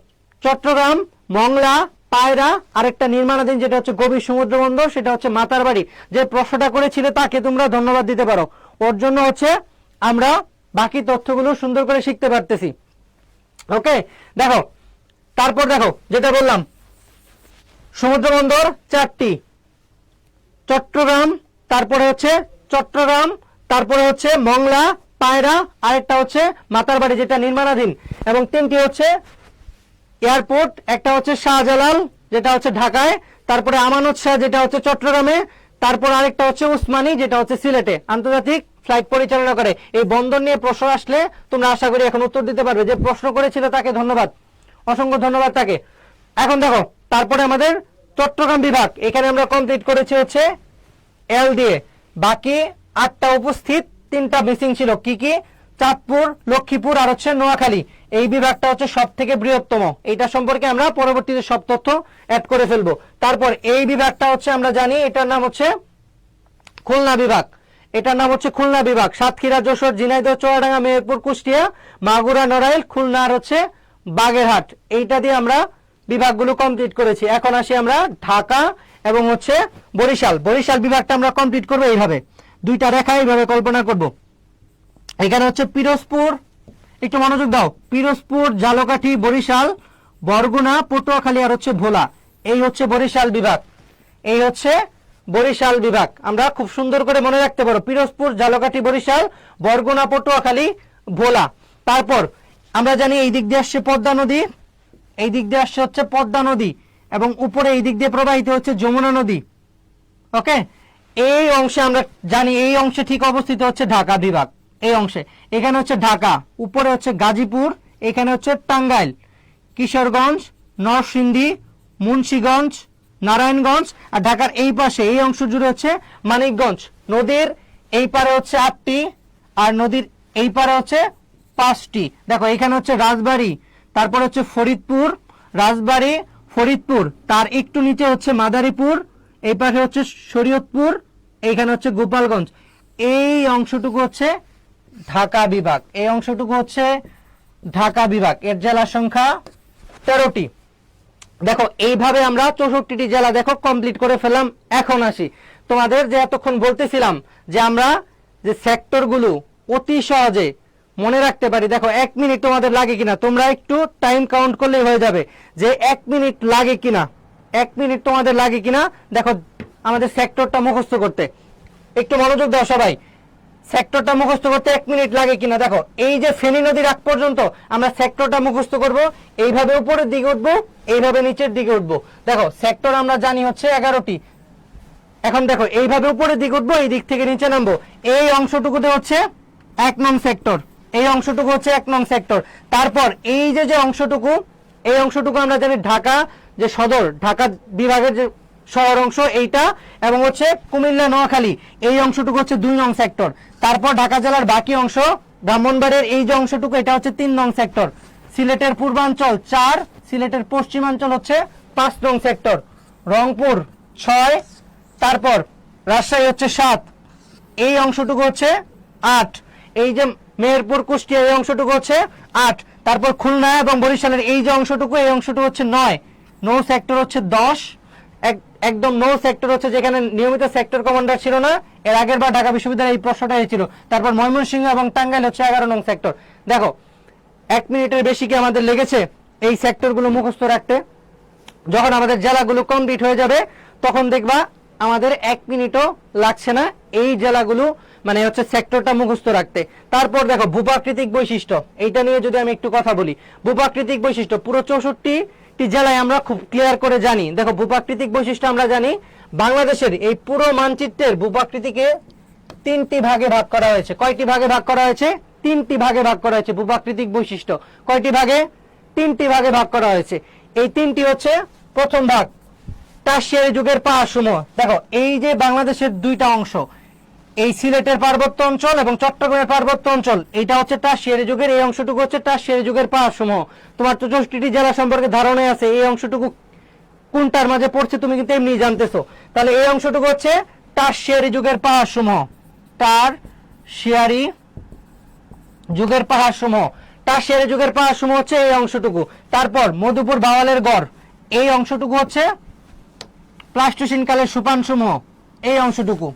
চট্টগ্রাম, মংলা, পায়রা, আরেকটা নির্মাণাধীন যেটা হচ্ছে গভীর সমুদ্র বন্দর সেটা হচ্ছে মাতারবাড়ি। যে প্রশ্নটা করেছিল তাকে তোমরা ধন্যবাদ দিতে পারো, ওর জন্য হচ্ছে আমরা বাকি তথ্যগুলো সুন্দর করে শিখতে পারতেছি। ওকে, দেখো তারপর দেখো যেটা বললাম সমুদ্র বন্দর 4টি, চট্টগ্রাম, তারপরে হচ্ছে চট্টগ্রাম, তারপরে হচ্ছে মংলা, পায়রা, আরেকটা হচ্ছে মাতারবাড়ি যেটা নির্মাণাধীন। এবং 3টি হচ্ছে এয়ারপোর্ট, একটা হচ্ছে শাহজালাল যেটা হচ্ছে ঢাকায়, তারপরে আমানত শাহ যেটা হচ্ছে চট্টগ্রামে, তারপর আরেকটা হচ্ছে উসমানী যেটা হচ্ছে সিলেটে আন্তর্জাতিক ফ্লাইট পরিচালনা করে। এই বন্দর নিয়ে প্রশ্ন আসলে তোমরা আশা করি এখন উত্তর দিতে পারবে। যে প্রশ্ন করেছিল তাকে ধন্যবাদ, অসংখ্য ধন্যবাদ তাকে। এখন দেখো তারপরে আমাদের চট্টগ্রাম বিভাগ, এখানে আমরা কমপ্লিট করেছি হচ্ছে এল দিয়ে। বাকি 8টা উপস্থিত, 3টা মিসিং ছিল। কি কি? চাঁদপুর, লক্ষ্মীপুর আর হচ্ছে নোয়াখালী। এই বিভাগটা হচ্ছে সব থেকে বৃহত্তম। এইটা সম্পর্কে আমরা পরবর্তীতে সব তথ্য অ্যাড করে ফেলবো। তারপর এই বিভাগটা হচ্ছে আমরা জানি এটার নাম হচ্ছে খুলনা বিভাগ। এটার নাম হচ্ছে খুলনা বিভাগ। সাতক্ষীরা, যশোর, ঝিনাইদহ, চুয়াডাঙ্গা, মেহেরপুর, কুষ্টিয়া, মাগুরা, নড়াইল, খুলনা আর হচ্ছে বাগেরহাট। এইটা দিয়ে আমরা বিভাগগুলো কমপ্লিট করেছি। এখন আসি আমরা ঢাকা এবং হচ্ছে বরিশাল। বরিশাল বিভাগটা আমরা কমপ্লিট করবো এইভাবে, 2টা রেখা এইভাবে কল্পনা করব। এখানে হচ্ছে পিরোজপুর, একটু মনোযোগ দাও, পিরোজপুর, ঝালকাঠি, বরিশাল, বরগুনা, পটুয়াখালী আর হচ্ছে ভোলা। এই হচ্ছে বরিশাল বিভাগ, এই হচ্ছে বরিশাল বিভাগ। আমরা খুব সুন্দর করে মনে রাখতে পারো, পিরোজপুর, ঝালকাঠি, বরিশাল, বরগুনা, পটুয়াখালী, ভোলা। তারপর আমরা জানি এই দিক দিয়ে আসছে পদ্মা নদী, এই দিক দিয়ে আসছে হচ্ছে পদ্মা নদী, এবং উপরে এই দিক দিয়ে প্রবাহিত হচ্ছে যমুনা নদী। ওকে, এই অংশে আমরা জানি এই অংশে ঠিক অবস্থিত হচ্ছে ঢাকা বিভাগ। এই অংশে এখানে হচ্ছে ঢাকা, উপরে হচ্ছে গাজীপুর, এখানে হচ্ছে টাঙ্গাইল, কিশোরগঞ্জ, নরসিংদী, মুন্সিগঞ্জ, নারায়ণগঞ্জ, আর ঢাকার এই পাশে এই অংশ জুড়ে হচ্ছে মানিকগঞ্জ। নদীর এই পারে হচ্ছে 8টি আর নদীর এই পারে হচ্ছে 5টি। দেখো এখানে হচ্ছে রাজবাড়ী, তারপর হচ্ছে ফরিদপুর, রাজবাড়ী, ফরিদপুর, তার একটু নিচে হচ্ছে মাদারীপুর, এই পাশে হচ্ছে শরীয়তপুর, এইখানে হচ্ছে গোপালগঞ্জ। এই অংশটুকু হচ্ছে ঢাকা বিভাগ, এই অংশটুকু হচ্ছে ঢাকা বিভাগ। এর জেলা সংখ্যা 13টি। দেখো এইভাবে আমরা 64টি জেলা দেখো কমপ্লিট করে ফেললাম। এখন আসি তোমাদের যে এতক্ষণ বলতেছিলাম যে আমরা যে সেক্টরগুলো অতি সহজে মনে রাখতে পারি। দেখো 1 মিনিট তোমাদের লাগে কিনা, তোমরা একটু টাইম কাউন্ট করলেই হয়ে যাবে যে 1 মিনিট লাগে কিনা, 1 মিনিট তোমাদের লাগে কিনা। দেখো আমাদের সেক্টরটা মুখস্থ করতে একটু মনোযোগ দাও সবাই, সেক্টরটা মুখস্থ করতে 1 মিনিট লাগে কিনা। দেখো এই যে ফেনী নদীর আগ পর্যন্ত আমরা সেক্টরটা মুখস্থ করব, এইভাবে উপরের দিকে উঠবো, এইভাবে নিচের দিকে উঠবো। দেখো সেক্টর আমরা জানি হচ্ছে 11টি। এখন দেখো এইভাবে উপরের দিকে উঠবো, এই দিক থেকে নিচে নামবো। এই অংশটুকুতে হচ্ছে 1 নং সেক্টর, এই অংশটুকু হচ্ছে 1 নং সেক্টর। তারপর এই যে অংশটুকু, এই অংশটুকু আমরা জানি ঢাকা যে সদর, ঢাকা বিভাগের যে শহর অংশ এইটা, এবং হচ্ছে কুমিল্লা, নোয়াখালী, এই অংশটুকু হচ্ছে 2 নং সেক্টর। তারপর ঢাকা জেলার বাকি অংশ, ব্রাহ্মণবাড়িয়ার এই যে অংশটুকু এটা হচ্ছে 3 নং সেক্টর। সিলেটের পূর্বাঞ্চল 4, সিলেটের পশ্চিমাঞ্চল হচ্ছে 5 নং সেক্টর। রংপুর 6, তারপর রাজশাহী হচ্ছে 7, এই অংশটুকু হচ্ছে 8, এই যে মেহেরপুর, কুষ্টিয়া এই অংশটুকু হচ্ছে 8। তারপর খুলনা এবং বরিশালের এই যে অংশটুকু, এই অংশটুকু হচ্ছে 9। নো সেক্টর হচ্ছে 10, একদম নো সেক্টর হচ্ছে যেখানে নিয়মিত সেক্টর কমান্ডার ছিল না। এর আগের বার ঢাকা বিশ্ববিদ্যালয়ে এই প্রশ্নটা এসেছিল। তারপর ময়মনসিংহ এবং টাঙ্গাইল হচ্ছে 11 নং সেক্টর। দেখো 1 মিনিটের বেশি কি আমাদের লেগেছে এই সেক্টরগুলো মুখস্থ রাখতে। যখন আমাদের জেলাগুলো কমপ্লিট হয়ে যাবে তখন দেখবা আমাদের 1 মিনিটও লাগছে না এই জেলাগুলো মানে হচ্ছে সেক্টরটা মুখস্থ রাখতে। তারপর দেখো ভূপ্রাকৃতিক বৈশিষ্ট্য, এইটা নিয়ে যদি আমি একটু কথা বলি। ভূপ্রাকৃতিক বৈশিষ্ট্য পুরো 64 জেলায় আমরা খুব ক্লিয়ার করে জানি। দেখো ভূপ্রাকৃতিক বৈশিষ্ট্য আমরা জানি বাংলাদেশের এই পুরো মানচিত্রের ভূপ্রাকৃতিকে 3টি ভাগে ভাগ করা হয়েছে। কয়টি ভাগে ভাগ করা হয়েছে? 3টি ভাগে ভাগ করা হয়েছে ভূপ্রাকৃতিক বৈশিষ্ট্য। কয়টি ভাগে? 3টি ভাগে ভাগ করা হয়েছে। এই 3টি হচ্ছে, প্রথম ভাগ টারশিয়ারি যুগের পাহাড়সমূহ। দেখো এই যে বাংলাদেশের 2টা অংশ, এই সিলেটের পার্বত্য অঞ্চল এবং চট্টগ্রামের পার্বত্য অঞ্চল, এটা হচ্ছে টারশিয়ারি যুগের, এই অংশটুকু হচ্ছে টারশিয়ারি যুগের পাহাড়সমূহ। তোমার 64টি জেলা সম্পর্কে ধারণা আছে, এই অংশটুকু কোনটার মাঝে পড়ছে তুমি কিন্তু এমনি জানতেছো। তাহলে এই অংশটুকু হচ্ছে টারশিয়ারি যুগের পাহাড়সমূহ, টারশিয়ারি যুগের পাহাড়সমূহ। টারশিয়ারি যুগের পাহাড়সমূহ হচ্ছে এই অংশটুকু। তারপর মধুপুর বাওয়ালের গড়, এই অংশটুকু হচ্ছে প্লাস্টোসিন কালের সোপানসমূহ, এই অংশটুকু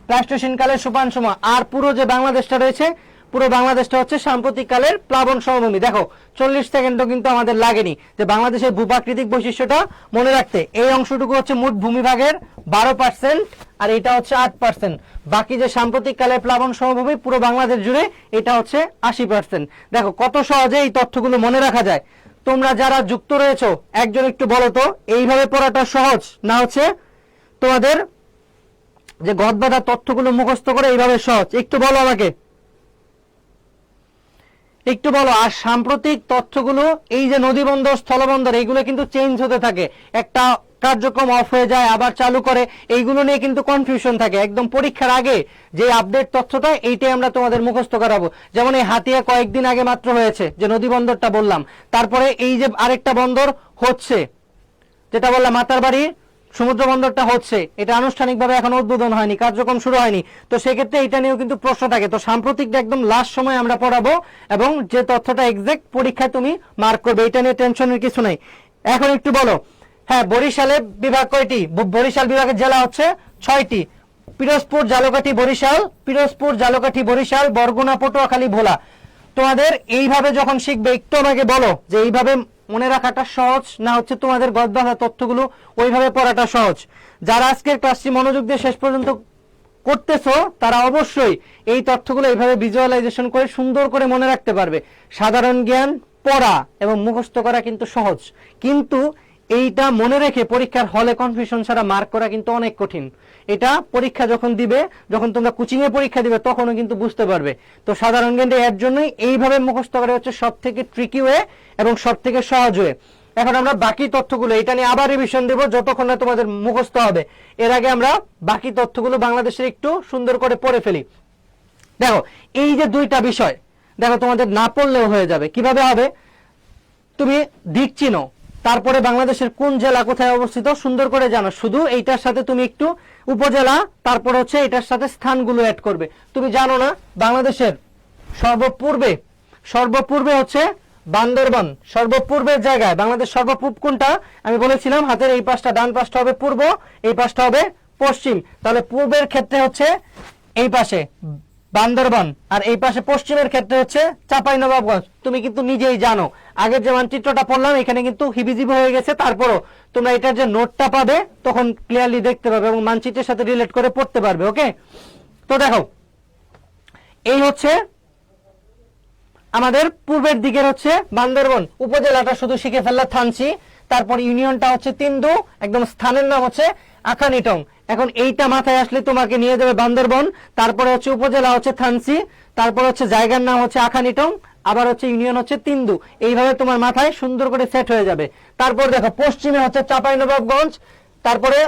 প্লাস্টোসিন কালের সোপানসমূহ। আর পুরো যে বাংলাদেশটা রয়েছে, পুরো বাংলাদেশটা হচ্ছে সাম্প্রতিক কালের প্লাবন সমভূমি। দেখো 40 সেকেন্ডও কিন্তু আমাদের লাগেনি যে বাংলাদেশের ভূপ্রাকৃতিক বৈশিষ্ট্যটা মনে রাখতে। এই অংশটুকু হচ্ছে মোট ভূমিভাগের 12%, আর এটা হচ্ছে 8%। বাকি যে সাম্প্রতিক কালের প্লাবন সমভূমি পুরো বাংলাদেশ জুড়ে, এটা হচ্ছে 80%। দেখো কত সহজে এই তথ্যগুলো মনে রাখা যায়। তোমরা যারা যুক্ত রয়েছো একজন একটু বলো তো, এইভাবে পড়াটা সহজ না হচ্ছে তোমাদের যে গদবাঁধা তথ্যগুলো মুখস্থ করে এইভাবে সহজ? একটু বলো আমাকে, একটু বলো। আর সাম্প্রতিক তথ্যগুলো, এই যে নদীবন্দর স্থলবন্দর, এইগুলো কিন্তু চেঞ্জ হতে থাকে, একটা কার্যক্রম অফ হয়ে যায় আবার চালু করে, এইগুলো নিয়ে কিন্তু কনফিউশন থাকে। একদম পরীক্ষার আগে যে আপডেট তথ্যটা, এইটাই আমরা তোমাদের মুখস্থ করাবো। যেমন এই হাতিয়া কয়েকদিন আগে মাত্র হয়েছে, যে নদী বন্দরটা বললাম। তারপরে এই যে আরেকটা বন্দর হচ্ছে, যেটা বললাম মাতারবাড়ি সমুদ্র বন্দরটা হচ্ছে, এটা আনুষ্ঠানিকভাবে এখন উদ্বোধন হয়নি, কার্যক্রম শুরু হয়নি। তো সেক্ষেত্রে এটা নিয়েও কিন্তু প্রশ্ন থাকে। তো সাম্প্রতিকটা একদম লাস্ট সময় আমরা পড়াবো, এবং যে তথ্যটা এক্সাক্ট পরীক্ষায় তুমি মার্ক করবে, এটা নিয়ে টেনশনের কিছু নাই। এখন একটু বলো, হ্যাঁ বরিশালে বিভাগ কয়টি? বরিশাল বিভাগের জেলা হচ্ছে 6টি। পিরোজপুর, ঝালকাঠি, বরিশাল, পিরোজপুর, ঝালকাঠি, বরিশাল, বরগুনা, পটুয়াখালী, ভোলা। তোমাদের এইভাবে যখন শিখবে, একটু আমাকে বলো যে এইভাবে মনে রাখাটা সহজ না হচ্ছে তোমাদের গদবাঁধা তথ্যগুলো ওইভাবে পড়াটা সহজ? যারা আজকের ক্লাসটি মনোযোগ দিয়ে শেষ পর্যন্ত করতেছো তারা অবশ্যই এই তথ্যগুলো এইভাবে ভিজুয়ালাইজেশন করে সুন্দর করে মনে রাখতে পারবে। সাধারণ জ্ঞান পড়া এবং মুখস্থ করা কিন্তু সহজ, কিন্তু এইটা মনে রেখে পরীক্ষার হলে কনফিউশন ছাড়া মার্ক করা কিন্তু অনেক কঠিন। এটা পরীক্ষা যখন দিবে, যখন তোমরা কোচিং এ পরীক্ষা দিবে, তখনও কিন্তু বুঝতে পারবে। তো সাধারণ জ্ঞানটা এর জন্যই এইভাবে মুখস্থ করা হচ্ছে সব থেকে ট্রিকি ওয়ে এবং সব থেকে সহজ ওয়ে। এখন আমরা বাকি তথ্যগুলো এটা নিয়ে আবার রিভিশন দেব যতক্ষণ না তোমাদের মুখস্থ হবে। এর আগে আমরা বাকি তথ্যগুলো বাংলাদেশের একটু সুন্দর করে পড়ে ফেলি। দেখো এই যে 2টা বিষয়, দেখো তোমাদের না পড়লেও হয়ে যাবে। কিভাবে হবে? তুমি দিক চিনো, তারপরে বাংলাদেশের কোন জেলা কোথায় অবস্থিত সুন্দর করে জানো, শুধু এইটার সাথে তুমি একটু উপজেলা, তারপর হচ্ছে এটার সাথে স্থানগুলো অ্যাড করবে। তুমি জানো না বাংলাদেশের সর্বপূর্বে হচ্ছে বান্দরবান, সর্বপূর্বের জায়গায় বাংলাদেশ সর্বপূর্ব কোনটা? আমি বলেছিলাম হাতের এই পাশটা, ডান পাশটা হবে পূর্ব, এই পাশটা হবে পশ্চিম। তাহলে পূর্বের ক্ষেত্রে হচ্ছে এই পাশে বান্দরবান, আর এই পাশে পশ্চিমের ক্ষেত্রে হচ্ছে চাঁপাইনবাবগঞ্জ। তুমি কিন্তু নিজেই জানো, আগের যে মানচিত্রটা পড়লাম এখানে কিন্তু হিবিজিবি হয়ে গেছে, তারপরও তোমরা এটার যে নোটটা পাবে তখন ক্লিয়ারলি দেখতে পাবে এবং মানচিত্রের সাথে রিলেট করে পড়তে পারবে। ওকে, তো দেখো এই হচ্ছে আমাদের পূর্বের দিকের হচ্ছে বান্দরবান। উপজেলাটা শুধু শিখে ফেললা থানচি, তারপর ইউনিয়নটা হচ্ছে তিন্দু, একদম স্থানের নাম হচ্ছে আখানিটং। এখন এইটা মাথায় আসলে তোমাকে নিয়ে যাবে বান্দরবান, তারপরে হচ্ছে উপজেলা হচ্ছে থানচি, তারপর হচ্ছে জায়গার নাম হচ্ছে আখানিটং, আবার হচ্ছে ইউনিয়ন হচ্ছে তিন্দু। এইভাবে তোমার মাথায় সুন্দর করে সেট হয়ে যাবে। তারপর দেখো পশ্চিমে হচ্ছে চাঁপাইনবাবগঞ্জ, তারপরে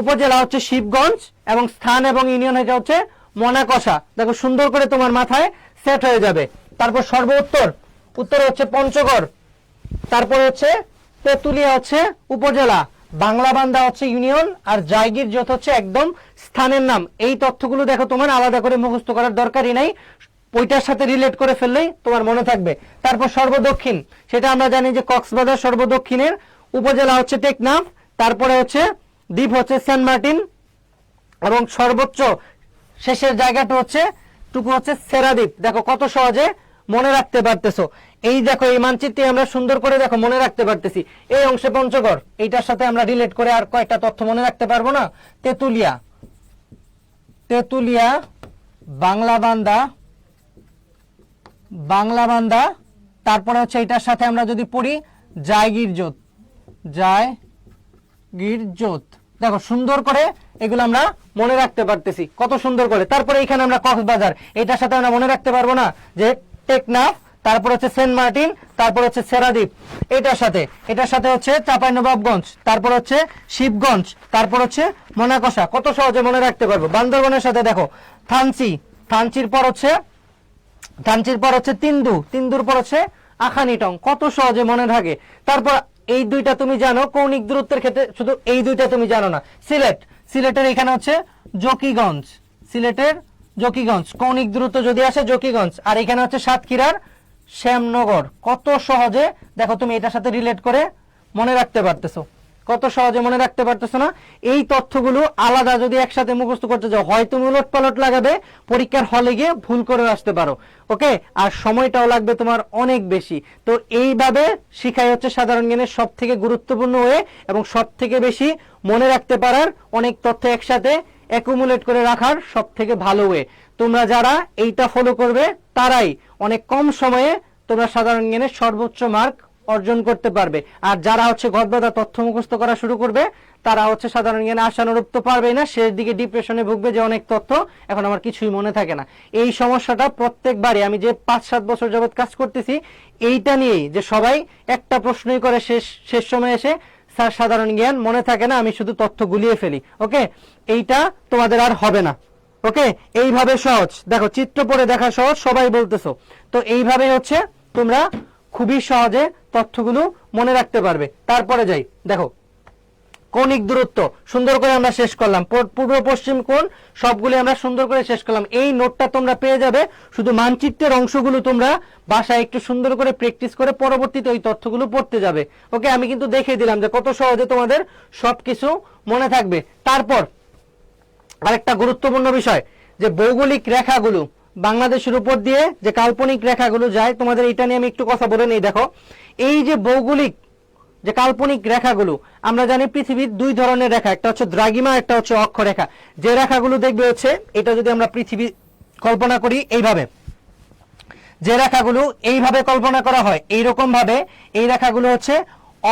উপজেলা হচ্ছে শিবগঞ্জ, এবং স্থান এবং ইউনিয়ন হচ্ছে মনাকষা। দেখো সুন্দর করে তোমার মাথায় সেট হয়ে যাবে। তারপর উত্তরে হচ্ছে পঞ্চগড়, তারপর হচ্ছে তেতুলিয়া হচ্ছে উপজেলা, বাংলাবান্ধা হচ্ছে ইউনিয়ন, আর জায়গিরজোত হচ্ছে একদম স্থানের নাম। এই তথ্যগুলো দেখো তোমার আলাদা করে মুখস্থ করার দরকারই নাই, ওইটার সাথে রিলেট করে ফেললেই তোমার মনে থাকবে। তারপর সর্বদক্ষিণ, সেটা আমরা জানি যে কক্সবাজার সর্বদক্ষিণের উপজেলা হচ্ছে টেকনাফ, তারপরে হচ্ছে দ্বীপ হচ্ছে সেন্ট মার্টিন, এবং সর্বোচ্চ শেষের জায়গাটা হচ্ছে সেরাদ্বীপ। দেখো কত সহজে মনে রাখতে পারতেছো। এই দেখো এই মানচিত্রে আমরা সুন্দর করে দেখো মনে রাখতে পারতেছি। এই অংশে পঞ্চগড়, এইটার সাথে আমরা রিলেট করে আর কয়েকটা তথ্য মনে রাখতে পারবো না? তেতুলিয়া, বাংলাবান্ধা, তারপরে হচ্ছে এটার সাথে আমরা যদি পড়ি জায়গিরজোত, জায়গিরজোত। দেখো সুন্দর করে এগুলো আমরা মনে রাখতে পারতেছি, কত সুন্দর করে। তারপরে এখানে আমরা কক্সবাজার, এটার সাথে আমরা মনে রাখতে পারবো না যে টেকনাফ, তারপর হচ্ছে সেন্ট মার্টিন, তারপর হচ্ছে সেরাদ্বীপ, এটার সাথে হচ্ছে চাঁপাইনবাবগঞ্জ, তারপর হচ্ছে শিবগঞ্জ, তারপর হচ্ছে মোনাকষা, কত সহজে মনে রাখতে পারবো। বান্দরবনের সাথে দেখো থানচি, থানচির পর হচ্ছে তিন্দু, তিন্দুর পর হচ্ছে আখানিটং, কত সহজে মনে থাকে। তারপর এই দুইটা তুমি জানো কৌণিক দূরত্বের ক্ষেত্রে, শুধু এই দুইটা তুমি জানো না। সিলেটের এখানে হচ্ছে জকিগঞ্জ, সিলেটের জকিগঞ্জ, কৌণিক দূরত্ব যদি আসে জকিগঞ্জ, আর এখানে হচ্ছে সাতক্ষীরার শ্যামনগর। কত সহজে দেখো তুমি এটার সাথে রিলেট করে মনে রাখতে পারতেছো, কত সহজে মনে রাখতে পারতেছো না। এই তথ্যগুলো আলাদা যদি একসাথে মুখস্থ করতে যাও, হয় তুমি উলট পালট লাগাবে, পরীক্ষার হলে গিয়ে ভুল করে আসতে পারো। ওকে, আর সময়টাও লাগবে তোমার অনেক বেশি। তো এইভাবে শিখাই হচ্ছে সাধারণ জ্ঞানের সব থেকে গুরুত্বপূর্ণ ওয়ে এবং সব থেকে বেশি মনে রাখতে পারার, অনেক তথ্য একসাথে অ্যাকুমুলেট করে রাখার সব থেকে ভালো ওয়ে। তোমরা যারা এইটা ফলো করবে তারাই অনেক কম সময়ে তোমরা সাধারণ জ্ঞানের সর্বোচ্চ মার্ক অর্জন করতে পারবে। আর যারা হচ্ছে গদবাদা তথ্য মুখস্থ করা শুরু করবে তারা হচ্ছে সাধারণ জ্ঞানে আশানুরূপ তো পারবেই না, শেষ দিকে ডিপ্রেশনে ভুগবে যে অনেক তথ্য এখন আমার কিছুই মনে থাকে না। এই সমস্যাটা প্রত্যেকবারই আমি যে 5-7 বছর যাবৎ কাজ করতেছি এইটা নিয়েই, যে সবাই একটা প্রশ্নই করে শেষ সময় এসে স্যার সাধারণ জ্ঞান মনে থাকে না, আমি শুধু তথ্য গুলিয়ে ফেলি। ওকে, এইটা তোমাদের আর হবে না। ওকে, এইভাবে সহজ, দেখো চিত্র পড়ে দেখা সহজ, সবাই বলতেছো। তো এইভাবে হচ্ছে তোমরা খুবই সহজে তথ্যগুলো মনে রাখতে পারবে। তারপরে যাই, দেখো কৌণিক দূরত্ব সুন্দর করে আমরা শেষ করলাম, পূর্ব পশ্চিম কোণ সবগুলি আমরা সুন্দর করে শেষ করলাম। এই নোটটা তোমরা পেয়ে যাবে, শুধু মানচিত্রের অংশগুলো তোমরা বাসায় একটু সুন্দর করে প্র্যাকটিস করে পরবর্তীতে ওই তথ্যগুলো পড়তে যাবে। ওকে, আমি কিন্তু দেখিয়ে দিলাম যে কত সহজে তোমাদের সবকিছু মনে থাকবে। তারপর আরেকটা গুরুত্বপূর্ণ বিষয়, যে ভৌগোলিক রেখাগুলো বাংলাদেশের উপর দিয়ে যে কাল্পনিক রেখাগুলো যায়, তোমাদের এটা নিয়ে আমি একটু কথা বলে নেই। দেখো এই যে ভৌগোলিক যে কাল্পনিক রেখাগুলো, আমরা জানি পৃথিবীর দুই ধরনের রেখা, একটা হচ্ছে দ্রাঘিমা, একটা হচ্ছে অক্ষরেখা। যে রেখাগুলো দেখবে হচ্ছে, এটা যদি আমরা পৃথিবী কল্পনা করি এইভাবে, যে রেখাগুলো এইভাবে কল্পনা করা হয় এইরকম ভাবে, এই রেখাগুলো হচ্ছে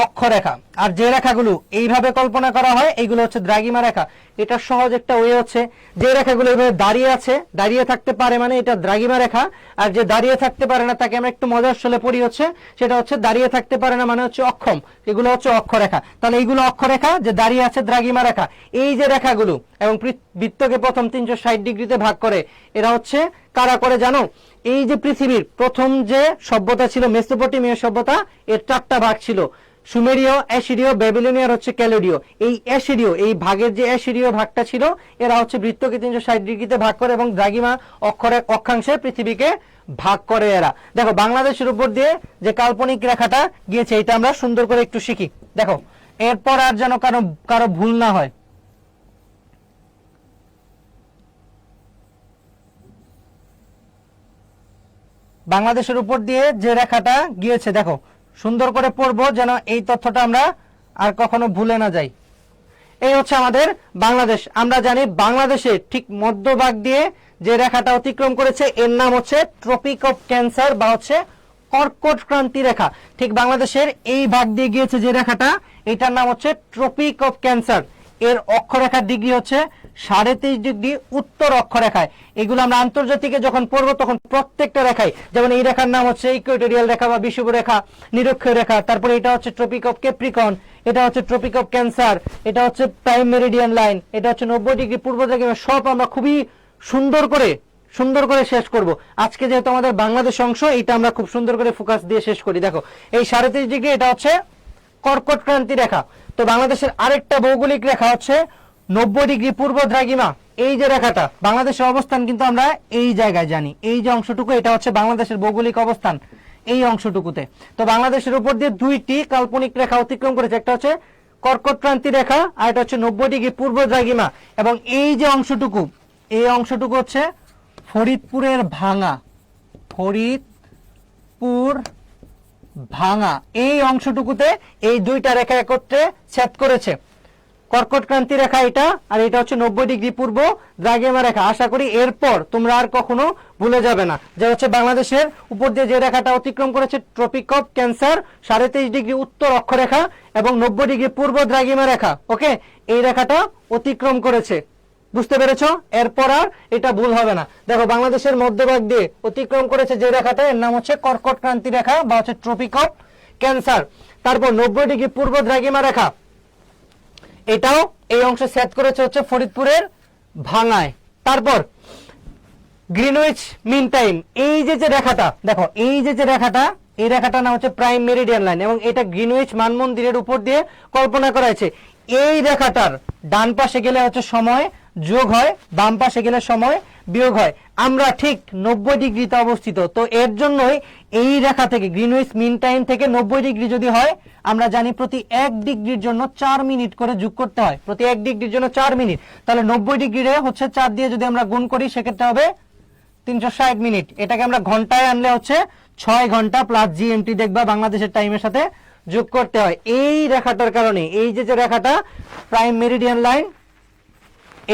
অক্ষরেখা। আর যে রেখাগুলো এইভাবে কল্পনা করা হয় এইগুলো হচ্ছে দ্রাঘিমা রেখা। এটা সহজ একটা ওয়ে হচ্ছে, যে রেখাগুলো এইভাবে দাঁড়িয়ে আছে, দাঁড়িয়ে থাকতে পারে মানে এটা দ্রাঘিমা রেখা, আর যে দাঁড়িয়ে থাকতে পারে না তাকে আমরা একটু মজার ছলে পড়ি হচ্ছে, সেটা হচ্ছে দাঁড়িয়ে থাকতে পারে না মানে হচ্ছে অক্ষম, এগুলো হচ্ছে অক্ষরেখা। তাহলে এইগুলো অক্ষরেখা, যে দাঁড়িয়ে আছে দ্রাঘিমা রেখা। এই যে রেখাগুলো এবং বৃত্তকে প্রথম 360 ডিগ্রিতে ভাগ করে, এরা হচ্ছে কারা করে জানো? এই যে পৃথিবীর প্রথম যে সভ্যতা ছিল মেসোপটেমিয়া সভ্যতা, এর 4টা ভাগ ছিল, সুমেরীয়, অ্যাসিরীয়, ব্যাবিলনীয়, হচ্ছে ক্যালেডীয়। এই অ্যাসিরীয়, এই ভাগের যে অ্যাসিরীয় ভাগটা ছিল, এরা হচ্ছে বৃত্তকে 360 ডিগ্রিতে ভাগ করে এবং দ্রাঘিমা অক্ষাংশে পৃথিবীকে ভাগ করে এরা। দেখো বাংলাদেশের উপর দিয়ে যে কাল্পনিক রেখাটা গিয়েছে, এটা আমরা সুন্দর করে একটু শিখি। দেখো এরপর আর যেন কারো ভুল না হয়। বাংলাদেশের উপর দিয়ে যে রেখাটা গিয়েছে, দেখো সুন্দর করে পড়বো যেন এই তথ্যটা আমরা আর কখনো ভুলে না যাই। এই হচ্ছে আমাদের বাংলাদেশ। আমরা জানি বাংলাদেশের ঠিক মধ্যভাগ দিয়ে যে রেখাটা অতিক্রম করেছে এর নাম হচ্ছে ট্রপিক অফ ক্যান্সার বা হচ্ছে কর্কট ক্রান্তি রেখা। ঠিক বাংলাদেশের এই ভাগ দিয়ে গিয়েছে যে রেখাটা, এটার নাম হচ্ছে ট্রপিক অফ ক্যান্সার। এর অক্ষরেখার ডিগ্রি হচ্ছে 23.5 ডিগ্রি উত্তর অক্ষরেখায়। এগুলো আমরা আন্তর্জাতিকে যখন পড়বো তখন প্রত্যেকটা রেখায়, যেমন এই রেখার নাম হচ্ছে ইকুয়েটোরিয়াল রেখা বা বিষুব রেখা, নিরক্ষীয় রেখা, তারপরে এটা হচ্ছে ট্রপিক অফ ক্যাপ্রিকন, এটা হচ্ছে ট্রপিক অফ ক্যান্সার, এটা হচ্ছে প্রাইম মেরিডিয়ান লাইন, এটা হচ্ছে 90 ডিগ্রি পূর্ব দ্রাঘিমা। সব আমরা খুবই সুন্দর করে শেষ করব। আজকে যেহেতু আমাদের বাংলাদেশ অংশ, এটা আমরা খুব সুন্দর করে ফোকাস দিয়ে শেষ করি। দেখো এই 33.5 ডিগ্রি, এটা হচ্ছে কর্কট ক্রান্তি রেখা। তো বাংলাদেশের আরেকটা ভৌগোলিক রেখা হচ্ছে 90 ডিগ্রি পূর্ব দ্রাঘিমা। এই যে রেখাটা, বাংলাদেশের অবস্থান কিন্তু আমরা এই জায়গায় জানি, এই যে অংশটুকু, এটা হচ্ছে বাংলাদেশের ভৌগোলিক অবস্থান এই অংশটুকুতে। তো বাংলাদেশের উপর দিয়ে দুইটি কাল্পনিক রেখা অতিক্রম করেছে, একটা হচ্ছে কর্কট ক্রান্তি রেখা আর এটা হচ্ছে 90 ডিগ্রি পূর্ব দ্রাঘিমা। এবং এই যে অংশটুকু, এই অংশটুকু হচ্ছে ফরিদপুরের ভাঙা, ফরিদপুর ভাঙা। এই অংশটুকুতে এই দুইটা রেখা একত্রে ছেদ করেছে। কর্কট ক্রান্তি রেখা এটা, আর এটা হচ্ছে 90 ডিগ্রি পূর্ব দ্রাঘিমা রেখা। আশা করি এরপর তোমরা আর কখনো ভুলে যাবে না যে হচ্ছে বাংলাদেশের উপর দিয়ে যে রেখাটা অতিক্রম করেছে ট্রপিক অফ ক্যান্সার, 23.5 ডিগ্রি উত্তর অক্ষরেখা এবং 90 ডিগ্রি পূর্ব দ্রাঘিমা রেখা, ওকে, এই রেখাটা অতিক্রম করেছে। বুঝতে পেরেছো? এরপর আর এটা ভুল হবে না। দেখো বাংলাদেশের মধ্যভাগ দিয়ে অতিক্রম করেছে যে রেখাটা, এর নাম হচ্ছে কর্কট ক্রান্তি রেখা বা হচ্ছে ট্রপিক অফ ক্যান্সার। তারপর 90 ডিগ্রি পূর্ব দ্রাঘিমা রেখা, এটাও এই অংশে সেট করেছে হচ্ছে ফরিদপুরের ভাঙায়। তারপর গ্রিনউইচ মিন টাইম, এই যে রেখাটা দেখো, এই যে রেখাটা, এই রেখাটার নাম হচ্ছে প্রাইম মেরিডিয়ান লাইন এবং এটা গ্রিনউইচ মানমন্দিরের উপর দিয়ে কল্পনা করা হয়েছে। এই রেখাটার ডান পাশে গেলে হচ্ছে সময় যোগ হয়, বাম পাশে গেলে সময় বিয়োগ হয়। আমরা ঠিক 90 ডিগ্রিতে অবস্থিত, তো এর জন্যই এই রেখা থেকে গ্রিনউইচ মিন টাইম থেকে 90 ডিগ্রি যদি হয়, আমরা জানি প্রতি 1 ডিগ্রির জন্য 4 মিনিট করে যোগ করতে হয়, প্রতি 1 ডিগ্রির জন্য 4 মিনিট। তাহলে 90 ডিগ্রিরে হচ্ছে 4 দিয়ে যদি আমরা গুণ করি সেক্ষেত্রে হবে 360 মিনিট। এটাকে আমরা ঘন্টায় আনলে হচ্ছে 6 ঘন্টা প্লাস জিএমটি দেখবা বাংলাদেশের টাইমের সাথে যোগ করতে হয়। এই রেখাটার কারণে এই যে রেখাটা প্রাইম মেরিডিয়ান লাইন,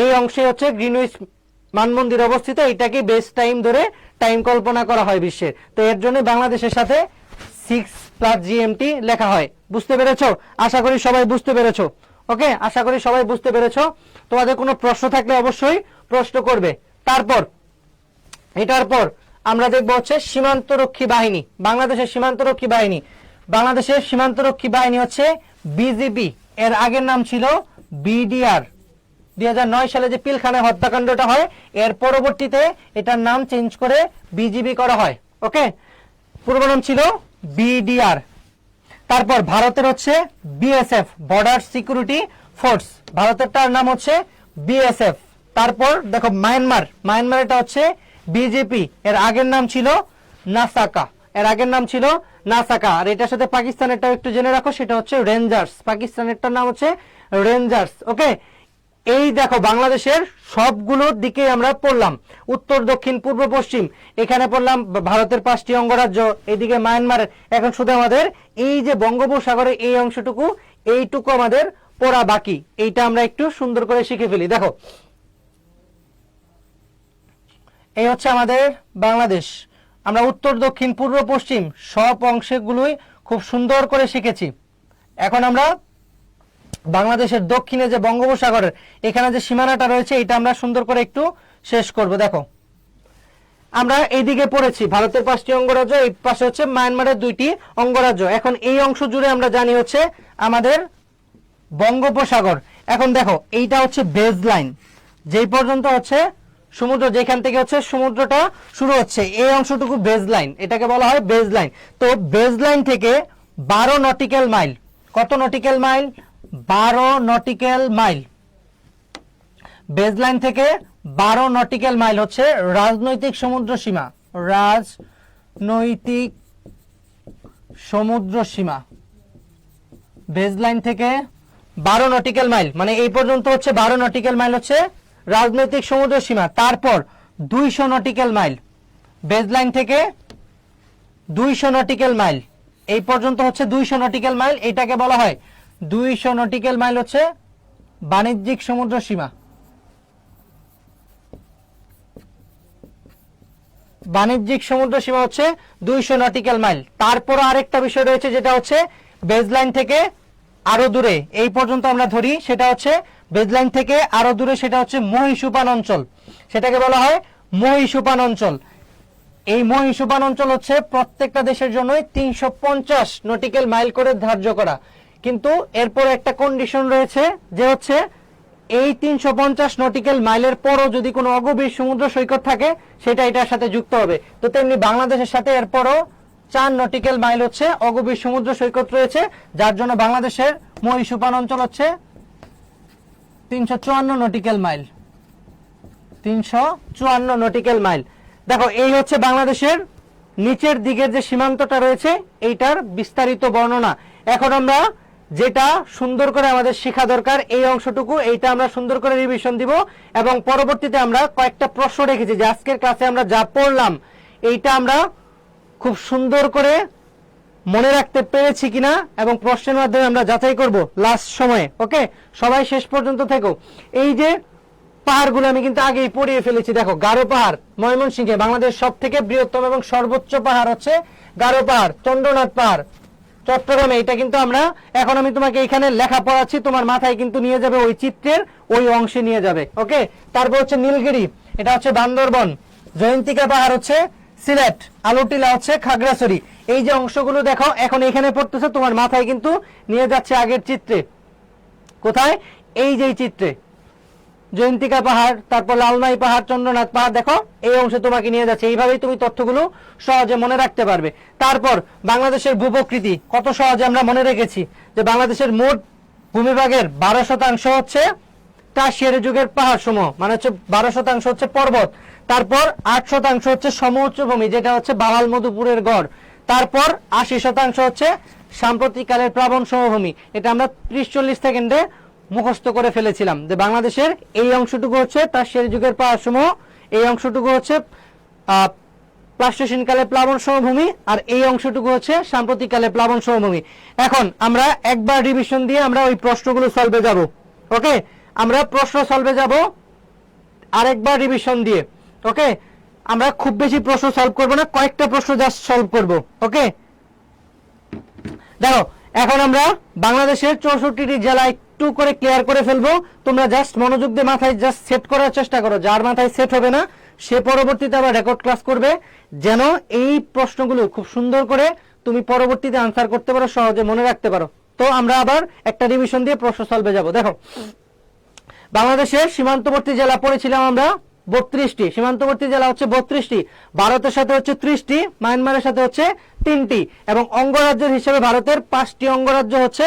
এই অংশে হচ্ছে গ্রিনউইচ মানমন্দির অবস্থিত, এটাকে বেস টাইম ধরে টাইম কল্পনা করা হয় বিশ্বের। তো এর জন্য বাংলাদেশের সাথে 6 প্লাস জিএমটি লেখা হয়। বুঝতে পেরেছো? আশা করি সবাই বুঝতে পেরেছো। ওকে, আশা করি সবাই বুঝতে পেরেছো। তোমাদের কোনো প্রশ্ন থাকলে অবশ্যই প্রশ্ন করবে। তারপর এটার পর আমরা দেখব হচ্ছে সীমান্তরক্ষী বাহিনী, বাংলাদেশের সীমান্তরক্ষী বাহিনী। বাংলাদেশের সীমান্তরক্ষী বাহিনী হচ্ছে বিজিবি, এর আগের নাম ছিল বিডিআর। 2009 সালে যে পিলখানায় হত্যাকাণ্ডটা হয়, এর পরবর্তীতে এটার নাম চেঞ্জ করে বিজিবি করা হয়। ওকে, পূর্ব নাম ছিল বিডিআর। তারপর ভারতের হচ্ছে বিএসএফ, বর্ডার সিকিউরিটি ফোর্স, ভারতেরটার নাম হচ্ছে বিএসএফ। তারপর দেখো মায়ানমার, মায়ানমার এটা হচ্ছে বিজেপি, এর আগের নাম ছিল নাসাকা, এর আগের নাম ছিল নাসাকা। আর এটার সাথে পাকিস্তানেরটাও একটু জেনে রাখো, সেটা হচ্ছে রেঞ্জার্স, পাকিস্তানেরটার নাম হচ্ছে রেঞ্জার্স। ওকে, এই দেখো বাংলাদেশের সবগুলোর দিকে আমরা পড়লাম, উত্তর দক্ষিণ পূর্ব পশ্চিম, এখানে পড়লাম ভারতের 5টি অঙ্গরাজ্য, এদিকে মায়ানমারের। এখন শুধু আমাদের এই যে বঙ্গোপসাগরের এই অংশটুকু, এইটুকু আমাদের পড়া বাকি, এইটা আমরা একটু সুন্দর করে শিখে ফেলি। দেখো এই হচ্ছে আমাদের বাংলাদেশ, আমরা উত্তর দক্ষিণ পূর্ব পশ্চিম সব অংশগুলোই খুব সুন্দর করে শিখেছি। এখন আমরা বাংলাদেশের দক্ষিণে যে বঙ্গোপসাগরের এখানে যে সীমানাটা রয়েছে, এটা আমরা সুন্দর করে একটু শেষ করব। দেখো আমরা এইদিকে পড়েছি ভারতের 5টি অঙ্গরাজ্য, এই পাশে হচ্ছে মায়ানমারের 2টি অঙ্গরাজ্য। এখন এই অংশ জুড়ে আমরা জানি হচ্ছে আমাদের বঙ্গোপসাগর। এখন দেখো এইটা হচ্ছে বেজ লাইন, যেই পর্যন্ত হচ্ছে সমুদ্র, যেখান থেকে হচ্ছে সমুদ্রটা শুরু হচ্ছে, এই অংশটুকু বেজ লাইন, এটাকে বলা হয় বেজ লাইন। তো বেজ লাইন থেকে 12 নটিক্যাল মাইল, কত nautical mile? 12 nautical mile. Baseline থেকে 12 নটিক্যাল মাইল হচ্ছে রাজনৈতিক সমুদ্র সীমা, রাজনৈতিক সমুদ্র সীমা। বেজ লাইন থেকে 12 নটিক্যাল মাইল, মানে এই পর্যন্ত হচ্ছে 12 নটিক্যাল মাইল হচ্ছে রাজনৈতিক সমুদ্র সীমা। তারপর 200 নটিক্যাল মাইল, বেজ লাইন থেকে 200 নটিক্যাল মাইল, এই পর্যন্ত হচ্ছে 200 নটিক্যাল মাইল, এটাকে বলা হয় 200 নটিক্যাল মাইল হচ্ছে বাণিজ্যিক সমুদ্র সীমা। বাণিজ্যিক সমুদ্র সীমা হচ্ছে 200 নটিক্যাল মাইল। তারপর আরেকটা বিষয় রয়েছে যেটা হচ্ছে বেজলাইন থেকে আরো দূরে, এই পর্যন্ত আমরা ধরি, সেটা হচ্ছে বেজলাইন থেকে আরো দূরে, সেটা হচ্ছে মহীসোপান অঞ্চল, সেটাকে বলা হয় মহীসোপান অঞ্চল। এই মহীসোপান অঞ্চল হচ্ছে প্রত্যেকটা দেশের জন্যই 350 নটিক্যাল মাইল করে ধার্য করা, কিন্তু এরপর একটা কন্ডিশন রয়েছে যে হচ্ছে এই 350 নটিক্যাল মাইলের পরও যদি কোনো অগভীর সমুদ্র সৈকত থাকে সেটা এটার সাথে যুক্ত হবে। তো তেমনি বাংলাদেশের সাথে এরপরও 4 নটিক্যাল মাইল হচ্ছে অগভীর সমুদ্র সৈকত রয়েছে, যার জন্য বাংলাদেশের মহীসোপান অঞ্চল হচ্ছে 354 নটিক্যাল মাইল, 354 নটিক্যাল মাইল। দেখো এই হচ্ছে বাংলাদেশের নিচের দিকের যে সীমান্তটা রয়েছে এইটার বিস্তারিত বর্ণনা। এখন আমরা যেটা সুন্দর করে আমাদের শেখা দরকার এই অংশটুকু, এইটা আমরা সুন্দর করে রিভিশন দিব এবং পরবর্তীতে আমরা কয়েকটা প্রশ্ন রেখেছি যে আজকের ক্লাসে আমরা যা পড়লাম এইটা আমরা খুব সুন্দর করে মনে রাখতে পেরেছি কিনা এবং প্রশ্নের মাধ্যমে আমরা যাচাই করব লাস্ট সময়ে। ওকে, সবাই শেষ পর্যন্ত থেকো। এই যে পাহাড়গুলো আমি কিন্তু আগেই পড়িয়ে ফেলেছি। দেখো, গারো পাহাড় ময়মনসিংহে, বাংলাদেশ সব থেকে বৃহত্তম এবং সর্বোচ্চ পাহাড় হচ্ছে গারো পাহাড়। চন্দ্রনাথ পাহাড় চট্টগ্রামে, এটা কিন্তু আমরা এখন আমি তোমাকে এখানে লেখা পড়াচ্ছি, তোমার মাথায় কিন্তু নিয়ে যাবে ওই চিত্রের ওই অংশে নিয়ে যাবে। ওকে, তারপর হচ্ছে নীলগিরি, এটা হচ্ছে বান্দরবন। জয়ন্তিকা পাহাড় হচ্ছে সিলেট। আলুটিলা হচ্ছে খাগড়াছড়ি। এই যে অংশগুলো দেখো এখন এখানে পড়তেছে, তোমার মাথায় কিন্তু নিয়ে যাচ্ছে আগের চিত্রে। কোথায়? এই যে চিত্রে জয়ন্তিকা পাহাড়, তারপর লালমাই পাহাড়, চন্দ্রনাথ পাহাড়, দেখো এই অংশে তোমাকে নিয়ে যাচ্ছে। এইভাবেই তুমি তথ্যগুলো সহজে মনে রাখতে পারবে। তারপর বাংলাদেশের ভূপ্রকৃতি কত সহজে আমরা মনে রেখেছি যে বাংলাদেশের মোট ভূমিভাগের 12% হচ্ছে টারশিয়ারি যুগের পাহাড় সমূহ, মানে হচ্ছে 12% হচ্ছে পর্বত। তারপর 8% হচ্ছে সমউচ্চ ভূমি, যেটা হচ্ছে বাওয়াল মধুপুরের গড়। তারপর 80% হচ্ছে সাম্প্রতিককালের প্লাবন সমভূমি। এটা আমরা 30-40 সেকেন্ডে মুখস্থ করে ফেলেছিলাম যে বাংলাদেশের এই অংশটুকু হচ্ছে টারশিয়ারি যুগের পাহাড় সমূহ, এই অংশটুকু হচ্ছে প্লাস্টোসিনকালে প্লাবন সমভূমি, আর এই অংশটুকু হচ্ছে সাম্প্রতিককালে প্লাবন সমভূমি। এখন আমরা একবার রিভিশন দিয়ে আমরা ওই প্রশ্নগুলো সলভে যাব। ওকে, আমরা প্রশ্ন সলভে যাব আরেকবার রিভিশন দিয়ে। ওকে, আমরা খুব বেশি প্রশ্ন সলভ করব না, কয়েকটা প্রশ্ন জাস্ট সলভ করব। ওকে, দেখো এখন আমরা বাংলাদেশের 64টি জেলা একটু করে ক্লিয়ার করে ফেলবো। তোমরা জাস্ট মনোযোগ দিয়ে মাথায় জাস্ট সেট করার চেষ্টা করো। যার মাথায় সেট হবে না সে পরবর্তীতে আবার রেকর্ড ক্লাস করবে, যেন এই প্রশ্নগুলো খুব সুন্দর করে তুমি পরবর্তীতে আনসার করতে পারো, সহজে মনে রাখতে পারো। তো আমরা আবার একটা রিভিশন দিয়ে প্রশ্ন সলভে যাব। দেখো, বাংলাদেশের সীমান্তবর্তী জেলা পড়েছিলাম আমরা 32টি। সীমান্তবর্তী জেলা হচ্ছে 32টি। ভারতের সাথে হচ্ছে 30টি, মায়ানমারের সাথে হচ্ছে 3টি, এবং অঙ্গরাজ্যের হিসেবে ভারতের 5টি অঙ্গরাজ্য হচ্ছে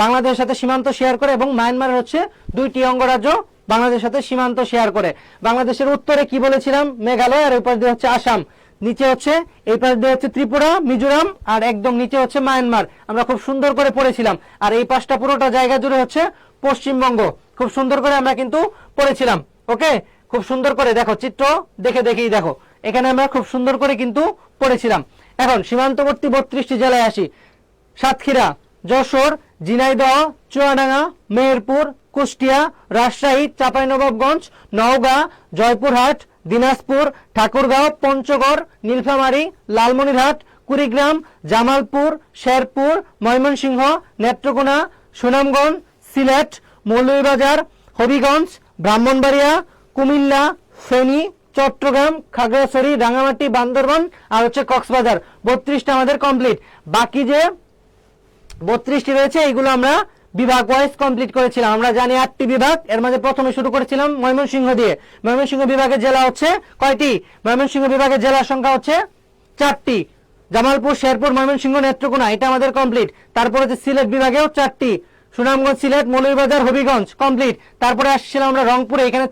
বাংলাদেশের সাথে সীমান্ত শেয়ার করে, এবং মায়ানমারের হচ্ছে 2টি অঙ্গরাজ্য বাংলাদেশের সাথে সীমান্ত শেয়ার করে। বাংলাদেশের উত্তরে কি বলেছিলাম? মেঘালয়, আর এই পাশ দিয়ে হচ্ছে আসাম, নিচে হচ্ছে এই পাশ দিয়ে হচ্ছে ত্রিপুরা, মিজোরাম, আর একদম নিচে হচ্ছে মায়ানমার। আমরা খুব সুন্দর করে পড়েছিলাম। আর এই পাশটা পুরোটা জায়গা জুড়ে হচ্ছে পশ্চিমবঙ্গ। খুব সুন্দর করে আমরা কিন্তু পড়েছিলাম। ওকে, খুব সুন্দর করে দেখো, চিত্র দেখেই দেখো, এখানে আমরা খুব সুন্দর করে কিন্তু পড়েছিলাম। এখন সীমান্তবর্তী 32টি জেলায় আসি। সাতক্ষীরা, যশোর, ঝিনাইদহ, চুয়াডাঙ্গা, মেহেরপুর, কুষ্টিয়া, রাজশাহী, চাঁপাইনবাবগঞ্জ, নওগাঁ, জয়পুরহাট, দিনাজপুর, ঠাকুরগাঁও, পঞ্চগড়, নীলফামারী, লালমনিরহাট, কুড়িগ্রাম, জামালপুর, শেরপুর, ময়মনসিংহ, নেত্রকোনা, সুনামগঞ্জ, সিলেট, মৌলভীবাজার, হবিগঞ্জ, ব্রাহ্মণবাড়িয়া, কুমিল্লা, ফেনী, চট্টগ্রাম, খাগড়াছড়ি, রাঙ্গামাটি, বান্দরবান, আর হচ্ছে কক্সবাজার। 32টা আমাদের কমপ্লিট। বাকি যে 32টি রয়েছে এইগুলো আমরা বিভাগ ওয়াইজ কমপ্লিট করেছিলাম। আমরা জানি 8টি বিভাগ, এর মাঝে প্রথমে শুরু করেছিলাম ময়মনসিংহ দিয়ে। ময়মনসিংহ বিভাগের জেলা হচ্ছে কয়টি? ময়মনসিংহ বিভাগের জেলার সংখ্যা হচ্ছে 4টি। জামালপুর, শেরপুর, ময়মনসিংহ, নেত্রকোনা, এটা আমাদের কমপ্লিট। তারপরে হচ্ছে সিলেট বিভাগেও 4টি, সুনামগঞ্জ, সিলেট, মৌলভীবাজার, হবিগঞ্জ, কমপ্লিট। তারপরে আসছিলাম আমরা রংপুরে, এখানে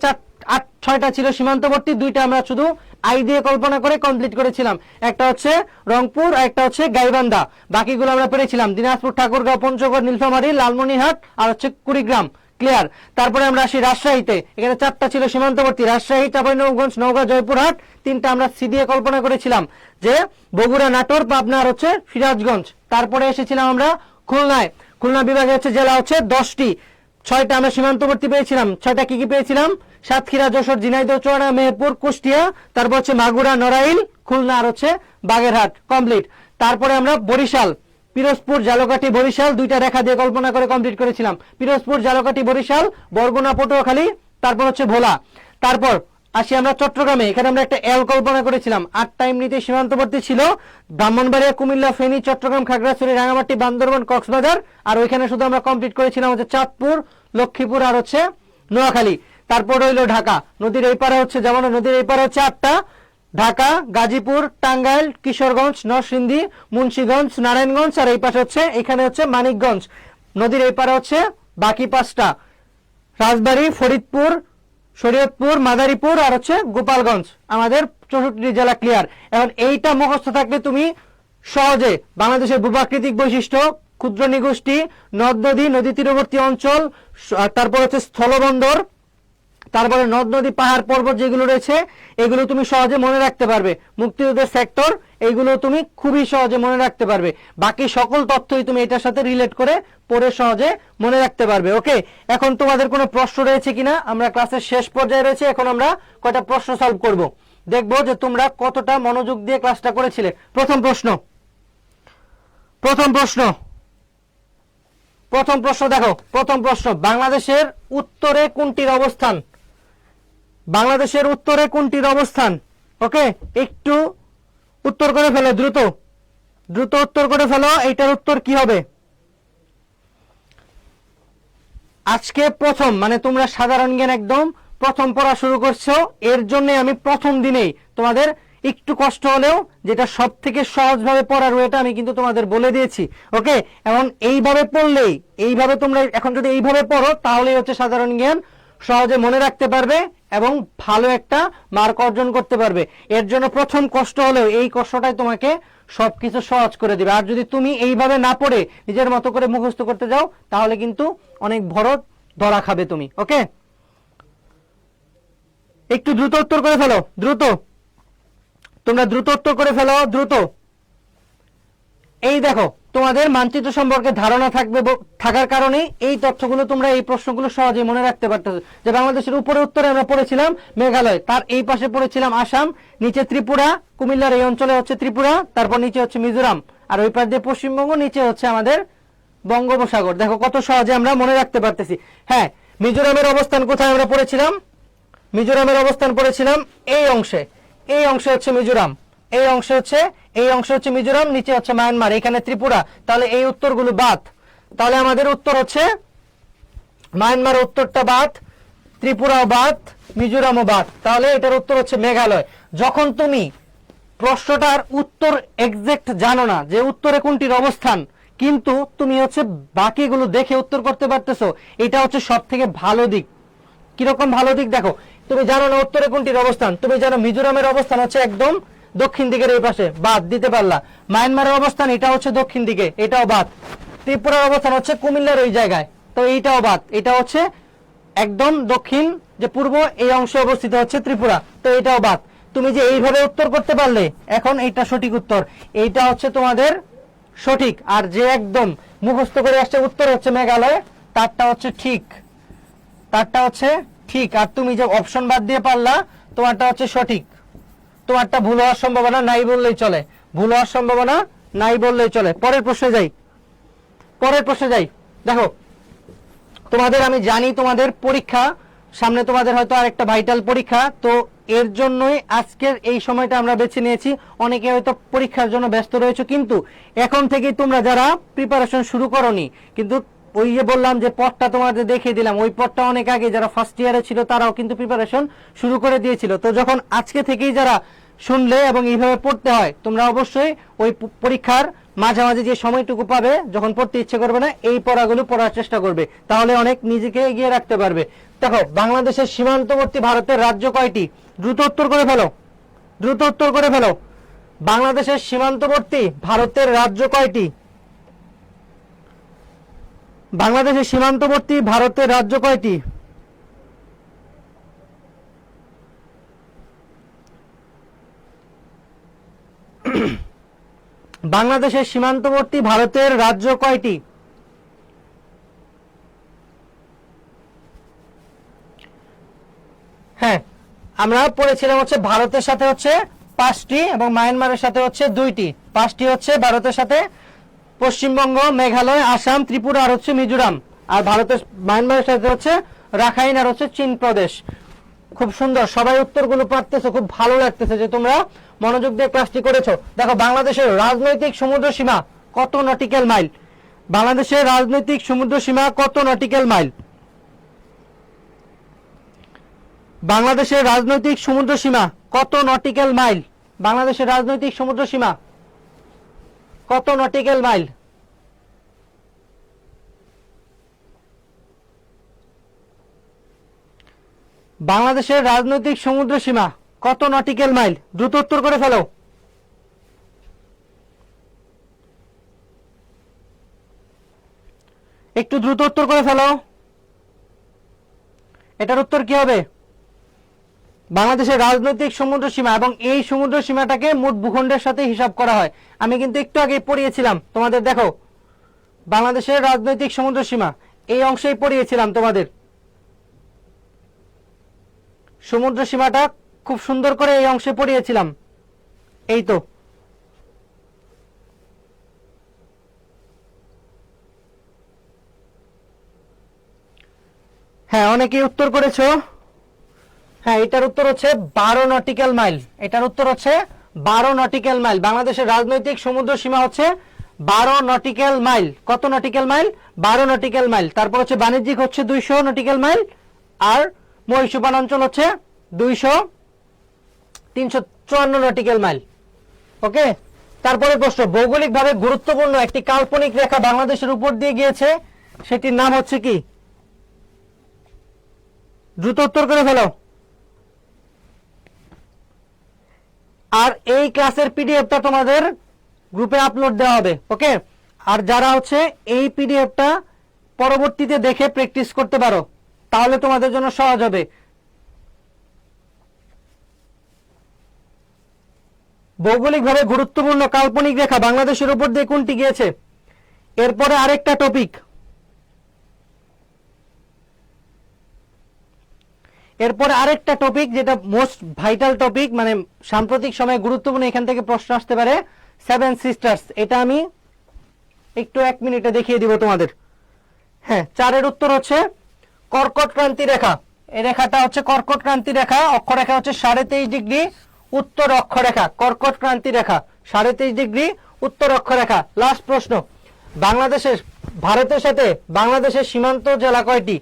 6টা ছিল সীমান্তবর্তী, 2টা আমরা শুধু আই দিয়ে কল্পনা করে কমপ্লিট করেছিলাম। একটা হচ্ছে রংপুর আর একটা হচ্ছে গাইবান্ধা। বাকিগুলো আমরা পেরেছিলাম দিনাজপুর, ঠাকুরগাঁও, পঞ্চগড়, নীলফামারী, লালমনিরহাট, আর হচ্ছে কুড়িগ্রাম। ক্লিয়ার? তারপরে আমরা আসি রাজশাহীতে, এখানে 4টা ছিল সীমান্তবর্তী, রাজশাহী, চাঁপাইনবাবগঞ্জ, নওগাঁ, জয়পুরহাট। 3টা আমরা সি দিয়ে কল্পনা করেছিলাম, যে বগুড়া, নাটোর, পাবনা, আর হচ্ছে সিরাজগঞ্জ। তারপরে এসেছিলাম আমরা খুলনায়। খুলনা বিভাগে হচ্ছে জেলা হচ্ছে 10টি। 6টা আমরা সীমান্তবর্তী পেয়েছিলাম। 6টা কি কি পেয়েছিলাম? সাতক্ষীরা, যশোর, ঝিনাইদহ, চুয়াডাঙ্গা, মেহেরপুর, কুষ্টিয়া, তারপর হচ্ছে মাগুরা, নড়াইল, খুলনা, আর হচ্ছে বাগেরহাট, কমপ্লিট। তারপরে আমরা বরিশাল, পিরোজপুর, ঝালকাঠি, বরিশাল, 2টা রেখা দিয়ে কল্পনা করে কমপ্লিট করেছিলাম। পিরোজপুর, ঝালকাঠি, বরিশাল, বরগুনা, পটুয়াখালী, তারপর হচ্ছে ভোলা। তারপর আসি আমরা চট্টগ্রামে, এখানে আমরা একটা এল কল্পনা করেছিলাম। 8টা এমনিতে সীমান্তবর্তী ছিল, ব্রাহ্মণবাড়িয়া, কুমিল্লা, ফেনী, চট্টগ্রাম, খাগড়াছড়ি, রাঙ্গামাটি, বান্দরবান, কক্সবাজার। আর ওইখানে শুধু আমরা কমপ্লিট করেছিলাম হচ্ছে চাঁদপুর, লক্ষ্মীপুর, আর হচ্ছে নোয়াখালী। তারপর রইল ঢাকা, নদীর এই পারে হচ্ছে, যেমন নদীর এই পারে হচ্ছে 8টা, ঢাকা, গাজীপুর, টাঙ্গাইল, কিশোরগঞ্জ, নরসিংদী, মুন্সিগঞ্জ, নারায়ণগঞ্জ, আর এই পাশে হচ্ছে এখানে হচ্ছে মানিকগঞ্জ। নদীর এই পারে হচ্ছে বাকি 5টা, রাজবাড়ী, ফরিদপুর, শরীয়তপুর, মাদারীপুর, আর হচ্ছে গোপালগঞ্জ। আমাদের 64টি জেলা ক্লিয়ার। এখন এইটা মুখস্থ থাকলে তুমি সহজে বাংলাদেশের ভূপ্রাকৃতিক বৈশিষ্ট্য, ক্ষুদ্র নৃগোষ্ঠী, নদ নদী, নদী তীরবর্তী অঞ্চল, তারপর হচ্ছে স্থলবন্দর, তারপরে নদ নদী পাহাড় পর্বত যেগুলো রয়েছে এগুলো তুমি সহজে মনে রাখতে পারবে। মুক্তিযুদ্ধের সেক্টর এইগুলো তুমি খুবই সহজে মনে রাখতে পারবে। বাকি সকল তথ্যই তুমি এটার সাথে রিলেট করে পড়ে সহজে মনে রাখতে পারবে। ওকে, এখন তোমাদের কোনো প্রশ্ন রয়েছে কিনা? আমরা ক্লাসের শেষ পর্যায়ে রয়েছে, এখন আমরা কয়টা প্রশ্ন সলভ করব, দেখবো যে তোমরা কতটা মনোযোগ দিয়ে ক্লাসটা করেছিলে। প্রথম প্রশ্ন দেখো, প্রথম প্রশ্ন, বাংলাদেশের উত্তরে কোনটির অবস্থান? বাংলাদেশের উত্তরে কোনটির অবস্থান? ওকে, একটু উত্তর করে ফেলো, দ্রুত উত্তর করে ফেলো। এইটার উত্তর কি হবে? আজকে প্রথম, মানে তোমরা সাধারণ জ্ঞান একদম প্রথম পড়া শুরু করছো, এর জন্য আমি প্রথম দিনেই তোমাদের একটু কষ্ট হলেও যেটা সব থেকে সহজভাবে পড়ার ওয়েটা আমি কিন্তু তোমাদের বলে দিয়েছি। ওকে, এখন এইভাবে পড়লেই, এইভাবে তোমরা এখন যদি এইভাবে পড়ো তাহলেই হচ্ছে সাধারণ জ্ঞান সহজে মনে রাখতে পারবে এবং ভালো একটা মার্ক অর্জন করতে পারবে। এর জন্য প্রথম কষ্ট হলেও এই কষ্টটাই তোমাকে সবকিছু সহজ করে দিবে। আর যদি তুমি এইভাবে না পড়ে নিজের মতো করে মুখস্থ করতে যাও তাহলে কিন্তু অনেক বড় ধরা খাবে তুমি। ওকে, একটু দ্রুত উত্তর করে ফেলো, তোমরা দ্রুত উত্তর করে ফেলো, দ্রুত। এই দেখো, তোমাদের মানচিত্র সম্পর্কে ধারণা থাকার কারণে এই তথ্যগুলো তোমরা এই প্রশ্নগুলো সহজে মনে রাখতে পারতেছো। যে বাংলাদেশের উপরে উত্তরে আমরা পড়েছিলাম মেঘালয়, তার এই পাশে পড়েছিলাম আসাম, নিচে ত্রিপুরা, কুমিল্লার এই অঞ্চলে হচ্ছে ত্রিপুরা, তারপর নিচে হচ্ছে মিজোরাম, আর ওই পাশ দিয়ে পশ্চিমবঙ্গ, নিচে হচ্ছে আমাদের বঙ্গোপসাগর। দেখো কত সহজে আমরা মনে রাখতে পারতেছি। হ্যাঁ, মিজোরামের অবস্থান কোথায় আমরা পড়েছিলাম? মিজোরামের অবস্থান পড়েছিলাম এই অংশে, এই অংশে হচ্ছে মিজোরাম, এই অংশে হচ্ছে মিজোরাম, নিচে হচ্ছে মায়ানমার, এখানে ত্রিপুরা। তাহলে এই উত্তরগুলো বাদ। তাহলে আমাদের উত্তর হচ্ছে মায়ানমার, উত্তরটা বাদ, ত্রিপুরাও বাদ, মিজোরামও বাদ। তাহলে এটার উত্তর হচ্ছে মেঘালয়। যখন তুমি প্রশ্নটার উত্তর এক্সাক্ট জানো না যে উত্তরে কোনটির অবস্থান, কিন্তু তুমি হচ্ছে বাকিগুলো দেখে উত্তর করতে পারতেছো, এটা হচ্ছে সব থেকে ভালো দিক। কিরকম ভালো দিক? দেখো, তুমি জানো না উত্তরে কোনটির অবস্থান, তুমি জানো মিজোরামের অবস্থান হচ্ছে একদম দক্ষিণ দিকের এই পাশে, বাদ দিতে পারলা। মায়ানমারের অবস্থান এটা হচ্ছে দক্ষিণ দিকে, এটাও বাদ। ত্রিপুরার অবস্থান হচ্ছে কুমিল্লার ওই জায়গায়, তো এইটাও বাদ। এটা হচ্ছে একদম দক্ষিণ যে পূর্ব এই অংশে অবস্থিত হচ্ছে ত্রিপুরা, তো এটাও বাদ। তুমি যে এইভাবে উত্তর করতে পারলে, এখন এইটা সঠিক উত্তর, এইটা হচ্ছে তোমাদের সঠিক। আর যে একদম মুখস্থ করে আসছে উত্তর হচ্ছে মেঘালয়, তারটা হচ্ছে ঠিক, আর তুমি যে অপশন বাদ দিয়ে পারলা তোমারটা হচ্ছে সঠিক। তোমারটা ভুল হওয়ার সম্ভাবনা নাই বললেই চলে। পরের প্রশ্নে যাই। দেখো, তোমাদের আমি জানি তোমাদের পরীক্ষা সামনে, তোমাদের হয়তো আরেকটা ভাইটাল পরীক্ষা, তো এর জন্যই আজকের এই সময়টা আমরা বেছে নিয়েছি। অনেকে হয়তো পরীক্ষার জন্য ব্যস্ত রয়েছে, কিন্তু এখন থেকেই তোমরা যারা প্রিপারেশন শুরু করোনি, কিন্তু ওই যে বললাম যে পথটা তোমাদের দেখিয়ে দিলাম, ওই পথটা অনেক আগে যারা ফার্স্ট ইয়ারে ছিল তারাও কিন্তু প্রিপারেশন শুরু করে দিয়েছিল। তো যখন আজকে থেকেই যারা শুনলে এবং এইভাবে পড়তে হয়, তোমরা অবশ্যই ওই পরীক্ষার মাঝামাঝি যে সময়টুকু পাবে, যখন পড়তে ইচ্ছে করবে না, এই পড়াগুলো পড়ার চেষ্টা করবে, তাহলে অনেক নিজেকে এগিয়ে রাখতে পারবে। দেখো, বাংলাদেশের সীমান্তবর্তী ভারতের রাজ্য কয়টি? দ্রুত উত্তর করে ফেলো। বাংলাদেশের সীমান্তবর্তী ভারতের রাজ্য কয়টি? বাংলাদেশের সীমান্তবর্তী ভারতের রাজ্য কয়টি? বাংলাদেশের সীমান্তবর্তী ভারতের রাজ্য কয়টি? হ্যাঁ, আমরা পড়েছিলাম হচ্ছে ভারতের সাথে হচ্ছে 5টি এবং মায়ানমারের সাথে হচ্ছে 2টি। 5টি হচ্ছে ভারতের সাথে পশ্চিমবঙ্গ, মেঘালয়, আসাম, ত্রিপুরা আর হচ্ছে মিজোরাম, আর ভারতের মায়ানমারের সাথে হচ্ছে রাখাইন আর হচ্ছে চীন প্রদেশ। খুব সুন্দর, সবাই উত্তরগুলো পারতেছো, খুব ভালো লাগতেছে যে তোমরা মনোযোগ দিয়ে ক্লাসটি করেছো। দেখো, বাংলাদেশের রাজনৈতিক সমুদ্র সীমা কত নটিক্যাল মাইল? বাংলাদেশের রাজনৈতিক সমুদ্র সীমা কত নটিক্যাল মাইল? বাংলাদেশের রাজনৈতিক সমুদ্র সীমা কত নটিক্যাল মাইল? বাংলাদেশের রাজনৈতিক সমুদ্র সীমা কত নটিক্যাল মাইল? বাংলাদেশের রাজনৈতিক সমুদ্র সীমা কত নটিক্যাল মাইল? দ্রুত উত্তর করে ফেলো। একটু দ্রুত উত্তর করে ফেলো। এটার উত্তর কি হবে? বাংলাদেশের রাজনৈতিক সমুদ্র সীমা এবং এই সমুদ্র সীমাটাকে মোট ভূখণ্ডের সাথে হিসাব করা হয়। আমি কিন্তু একটু আগে পড়িয়েছিলাম তোমাদের, দেখো বাংলাদেশের রাজনৈতিক সমুদ্র সীমা এই অংশেই পড়িয়েছিলাম তোমাদের। সমুদ্র সীমাটা খুব সুন্দর করে এই অংশে পড়িয়েছিলাম। এই তো হ্যাঁ, অনেকেই উত্তর করেছো। হ্যাঁ, এটার উত্তর হচ্ছে 12 নটিক্যাল মাইল। এটার উত্তর হচ্ছে 12 নটিক্যাল মাইল। বাংলাদেশের রাজনৈতিক সমুদ্র সীমা হচ্ছে 12 নটিক্যাল মাইল। কত নটিক্যাল মাইল? 12 nautical mile. তারপর হচ্ছে বাণিজ্যিক হচ্ছে 200 নটিক্যাল মাইল, আর মহীশূর অঞ্চল হচ্ছে 354 নটিক্যাল মাইল। ওকে, তারপরে প্রশ্ন, ভৌগোলিকভাবে গুরুত্বপূর্ণ একটি কাল্পনিক রেখা বাংলাদেশের উপর দিয়ে গিয়েছে, সেটির নাম হচ্ছে কি? দ্রুত উত্তর করে ফেলো। আর এই ক্লাসের পিডিএফটা তোমাদের গ্রুপে আপলোড দেওয়া হবে। ওকে, আর যারা হচ্ছে এই পিডিএফটা পরবর্তীতে দেখে প্র্যাকটিস করতে পারো, তাহলে তোমাদের জন্য সহজ হবে। ভৌগোলিকভাবে গুরুত্বপূর্ণ কাল্পনিক রেখা বাংলাদেশের উপর দিয়ে কোনটি গিয়েছে? এরপরে আরেকটা টপিক, যেটা মোস্ট ভাইটাল টপিক, মানে সাম্প্রতিক সময়ে গুরুত্বপূর্ণ, এখান থেকে প্রশ্ন আসতে পারে, সেভেন সিস্টার্স। এটা আমি একটু 1 মিনিটে দেখিয়ে দিব তোমাদের। হ্যাঁ, 4-এর উত্তর হচ্ছে কর্কট ক্রান্তি রেখা। এই রেখাটা হচ্ছে কর্কট ক্রান্তি রেখা। অক্ষরেখা হচ্ছে 23.5 ডিগ্রি উত্তর অক্ষরেখা। কর্কট ক্রান্তি রেখা 23.5 ডিগ্রি উত্তর অক্ষরেখা। লাস্ট প্রশ্ন, ভারতের সাথে বাংলাদেশের সীমান্ত জেলা কয়টি?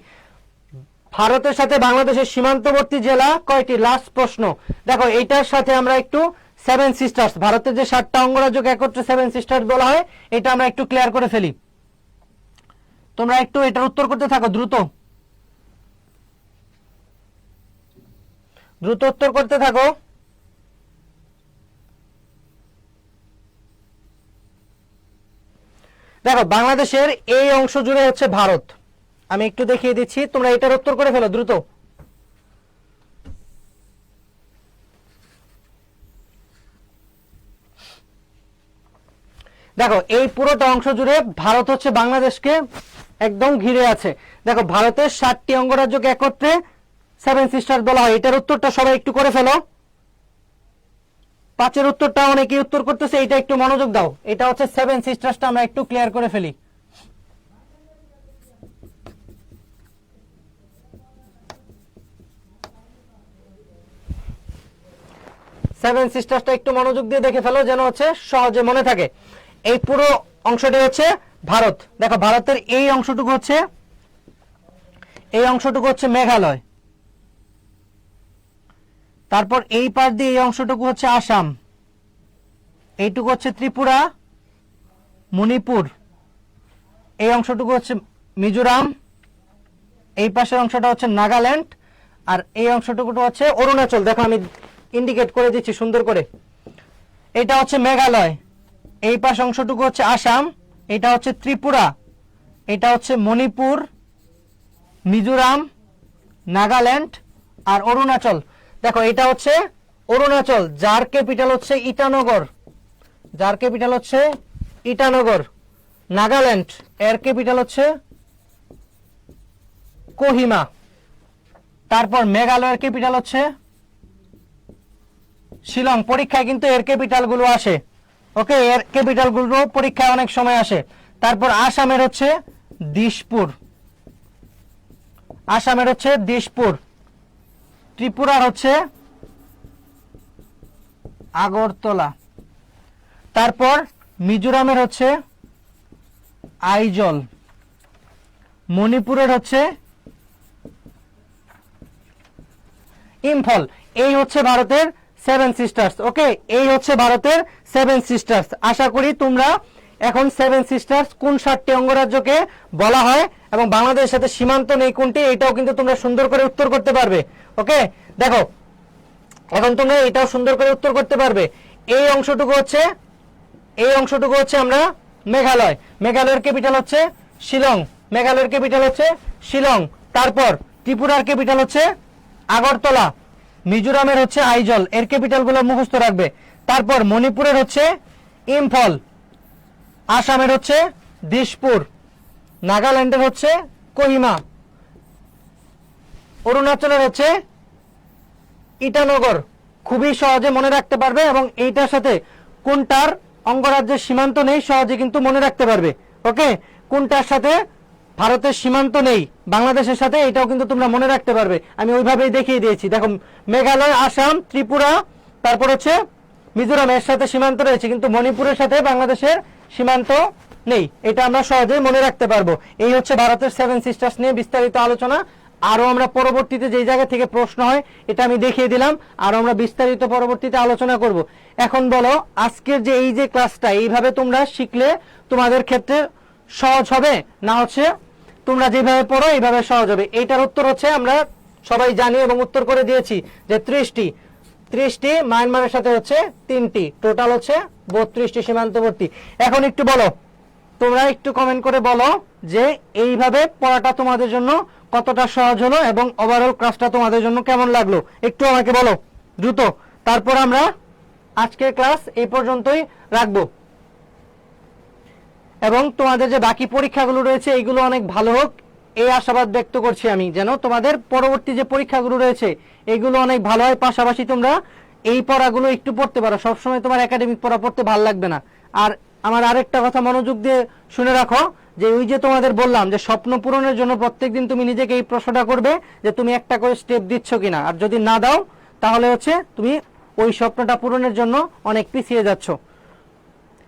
ভারতের সাথে বাংলাদেশের সীমান্তবর্তী জেলা কয়টি? লাস্ট প্রশ্ন। দেখো, এইটার সাথে আমরা একটু সেভেন সিস্টার্স, ভারতের যে 7টা অঙ্গরাজ্যকে একত্রে সেভেন সিস্টার্স বলা হয়, এটা আমরা একটু ক্লিয়ার করে ফেলি। তোমরা একটু এটার উত্তর করতে থাকো, দ্রুত উত্তর করতে থাকো। দেখো, বাংলাদেশের এই অংশ জুড়ে হচ্ছে ভারত। আমি একটু দেখিয়ে দিচ্ছি, তোমরা এটার উত্তর করে ফেলো দ্রুত। দেখো, এই পুরোটা অংশ জুড়ে ভারত হচ্ছে বাংলাদেশকে একদম ঘিরে আছে। দেখো, ভারতের 7টি অঙ্গরাজ্যকে একত্রে সেভেন সিস্টার বলা হয়। এটার উত্তরটা সবাই একটু করে ফেলো। 5-এর উত্তরটা অনেকেই উত্তর করতেছে, এটা একটু মনোযোগ দাও। এটা হচ্ছে সেভেন সিস্টার্সটা আমরা একটু ক্লিয়ার করে ফেলি। সেভেন সিস্টার্সটা একটু মনোযোগ দিয়ে দেখে ফেলো, যেন হচ্ছে সহজে মনে থাকে। এই পুরো অংশটি হচ্ছে ভারত। দেখো, ভারতের এই অংশটুকু হচ্ছে মেঘালয়। তারপর এই পাশ দিয়ে এই অংশটুকু হচ্ছে আসাম, এইটুকু হচ্ছে ত্রিপুরা, মণিপুর, এই অংশটুকু হচ্ছে মিজোরাম, এই পাশের অংশটা হচ্ছে নাগাল্যান্ড, আর এই অংশটুকু হচ্ছে অরুণাচল। দেখো, আমি ইন্ডিকেট করে দিচ্ছি সুন্দর করে। এটা হচ্ছে মেঘালয়, এই পাশ অংশটুকু হচ্ছে আসাম, এটা হচ্ছে ত্রিপুরা, এটা হচ্ছে মণিপুর, মিজোরাম, নাগাল্যান্ড আর অরুণাচল। দেখো, এটা হচ্ছে অরুণাচল, যার ক্যাপিটাল হচ্ছে ইটানগর। নাগাল্যান্ড, এর ক্যাপিটাল হচ্ছে কোহিমা। তারপর মেঘালয়ের ক্যাপিটাল হচ্ছে শিলং। পরীক্ষায় কিন্তু এর ক্যাপিটাল গুলো আসে। ওকে, এর ক্যাপিটাল গুলো পরীক্ষায় অনেক সময় আসে। তারপর আসামের হচ্ছে দিসপুর, ত্রিপুরার হচ্ছে আগরতলা। তারপর মিজোরামের হচ্ছে আইজল, মণিপুরের হচ্ছে ইম্ফল। এই হচ্ছে ভারতের সেভেন সিস্টার্স। ওকে, এই হচ্ছে ভারতের সেভেন সিস্টার্স। আশা করি তোমরা এখন সেভেন সিস্টার্স কোন 7টি অঙ্গরাজ্যকে বলা হয় এবং বাংলাদেশের সাথে সীমান্ত নেই কোনটি, এটাও কিন্তু তোমরা সুন্দর করে উত্তর করতে পারবে। ওকে, দেখো, এখন তোমরা এটাও সুন্দর করে উত্তর করতে পারবে। এই অংশটুকু হচ্ছে আমরা মেঘালয়। মেঘালয়ের ক্যাপিটাল হচ্ছে শিলং। তারপর ত্রিপুরার ক্যাপিটাল হচ্ছে আগরতলা। মিজোরামের হচ্ছে আইজল, এর ক্যাপিটাল গুলো মুখস্থ রাখবে। তারপর মণিপুরের হচ্ছে ইম্ফল, আসামের হচ্ছে দিশপুর, নাগাল্যান্ডের হচ্ছে কোহিমা, অরুণাচলের হচ্ছে ইটানগর। খুবই সহজে মনে রাখতে পারবে এবং এইটার সাথে কোনটার অঙ্গরাজ্যের সীমান্ত নেই সহজে কিন্তু মনে রাখতে পারবে। ওকে, কোনটার সাথে ভারতের সীমান্ত নেই বাংলাদেশের সাথে, এটাও কিন্তু তোমরা মনে রাখতে পারবে। আমি ওইভাবেই দেখিয়ে দিয়েছি। দেখো, মেঘালয়, আসাম, ত্রিপুরা, তারপর হচ্ছে মিজোরাম, এর সাথে সীমান্ত রয়েছে, কিন্তু মণিপুরের সাথে বাংলাদেশের সীমান্ত নেই। এটা আমরা সহজেই মনে রাখতে পারবো। এই হচ্ছে ভারতের 7 সিস্টার্স নিয়ে বিস্তারিত আলোচনা। আরো আমরা পরবর্তীতে যেই জায়গা থেকে প্রশ্ন হয় এটা আমি দেখিয়ে দিলাম, আরো আমরা বিস্তারিত পরবর্তীতে আলোচনা করব। এখন বলো, আজকের যে এই যে ক্লাসটা এইভাবে তোমরা শিখলে তোমাদের ক্ষেত্রে সহজ হবে না হচ্ছে তোমরা যেভাবে পড়ো এইভাবে সহজ হবে? এইটার উত্তর হচ্ছে আমরা সবাই জানি এবং উত্তর করে দিয়েছি যে 30টি, মায়ানমারের সাথে হচ্ছে 3টি, টোটাল হচ্ছে 32টি সীমান্তবর্তী। এখন একটু বলো, তোমরা একটু কমেন্ট করে বলো যে এইভাবে পড়াটা তোমাদের জন্য কতটা সহজ হলো এবং ওভারঅল ক্লাসটা তোমাদের জন্য কেমন লাগলো একটু আমাকে বলো দ্রুত। তারপর আমরা আজকের ক্লাস এই পর্যন্তই রাখবো এবং তোমাদের যে বাকি পরীক্ষাগুলো রয়েছে এইগুলো অনেক ভালো হোক এই আশাবাদ ব্যক্ত করছি আমি, যেন তোমাদের পরবর্তী যে পরীক্ষাগুলো রয়েছে এগুলো অনেক ভালো হয়। পাশাপাশি তোমরা এই পড়াগুলো একটু পড়তে পারো, সবসময় তোমার একাডেমিক পড়া পড়তে ভালো লাগবে না। আর আমার আরেকটা কথা মনোযোগ দিয়ে শুনে রাখো, যে ওই যে তোমাদের বললাম যে স্বপ্ন পূরণের জন্য প্রত্যেকদিন তুমি নিজেকে এই প্রশ্নটা করবে যে তুমি একটা করে স্টেপ দিচ্ছ কিনা, আর যদি না দাও তাহলে হচ্ছে তুমি ওই স্বপ্নটা পূরণের জন্য অনেক পিছিয়ে যাচ্ছ।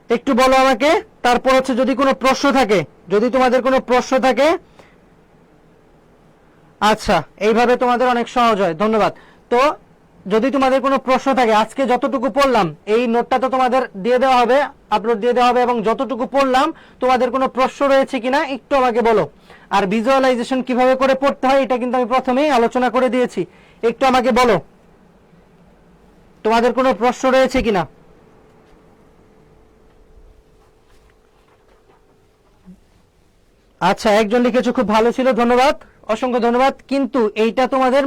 একটু বলো আমাকে। তারপর হচ্ছে যদি কোনো প্রশ্ন থাকে, যদি তোমাদের কোনো প্রশ্ন থাকে, আচ্ছা এইভাবে তোমাদের অনেক সহজ হয়, ধন্যবাদ। তো যদি তোমাদের কোনো প্রশ্ন থাকে, আজকে যতটুকু পড়লাম এই নোটটা তো তোমাদের দিয়ে দেওয়া হবে, আপলোড দিয়ে দেওয়া হবে, এবং যতটুকু পড়লাম তোমাদের কোনো প্রশ্ন রয়েছে কিনা একটু আমাকে বলো। আর ভিজুয়ালাইজেশন কিভাবে করে পড়তে হয় এটা কিন্তু আমি প্রথমেই আলোচনা করে দিয়েছি, একটু আমাকে বলো তোমাদের কোনো প্রশ্ন রয়েছে কিনা। আচ্ছা, একজন লিখেছো খুব ভালো ছিল, ধন্যবাদ, অসংখ্য ধন্যবাদ। কিন্তু এইটা তোমাদের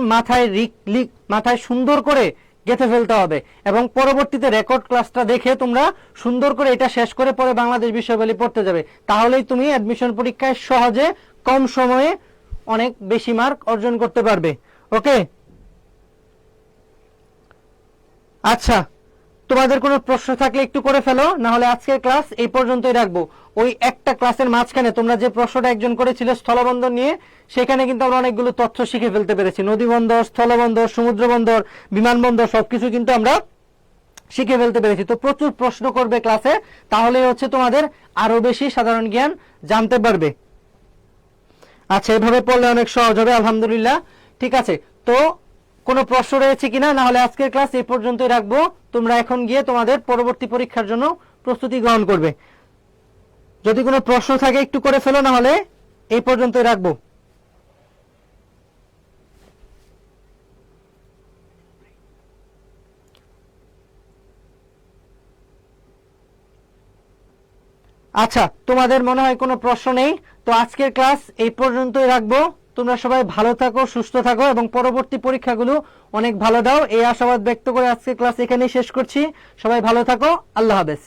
মাথায় সুন্দর করে গেঁথে ফেলতে হবে এবং পরবর্তীতে রেকর্ড ক্লাসটা দেখে তোমরা সুন্দর করে এটা শেষ করে পরে বাংলাদেশ বিষয়াবলী পড়তে যাবে। তাহলেই তুমি অ্যাডমিশন পরীক্ষায় সহজে কম সময়ে অনেক বেশি মার্ক অর্জন করতে পারবে। ওকে, আচ্ছা তোমাদের কোনো প্রশ্ন থাকলে একটু করে ফেলো, না হলে আজকের ক্লাস এই পর্যন্তই রাখবো। ওই একটা ক্লাসের মাঝখানে তোমরা যে প্রশ্নটা একজন করেছিল স্থলবন্দর নিয়ে, সেখানে কিন্তু আমরা অনেকগুলো তথ্য শিখে ফেলতে পেরেছি। নদী বন্দর, স্থলবন্দর, সমুদ্র বন্দর, বিমানবন্দর সবকিছু কিন্তু আমরা শিখে ফেলতে পেরেছি। তো প্রচুর প্রশ্ন করবে ক্লাসে, তাহলে হচ্ছে তোমাদের আরো বেশি সাধারণ জ্ঞান জানতে পারবে। আচ্ছা, এভাবে পড়লে অনেক সহজ হবে, আলহামদুলিল্লাহ। ঠিক আছে, তো কোনো প্রশ্ন রয়েছে কিনা, না হলে আজকের ক্লাস এই পর্যন্তই রাখবো। তোমরা এখন গিয়ে তোমাদের পরবর্তী পরীক্ষার জন্য প্রস্তুতি গ্রহণ করবে। যদি কোনো প্রশ্ন থাকে একটু করে ফেলো, না হলে এই পর্যন্তই রাখবো। আচ্ছা, তোমাদের মনে হয় কোনো প্রশ্ন নেই, তো আজকের ক্লাস এই পর্যন্তই রাখবো। তোমরা সবাই ভালো থাকো, সুস্থ থাকো এবং পরবর্তী পরীক্ষাগুলো অনেক ভালো দাও এই আশাবাদ ব্যক্ত করে আজকের ক্লাস এখানেই শেষ করছি। সবাই ভালো থাকো, আল্লাহ হাফেজ।